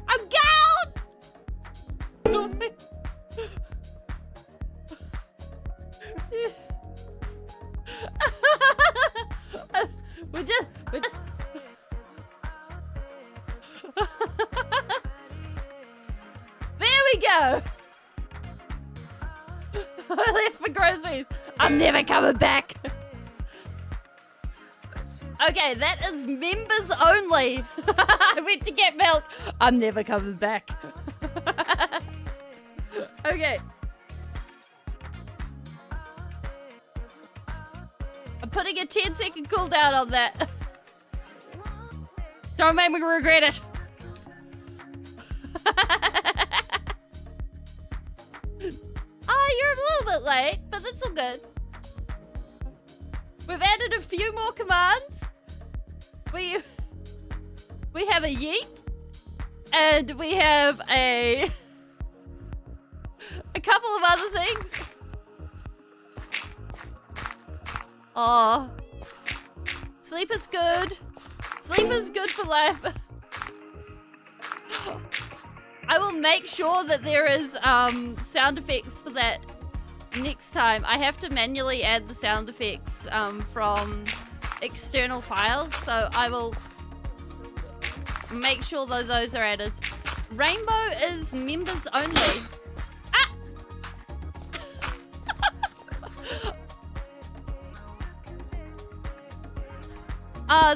A: I'm gone! We're just... There we go! I left for groceries. I'm never coming back. Okay, that is members only. I went to get milk. I'm never coming back. Okay. I'm putting a 10-second cooldown on that. Don't make me regret it. You're a little bit late, but that's all good. We've added a few more commands. We have a yeet, and we have a couple of other things. Oh, sleep is good. Sleep is good for life. I will make sure that there is sound effects for that next time. I have to manually add the sound effects from external files, so I will make sure that those are added. Rainbow is members only.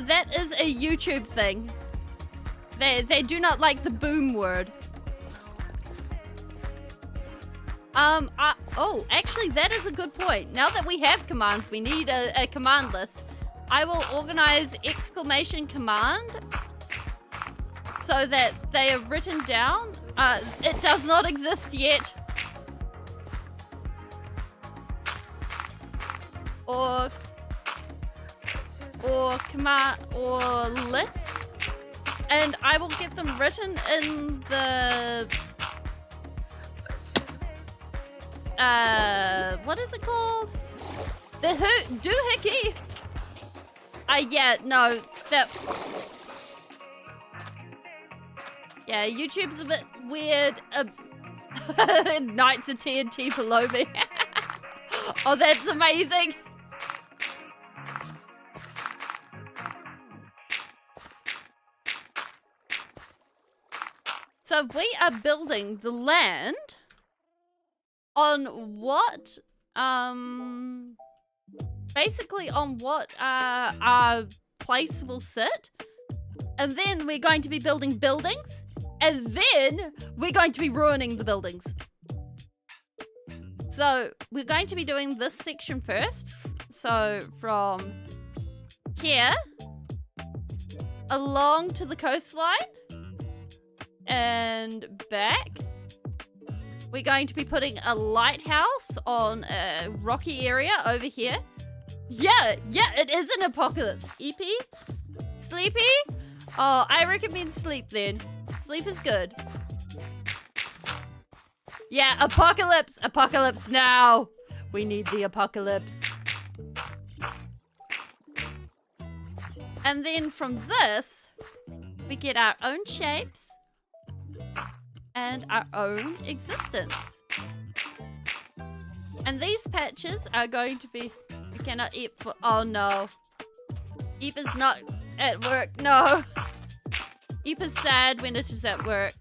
A: That is a YouTube thing. They do not like the boom word. Oh, actually, that is a good point. Now that we have commands, we need a command list. I will organize exclamation command so that they are written down. It does not exist yet. Or command or list. And I will get them written in the what is it called? The doohickey. Yeah, no, that. Yeah, YouTube's a bit weird. Knights of TNT below me. Oh, that's amazing. So we are building the land on what, basically on what our place will sit. And then we're going to be building buildings. And then we're going to be ruining the buildings. So we're going to be doing this section first. So from here along to the coastline and back. We're going to be putting a lighthouse on a rocky area over here. Yeah, it is an apocalypse. EP? Sleepy? Oh, I recommend sleep then. Sleep is good. Yeah, apocalypse. Apocalypse now. We need the apocalypse. And then from this, we get our own shapes and our own existence. And these patches are going to be... We cannot eat for... Oh no. Eep is not at work. No. keep us sad when it is at work.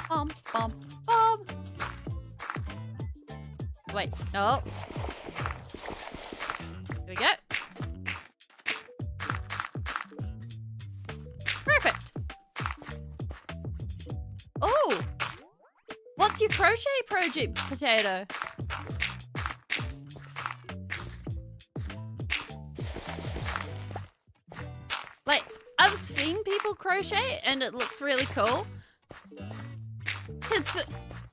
A: Bum, bum, bum. Wait, no. Here we go. Perfect. Oh! What's your crochet project, Potato? Like, I've seen people crochet and it looks really cool.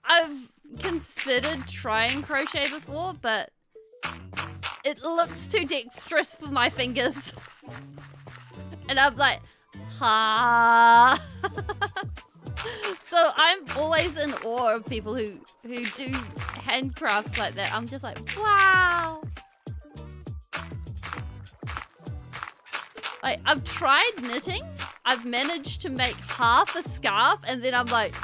A: I've considered trying crochet before, but it looks too dexterous for my fingers. And I'm like, ha. So I'm always in awe of people who do handcrafts like that. I'm just like, wow. Like, I've tried knitting. I've managed to make half a scarf, and then I'm like,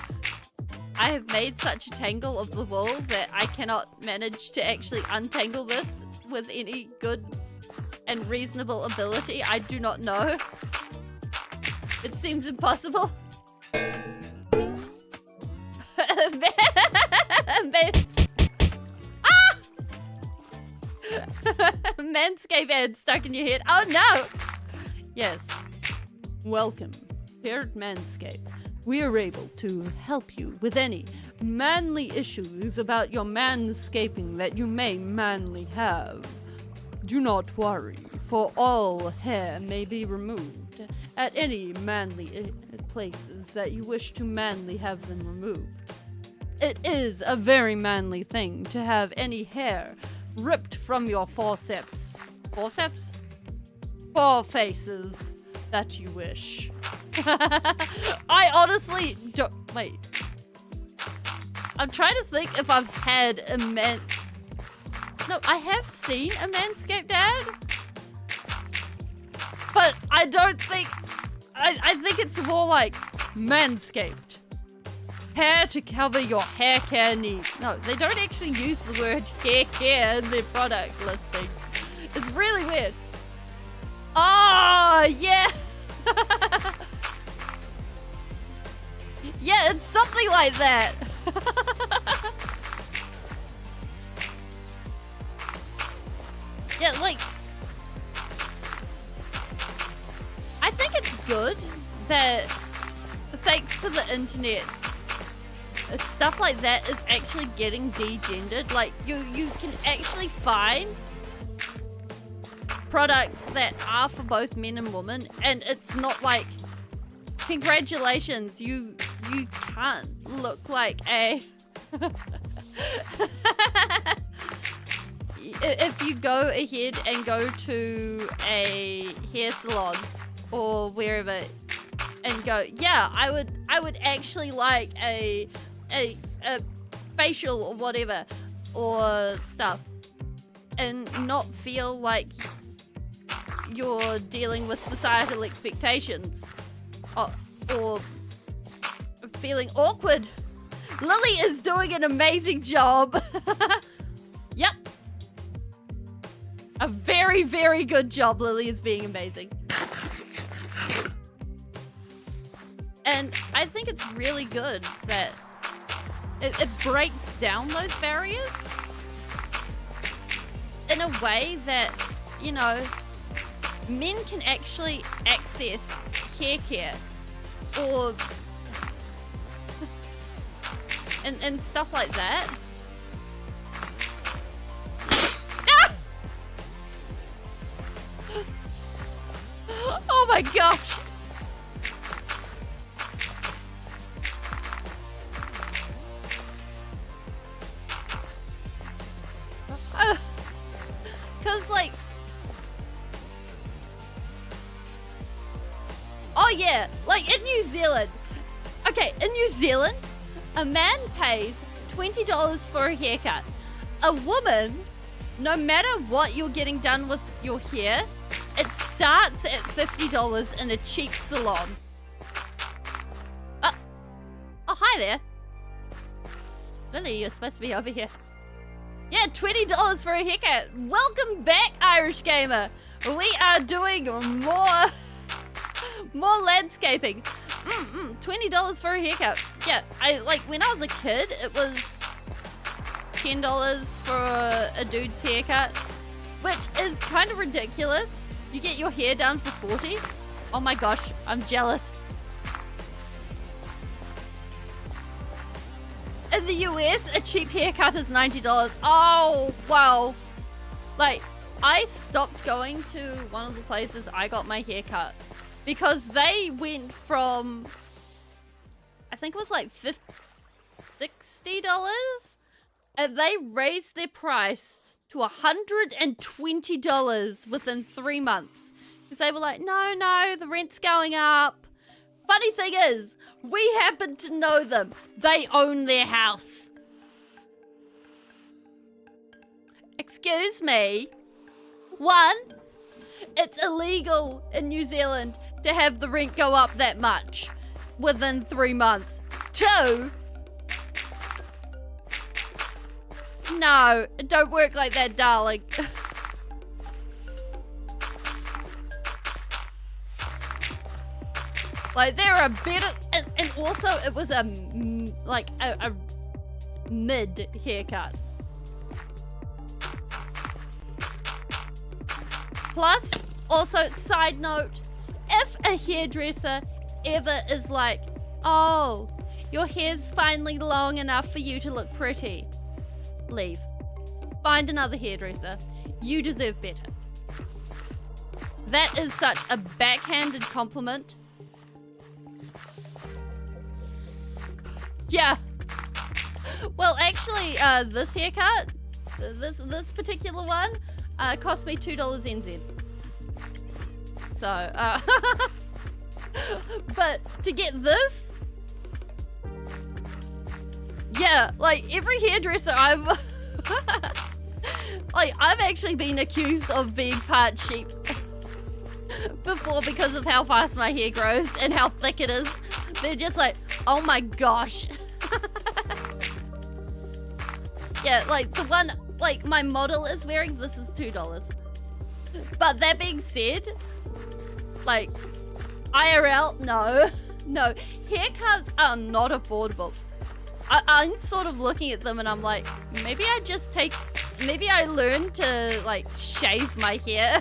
A: I have made such a tangle of the wool that I cannot manage to actually untangle this with any good and reasonable ability. I do not know. It seems impossible. Manscaped ad stuck in your head. Oh no! Yes. Welcome. Here at Manscaped, we are able to help you with any manly issues about your manscaping that you may manly have. Do not worry, for all hair may be removed at any manly places that you wish to manly have them removed. It is a very manly thing to have any hair ripped from your forceps. Forceps? Forefaces that you wish. I honestly don't... Wait. I'm trying to think if I've had a No, I have seen a Manscaped ad. But I don't think... I think it's more like Manscaped. Hair to cover your hair care needs. No, they don't actually use the word hair care in their product listings. It's really weird. Oh, yeah. Yeah, it's something like that. Yeah, like... I think it's good that, thanks to the internet, stuff like that is actually getting degendered. Like, you can actually find products that are for both men and women, and it's not like, congratulations, you can't look like a... If you go ahead and go to a hair salon or wherever and go, yeah, I would actually like a facial or whatever or stuff, and not feel like you're dealing with societal expectations or feeling awkward. Lily is doing an amazing job. Yep. A very, very good job. Lily is being amazing. And I think it's really good that it breaks down those barriers in a way that, you know, men can actually access hair care or and stuff like that. Ah! Oh my gosh. Cause like, oh yeah, like in New Zealand. Okay, in New Zealand, a man pays $20 for a haircut. A woman, no matter what you're getting done with your hair, it starts at $50 in a cheap salon. Oh, hi there. Lily, you're supposed to be over here. Yeah, $20 for a haircut. Welcome back, Irish Gamer. We are doing more landscaping. $20 for a haircut. Yeah, when I was a kid, it was $10 for a dude's haircut, which is kind of ridiculous. You get your hair done for $40. Oh my gosh, I'm jealous. In the US, a cheap haircut is $90. Oh, wow. Like, I stopped going to one of the places I got my hair cut because they went from, I think it was like $60, and they raised their price to $120 within 3 months. Because they were like, no, the rent's going up. Funny thing is, we happen to know them. They own their house. Excuse me. 1, it's illegal in New Zealand to have the rent go up that much within 3 months. 2, no, it don't work like that, darling. Like, there are better, and also it was a mid haircut. Plus, also, side note, if a hairdresser ever is like, oh, your hair's finally long enough for you to look pretty, leave. Find another hairdresser. You deserve better. That is such a backhanded compliment. Yeah. Well, actually, this haircut, this particular one, cost me $2 NZ. So, but to get this, yeah, like every hairdresser I've, I've actually been accused of being part sheep before because of how fast my hair grows and how thick it is. They're just like, oh my gosh. Yeah, like the one, like my model is wearing, this is $2. But that being said, like IRL, no, haircuts are not affordable. I'm sort of looking at them and I'm like, maybe I learn to like shave my hair.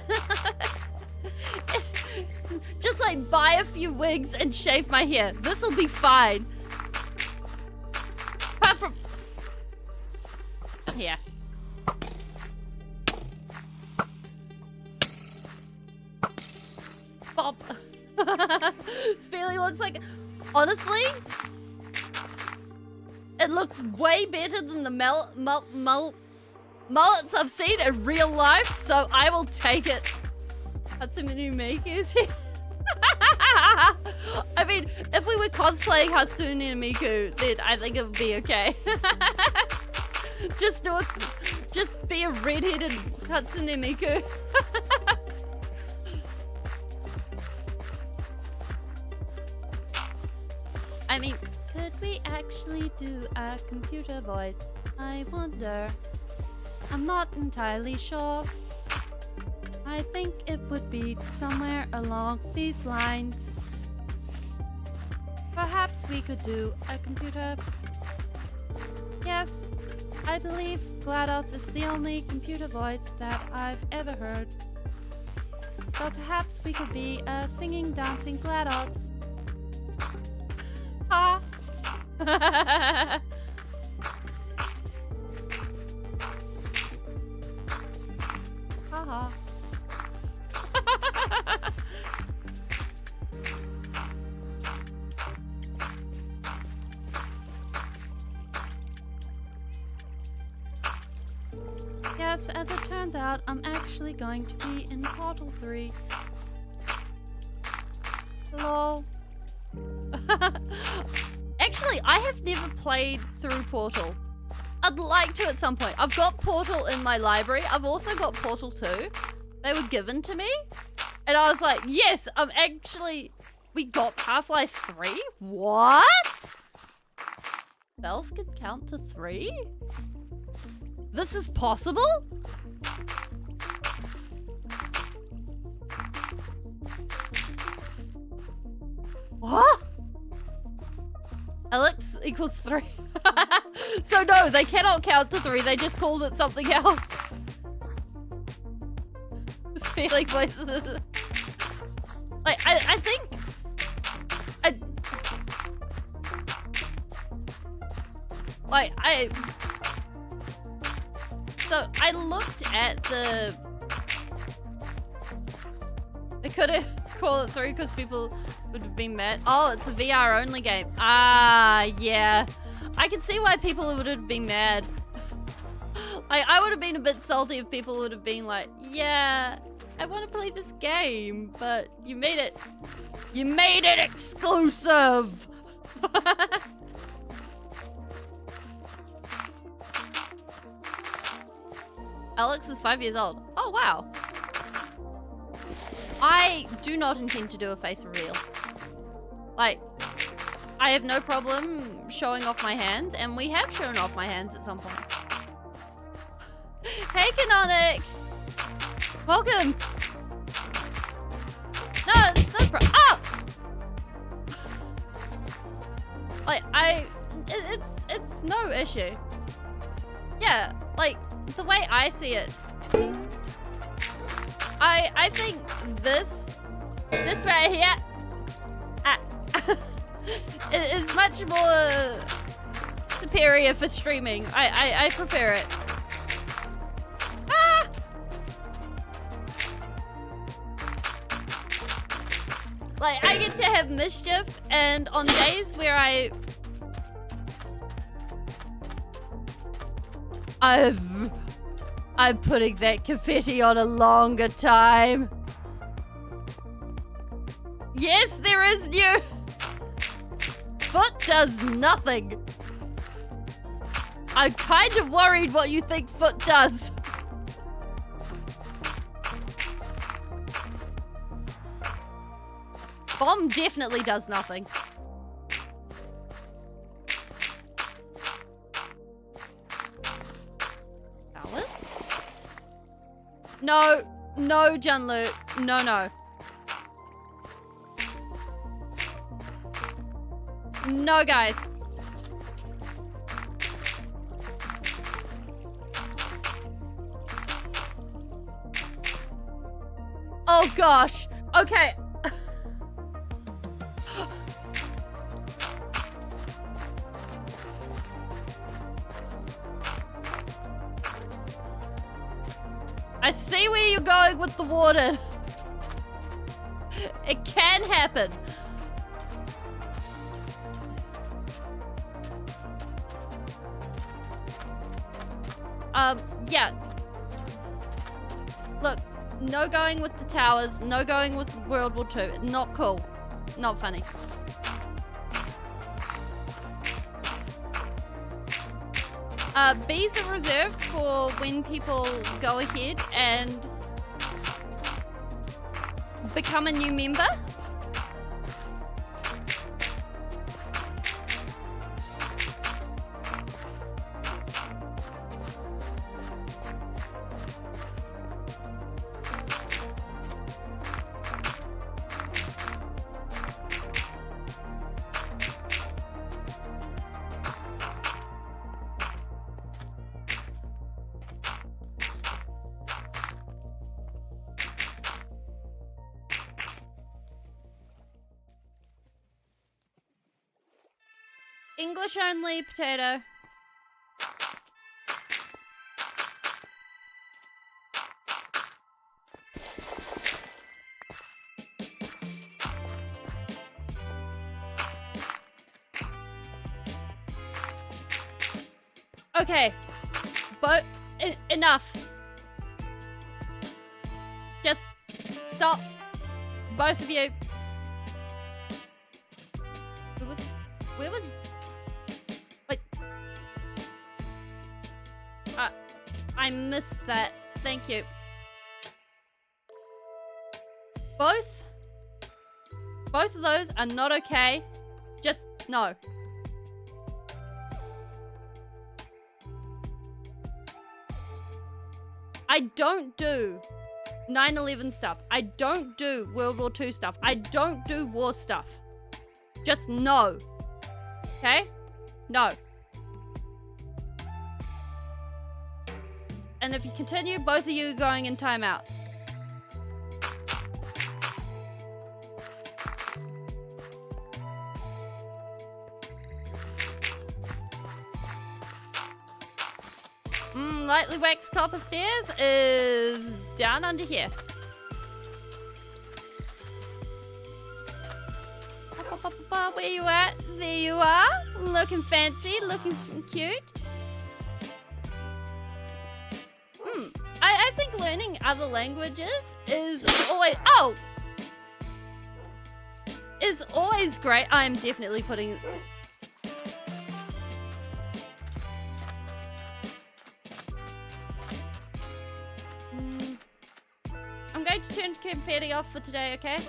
A: Just like buy a few wigs and shave my hair. This'll be fine. Apart from, yeah. Bob. Spelly looks like, honestly, it looks way better than the mullets I've seen in real life, so I will take it. Hatsune Miku's here. I mean, if we were cosplaying Hatsune Miku, then I think it would be okay. Just be a redheaded Hatsune Miku. I mean, could we actually do a computer voice? I wonder. I'm not entirely sure. I think it would be somewhere along these lines. Perhaps we could do a computer. Yes, I believe GLaDOS is the only computer voice that I've ever heard. So perhaps we could be a singing, dancing GLaDOS. Ha! Haha. Yes, as it turns out, I'm actually going to be in Portal 3. Lol. Actually, I have never played through Portal. I'd like to at some point. I've got Portal in my library. I've also got Portal 2. They were given to me. And I was like, yes, we got Half-Life 3? What? Valve can count to 3? This is possible? Alex equals 3. So no, they cannot count to 3. They just called it something else. Spelling voices. Like, I think... So I looked at the... They couldn't call it 3 because people would have been mad. Oh, it's a VR only game. Ah, yeah. I can see why people would have been mad. I would have been a bit salty if people would have been like, yeah, I want to play this game, but you made it exclusive. Alex is 5 years old. Oh, wow. I do not intend to do a face reveal. Like, I have no problem showing off my hands, and we have shown off my hands at some point. Hey, Canonic! Welcome! No, it's no problem. Oh! Like, it's no issue. Yeah, like, the way I see it, I think this right here is much more superior for streaming. I prefer it. Ah! Like, I get to have mischief, and on days where I'm putting that confetti on a longer time. Yes, there is new. Foot does nothing. I'm kind of worried what you think Foot does. Bomb definitely does nothing. Alice? No, no, Junlu. No, no. No, guys. Oh, gosh. Okay. I see where you're going with the water. It can happen. Yeah. Look, no going with the towers, no going with World War II. Not cool. Not funny. Bees are reserved for when people go ahead and become a new member. English only, potato. Okay, but enough. Just stop, both of you. Where was? Wait. I missed that. Thank you. Both of those are not okay. Just no. I don't do 9/11 stuff. I don't do World War II stuff. I don't do war stuff. Just no. Okay? No. And if you continue, both of you are going in timeout. Lightly waxed copper stairs is down under here. Where you at? There you are. Looking fancy, looking cute. I think learning other languages is always... Oh! Is always great. I'm definitely putting... I'm going to turn confetti off for today, okay?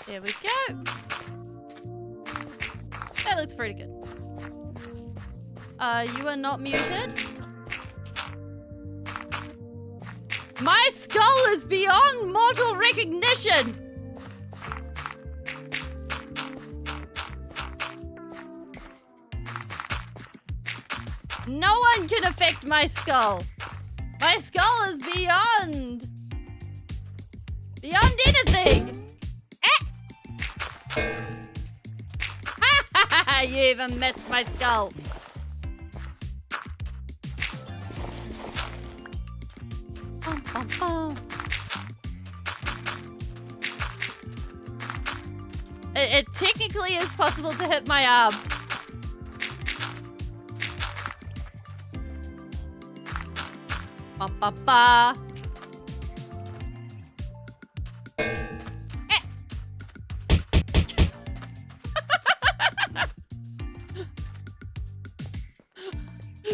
A: There we go. That looks pretty good. You are not muted. My skull is beyond mortal recognition. No one can affect my skull. My skull is beyond anything. You even missed my skull. It technically is possible to hit my arm. Ba ba ba.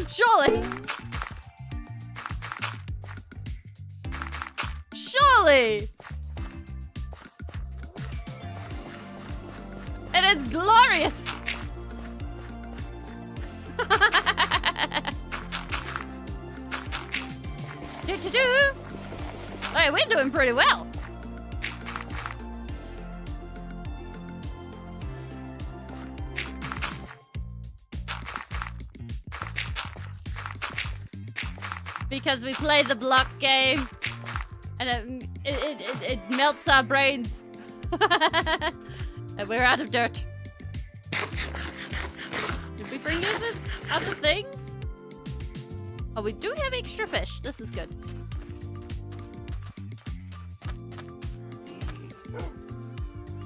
A: Surely! It is glorious! Hey, we're doing pretty well. Because we play the block game, and it melts our brains, and we're out of dirt. Did we bring in this other things? Oh, we do have extra fish. This is good.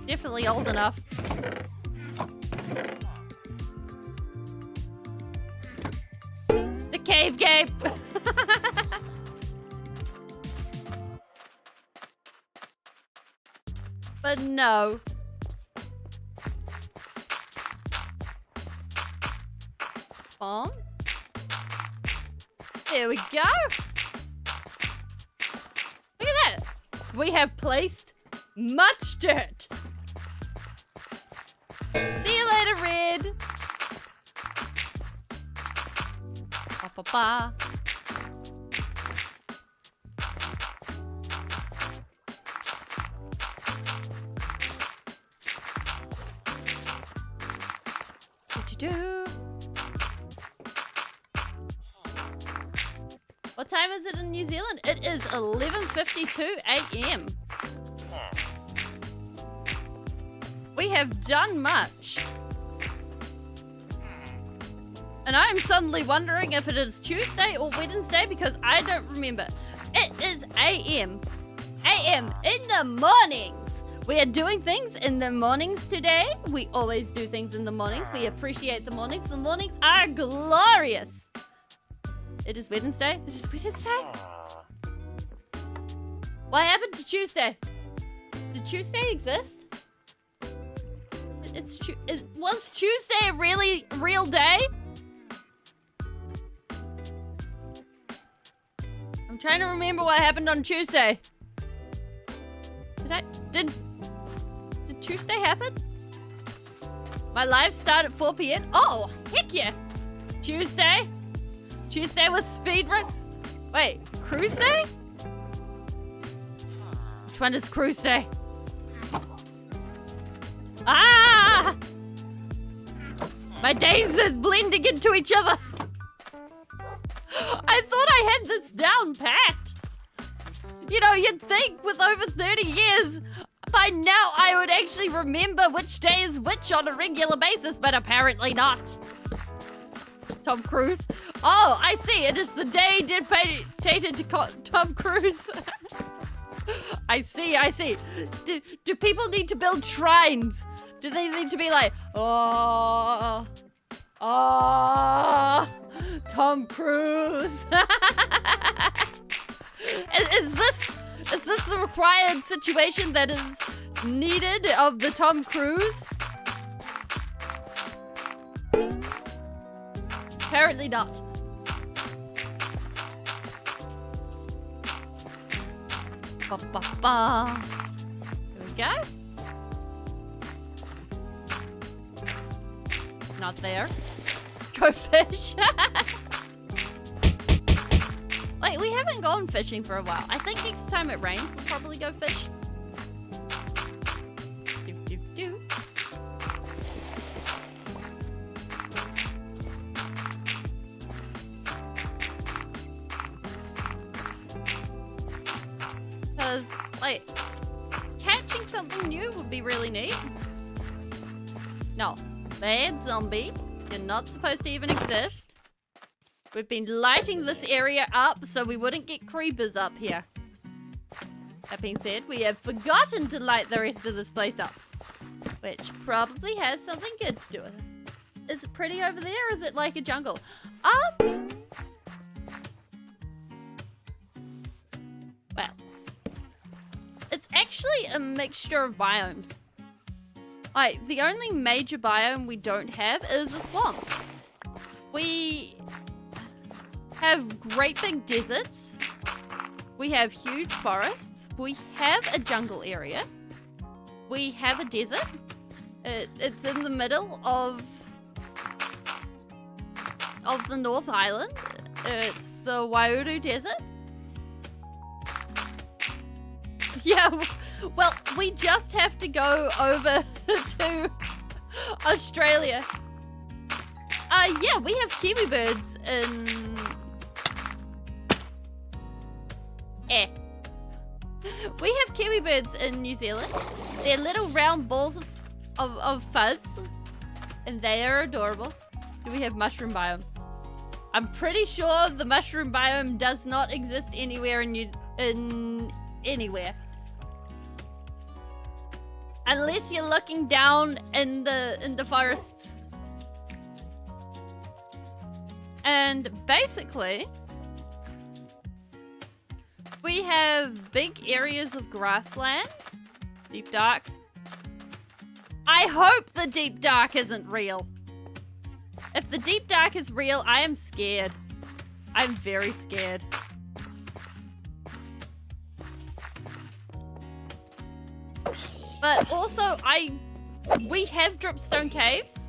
A: Definitely old enough. The cave game. But no. Bomb. There we go. Look at that. We have placed much dirt. See you later, Red. Ba ba ba. Do. What time is it in New Zealand? It is 11:52 a.m. We have done much. And I'm suddenly wondering if it is Tuesday or Wednesday because I don't remember. It is a.m. a.m. in the mornings. We are doing things in the mornings today. We always do things in the mornings. We appreciate the mornings. The mornings are glorious. It is Wednesday. It is Wednesday. What happened to Tuesday? Did Tuesday exist? Was Tuesday a really real day? I'm trying to remember what happened on Tuesday. Did Tuesday happen? My live start at 4 p.m. Oh, heck yeah. Tuesday was speedrun. Wait, Cruise Day? Which one is Cruise Day? Ah! My days are blending into each other. I thought I had this down pat. You know, you'd think with over 30 years, by now I would actually remember which day is which on a regular basis, but apparently not. Tom Cruise. Oh, I see. It is the day dedicated to Tom Cruise. I see. Do people need to build shrines? Do they need to be like, oh, Tom Cruise? Is this the required situation that is needed of the Tom Cruise? Apparently not. Ba-ba-ba. Here we go. Not there. Go fish. Like, we haven't gone fishing for a while. I think next time it rains, we'll probably go fish. Do. Because, like, catching something new would be really neat. No. Bad zombie. You're not supposed to even exist. We've been lighting this area up so we wouldn't get creepers up here. That being said, we have forgotten to light the rest of this place up. Which probably has something good to do with it. Is it pretty over there or is it like a jungle? Well. It's actually a mixture of biomes. Like, the only major biome we don't have is a swamp. We have great big deserts. We have huge forests. We have a jungle area. We have a desert. It's in the middle of the North Island. It's the Waiouru Desert. Yeah, well, we just have to go over to Australia. Yeah, we have kiwi birds in... We have kiwi birds in New Zealand. They're little round balls of fuzz, and they are adorable. Do we have mushroom biome? I'm pretty sure the mushroom biome does not exist anywhere in anywhere. Unless you're looking down in the forests. And basically, we have big areas of grassland. Deep dark. I hope the deep dark isn't real. If the deep dark is real, I am scared. I'm very scared. But also, we have dripstone caves.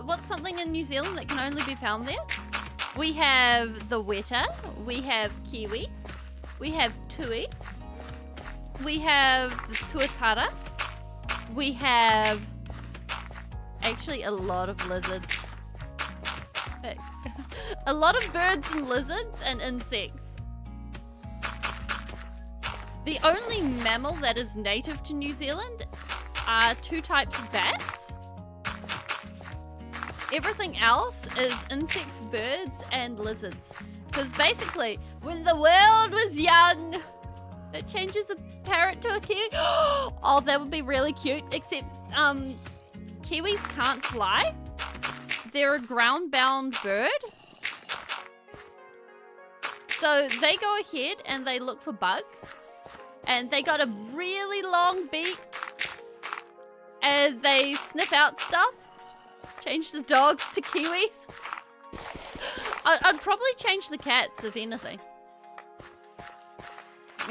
A: What's something in New Zealand that can only be found there? We have the weta, we have kiwis, we have tui, we have the tuatara, we have actually a lot of lizards. A lot of birds and lizards and insects. The only mammal that is native to New Zealand are 2 types of bats. Everything else is insects, birds, and lizards. Because basically, when the world was young, it changes a parrot to a kiwi. Oh, that would be really cute. Except, kiwis can't fly. They're a ground-bound bird. So they go ahead and they look for bugs. and they got a really long beak, and they sniff out stuff. Change the dogs to kiwis. I'd probably change the cats, if anything.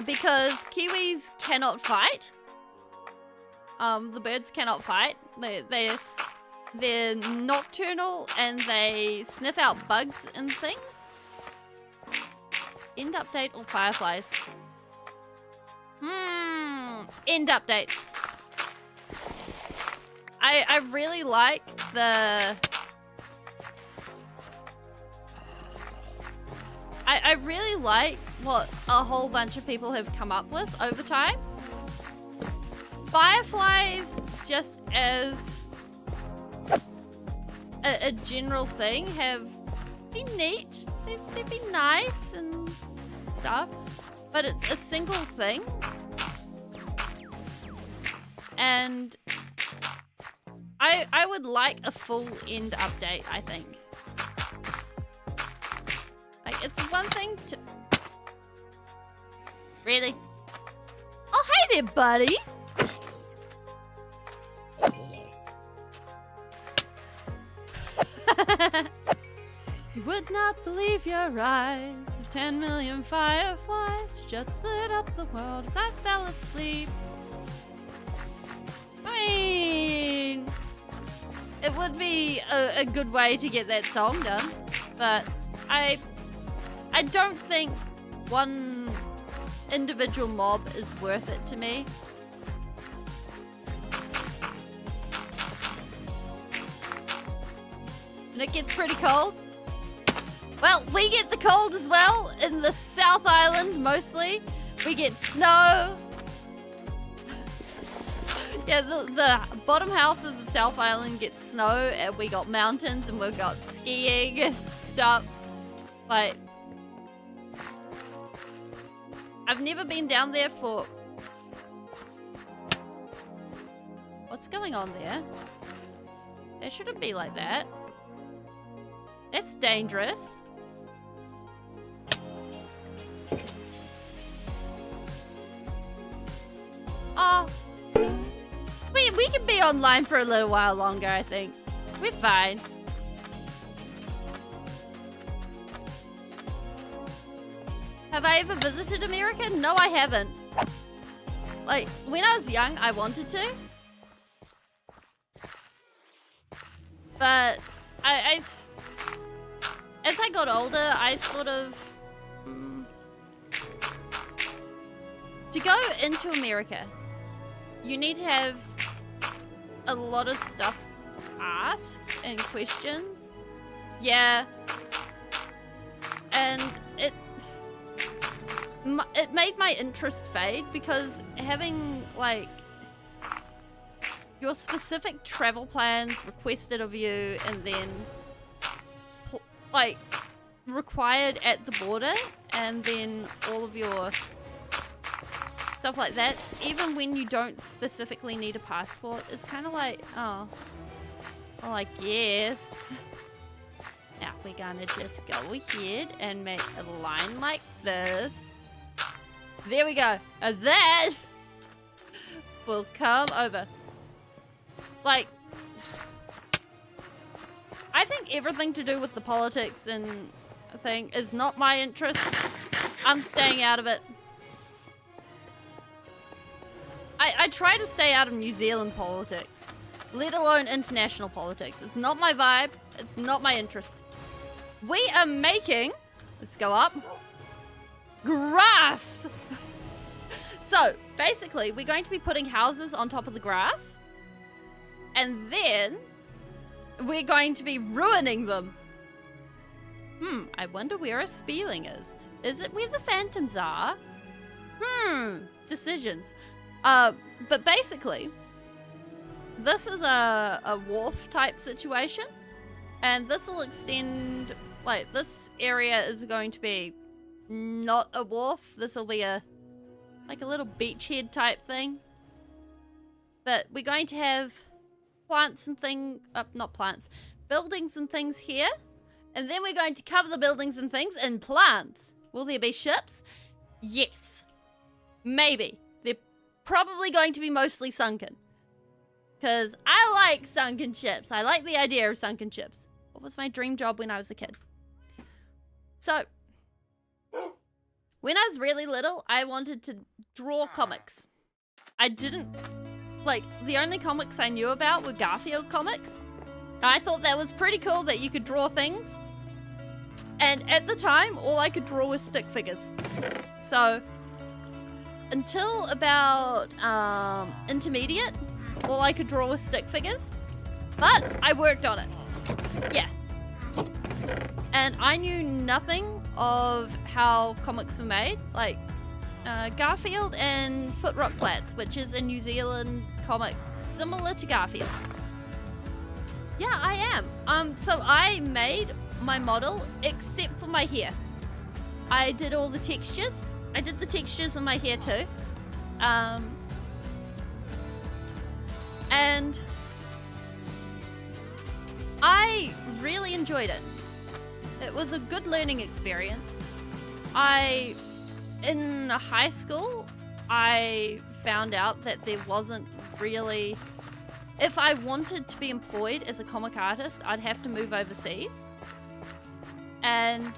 A: Because kiwis cannot fight. The birds cannot fight. They're nocturnal, and they sniff out bugs and things. End update or fireflies? End update. I really like the... I really like what a whole bunch of people have come up with over time. Fireflies, just as a general thing, have been neat. They've been nice and stuff, but it's a single thing. And I would like a full end update, I think. Like, it's one thing to... Really? Oh, hey there, buddy! You would not believe your eyes if 10 million fireflies just lit up the world as I fell asleep. I mean, it would be a good way to get that song done, but I don't think one individual mob is worth it to me. And it gets pretty cold. Well, we get the cold as well in the South Island, mostly. We get snow. Yeah, the bottom half of the South Island gets snow, and we got mountains, and we've got skiing and stuff. Like, I've never been down there for... What's going on there? It shouldn't be like that. That's dangerous. Oh. We can be online for a little while longer, I think. We're fine. Have I ever visited America? No, I haven't. Like, when I was young, I wanted to. But as I got older, I sort of... To go into America, you need to have a lot of stuff asked and questions. Yeah. And it made my interest fade, because having, like, your specific travel plans requested of you and then, like, required at the border, and then all of your stuff like that, even when you don't specifically need a passport, is kind of like, oh, well, I guess. Now we're gonna just go ahead and make a line like this. There we go. And that will come over. Like, I think everything to do with the politics and thing is not my interest. I'm staying out of it. I try to stay out of New Zealand politics, let alone international politics. It's not my vibe. It's not my interest. We are making, let's go up, grass. So basically, we're going to be putting houses on top of the grass, and then we're going to be ruining them. I wonder where a spieling is. Is it where the phantoms are? Decisions. But basically, this is a wharf type situation, and this will extend, like, this area is going to be not a wharf. This will be like a little beachhead type thing. But we're going to have plants and not plants, buildings and things here, and then we're going to cover the buildings and things in plants. Will there be ships? Yes. Maybe. probably going to be mostly sunken. Because I like sunken ships. I like the idea of sunken ships. What was my dream job when I was a kid? So, when I was really little, I wanted to draw comics. I didn't... Like, the only comics I knew about were Garfield comics. I thought that was pretty cool that you could draw things. And at the time, all I could draw was stick figures. So, until about intermediate, all I could draw was stick figures. But I worked on it. Yeah. And I knew nothing of how comics were made. Like, Garfield and Foot Rot Flats, which is a New Zealand comic similar to Garfield. Yeah, I am. So I made my model except for my hair. I did all the textures. I did the textures in my hair too. And I really enjoyed it. It was a good learning experience. In high school, I found out that there wasn't really... If I wanted to be employed as a comic artist, I'd have to move overseas. And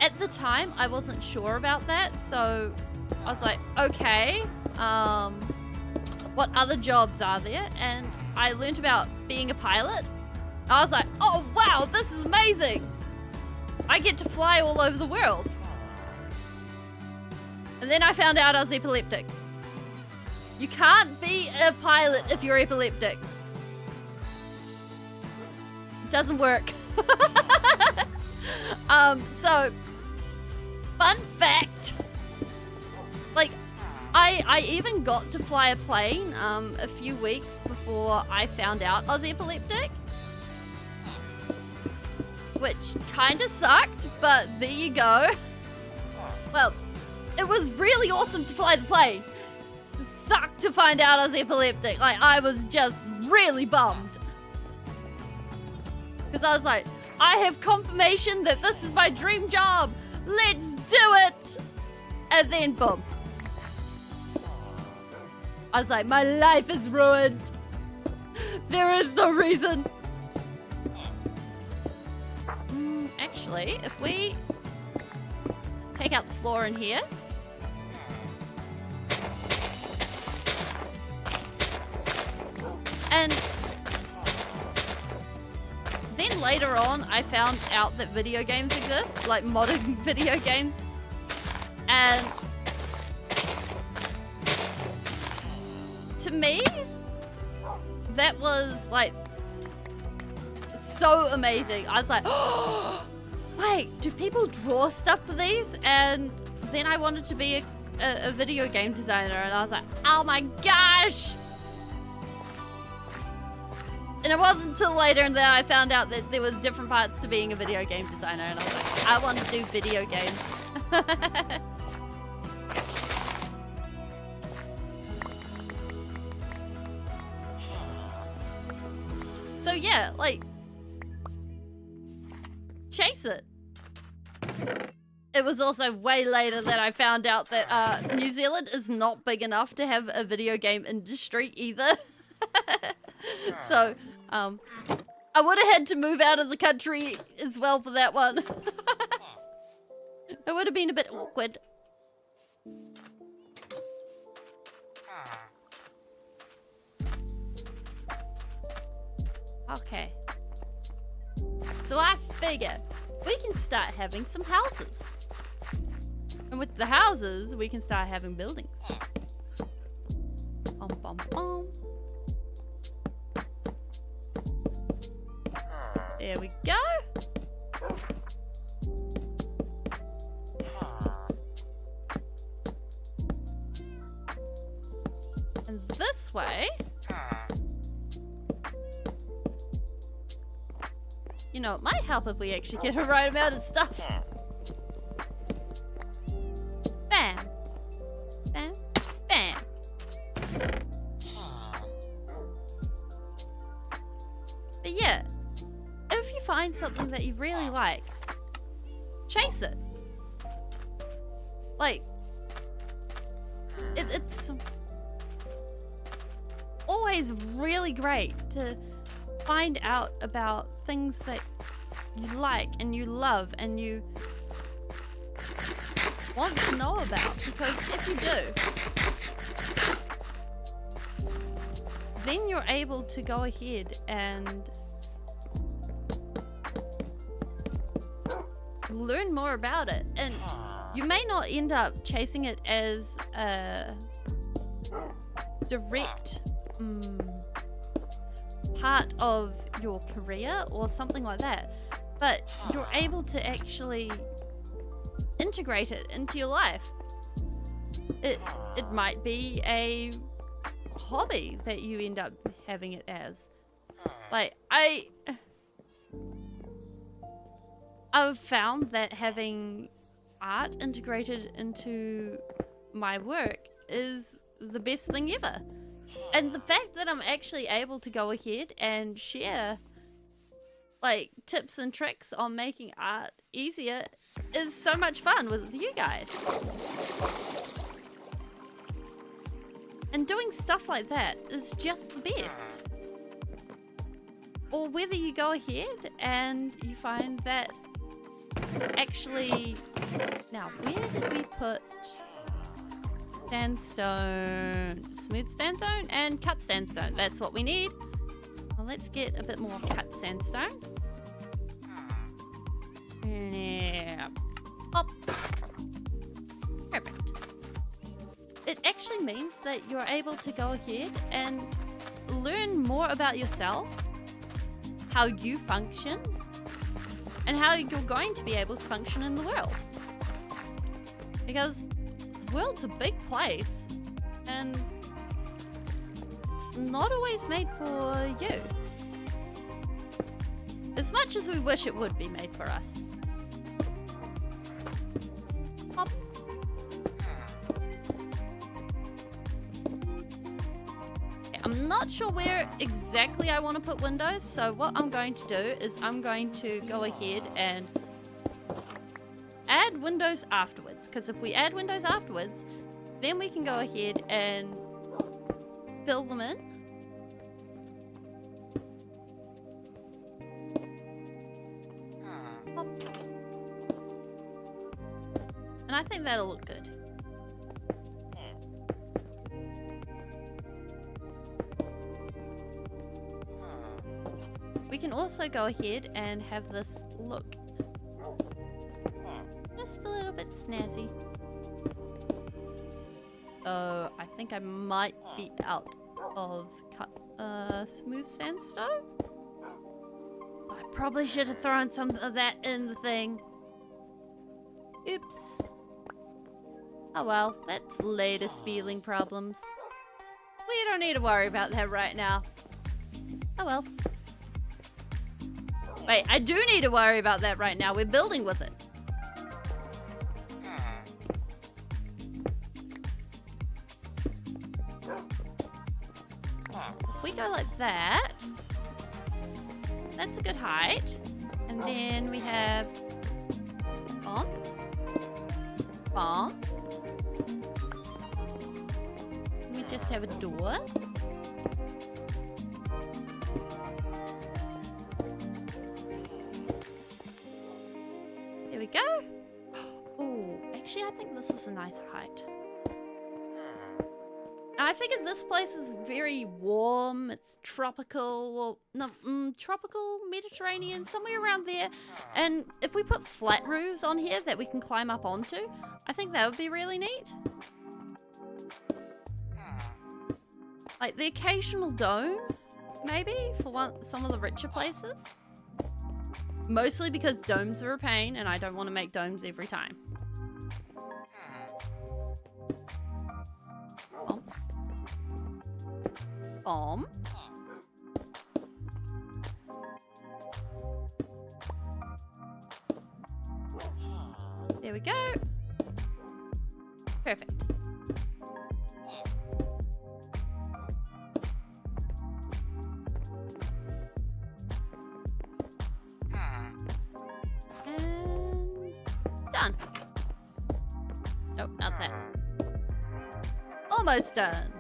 A: at the time, I wasn't sure about that, so I was like, okay, what other jobs are there? And I learned about being a pilot. I was like, oh wow, this is amazing! I get to fly all over the world. And then I found out I was epileptic. You can't be a pilot if you're epileptic. It doesn't work. So, fun fact. Like, I even got to fly a plane a few weeks before I found out I was epileptic. Which kind of sucked, but there you go. Well, it was really awesome to fly the plane. It sucked to find out I was epileptic. Like, I was just really bummed. Because I was like, I have confirmation that this is my dream job. Let's do it. And then, boom. I was like, my life is ruined. There is no reason. Actually, if we take out the floor in here. And then later on, I found out that video games exist, like modern video games. And to me, that was like so amazing. I was like, oh, wait, do people draw stuff for these? And then I wanted to be a video game designer, and I was like, oh my gosh! And it wasn't until later in that I found out that there was different parts to being a video game designer, and I was like, I want to do video games. So yeah, like, chase it. It was also way later that I found out that New Zealand is not big enough to have a video game industry either. So, I would have had to move out of the country as well for that one. It would have been a bit awkward. Okay. So I figure we can start having some houses. And with the houses, we can start having buildings. Bum, bum, bum. There we go. And this way, you know, it might help if we actually get the right amount of stuff. Bam. Bam. Bam. But yeah, if you find something that you really like, chase it. Like, it's always really great to find out about things that you like and you love and you want to know about, because if you do, then you're able to go ahead and learn more about it, and you may not end up chasing it as a direct part of your career or something like that, but you're able to actually integrate it into your life. It might be a hobby that you end up having it as. Like I've found that having art integrated into my work is the best thing ever. And the fact that I'm actually able to go ahead and share like tips and tricks on making art easier is so much fun with you guys. And doing stuff like that is just the best. Or whether you go ahead and you find that actually... Now, where did we put sandstone? Smooth sandstone and cut sandstone. That's what we need. Well, let's get a bit more cut sandstone. Yeah. Up. Perfect. It actually means that you're able to go ahead and learn more about yourself, how you function, and how you're going to be able to function in the world. Because the world's a big place, and it's not always made for you. As much as we wish it would be made for us. Hop. Okay, I'm not sure where exactly I want to put windows, so what I'm going to do is I'm going to go ahead and add windows afterwards, because if we add windows afterwards, then we can go ahead and fill them in. Pop. And I think that'll look good. We can also go ahead and have this look just a little bit snazzy. So I think I might be out of smooth sandstone. I probably should have thrown some of that in the thing. Oops. Oh well, that's later spieling problems. We don't need to worry about that right now. Oh well. Wait, I do need to worry about that right now. We're building with it. If we go like that, that's a good height. And then we have bomb, bomb. We just have a door. There we go. Oh, actually, I think this is a nicer height. I figured this place is very warm. It's tropical, or no, tropical Mediterranean, somewhere around there. And if we put flat roofs on here that we can climb up onto, I think that would be really neat. Like the occasional dome, maybe, for some of the richer places. Mostly because domes are a pain, and I don't want to make domes every time. Bomb. There we go. Perfect. And done. Nope, not that. Almost done.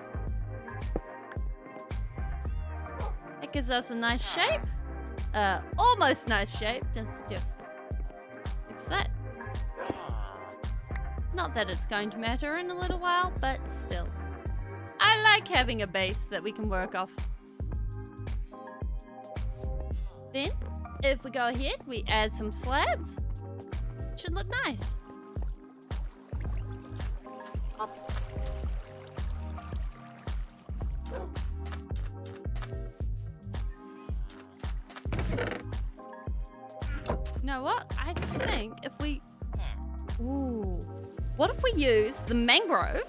A: That gives us a nice shape. Almost nice shape. Just fix that. Not that it's going to matter in a little while, but still. I like having a base that we can work off. Then, if we go ahead, we add some slabs. Should look nice. Hop. You know what? I think if we... Ooh. What if we use the mangrove?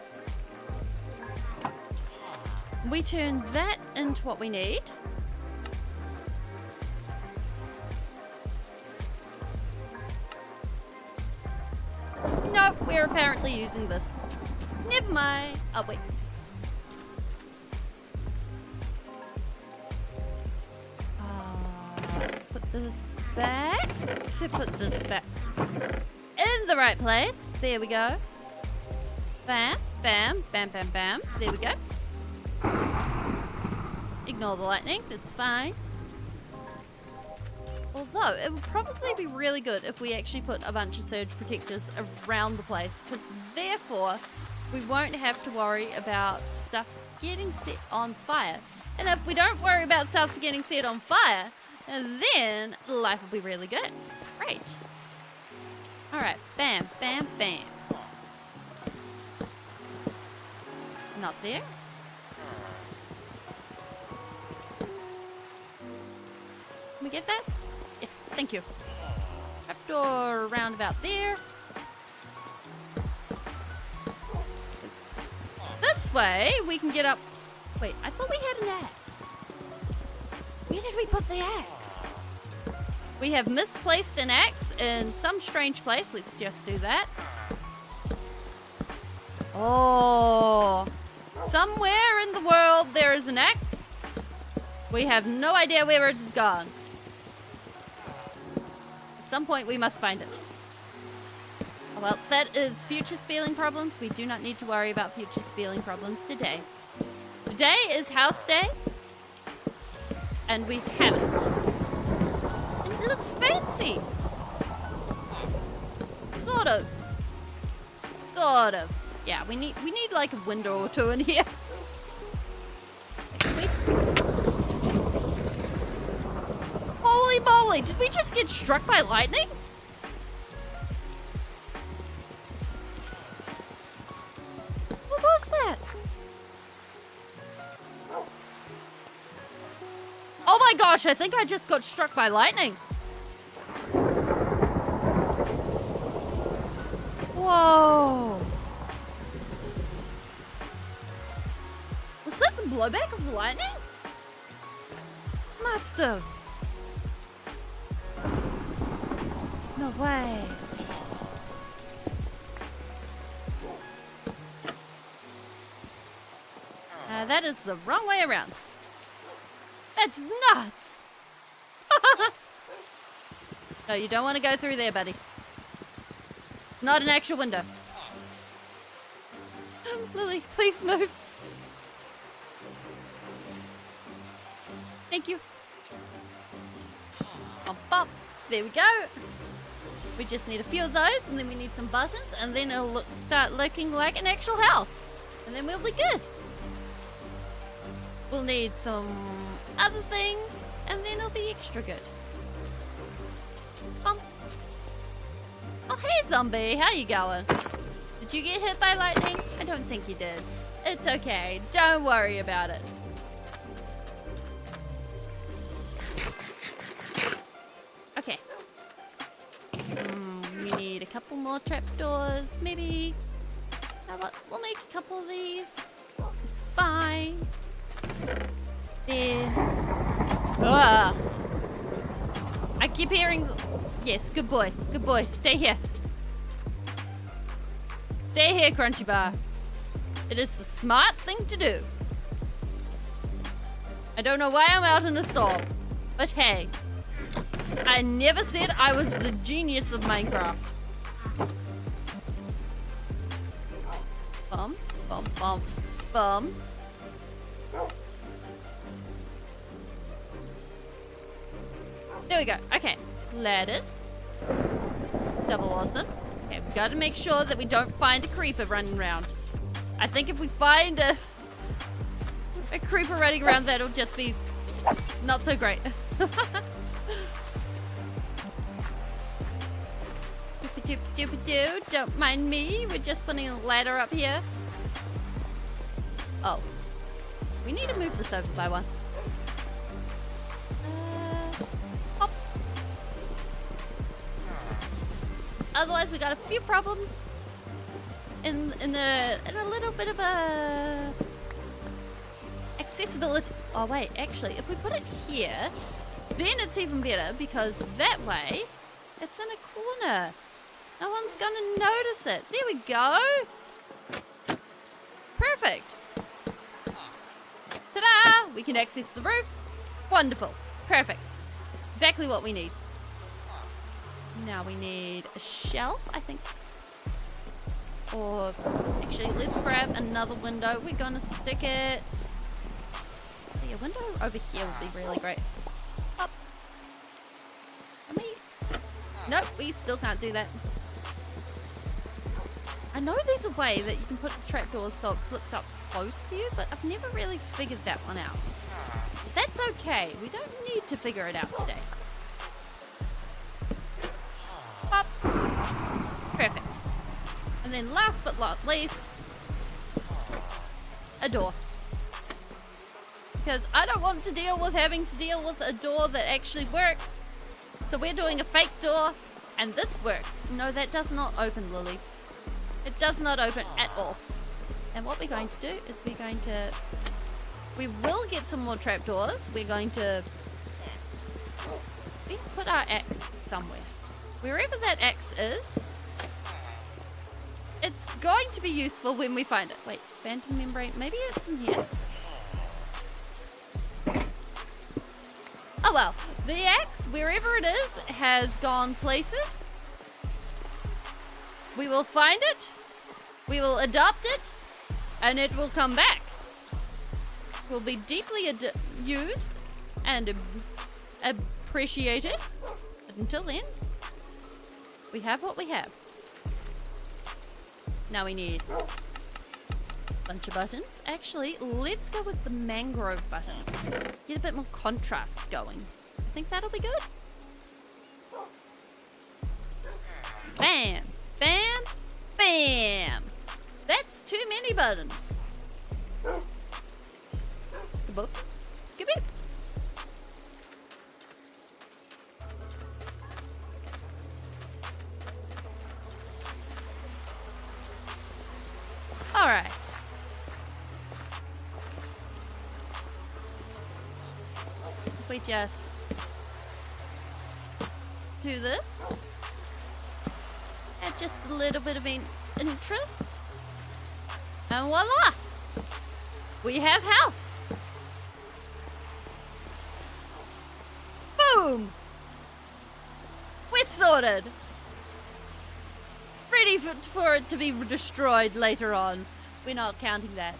A: We turn that into what we need. Nope, we're apparently using this. Never mind. Oh, wait. Put this back. Put this back. In the right place. There we go. Bam, bam, bam, bam, bam. There we go. Ignore the lightning. That's fine. Although, it would probably be really good if we actually put a bunch of surge protectors around the place, because therefore we won't have to worry about stuff getting set on fire. And if we don't worry about stuff getting set on fire, then life will be really good. Great. Alright, bam, bam, bam. Not there. Can we get that? Yes, thank you. Trapdoor around about there. This way we can get up. Wait, I thought we had an axe. Where did we put the axe? We have misplaced an axe in some strange place. Let's just do that. Oh, somewhere in the world there is an axe. We have no idea where it has gone. At some point we must find it. Oh, well, that is future spelling problems. We do not need to worry about future spelling problems today. Today is house day. And we haven't. And it looks fancy. Sort of. Sort of. Yeah, we need like a window or two in here. Holy moly, did we just get struck by lightning? What was that? Oh my gosh, I think I just got struck by lightning. Whoa. Was that the blowback of the lightning? Must have. No way. That is the wrong way around. That's nuts! No, you don't want to go through there, buddy. Not an actual window. Lily, please move. Thank you. Bump, bump. There we go. We just need a few of those, and then we need some buttons, and then it'll start looking like an actual house. And then we'll be good. We'll need some other things, and then it'll be extra good. Oh, hey, zombie. How you going? Did you get hit by lightning? I don't think you did. It's okay. Don't worry about it. Okay. We need a couple more trapdoors, maybe. How about we'll make a couple of these. It's fine. There. Ah. I keep hearing. Yes, good boy. Good boy. Stay here. Stay here, Crunchy Bar. It is the smart thing to do. I don't know why I'm out in the storm, but hey. I never said I was the genius of Minecraft. Bump, bump, bump. Boom. There we go. Okay. Ladders. Double awesome. Okay, we gotta make sure that we don't find a creeper running around. I think if we find a creeper running around, that'll just be not so great. Doop-a-doop-doop-a-doo. Don't mind me. We're just putting a ladder up here. Oh. We need to move this over by one. Hop. Otherwise, we got a few problems. In a little bit of a accessibility. Oh wait, actually, if we put it here, then it's even better because that way it's in a corner. No one's gonna notice it. There we go. Perfect. Ta-da! We can access the roof. Wonderful. Perfect. Exactly what we need. Now we need a shelf, I think. Or actually, let's grab another window. We're gonna stick it. A window over here would be really great. Up. Nope, we still can't do that. I know there's a way that you can put the trapdoors so it flips up close to you, but I've never really figured that one out. But that's okay. We don't need to figure it out today. Up. Perfect. And then last but not least, a door. Because I don't want to deal with having to deal with a door that actually works. So we're doing a fake door, and this works. No, that does not open, Lily. It does not open at all. And what we're going to do is we will get some more trapdoors. We're going to let's put our axe somewhere. Wherever that axe is, it's going to be useful when we find it. Wait, phantom membrane, maybe it's in here. Oh well, the axe, wherever it is, has gone places. We will find it, we will adopt it, and it will come back. It will be deeply used and appreciated. But until then, we have what we have. Now we need a bunch of buttons. Actually, let's go with the mangrove buttons. Get a bit more contrast going. I think that'll be good. Bam! Bam! Bam! That's too many buttons. Boop. Skip it. All right. If we just do this, add just a little bit of interest, and voila! We have house. Boom! We're sorted. Ready for it to be destroyed later on. We're not counting that.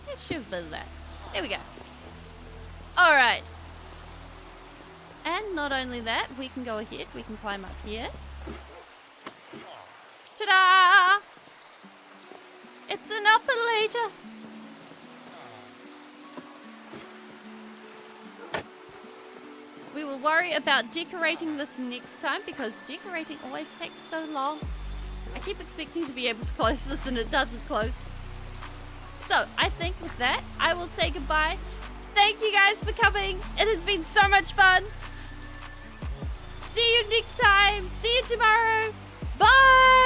A: Let's shoot a bit of that. There we go. Alright. And not only that, we can go ahead. We can climb up here. Ta-da! It's an upper-later. We will worry about decorating this next time because decorating always takes so long. I keep expecting to be able to close this and it doesn't close. So I think with that, I will say goodbye. Thank you guys for coming. It has been so much fun. See you next time. See you tomorrow. Bye.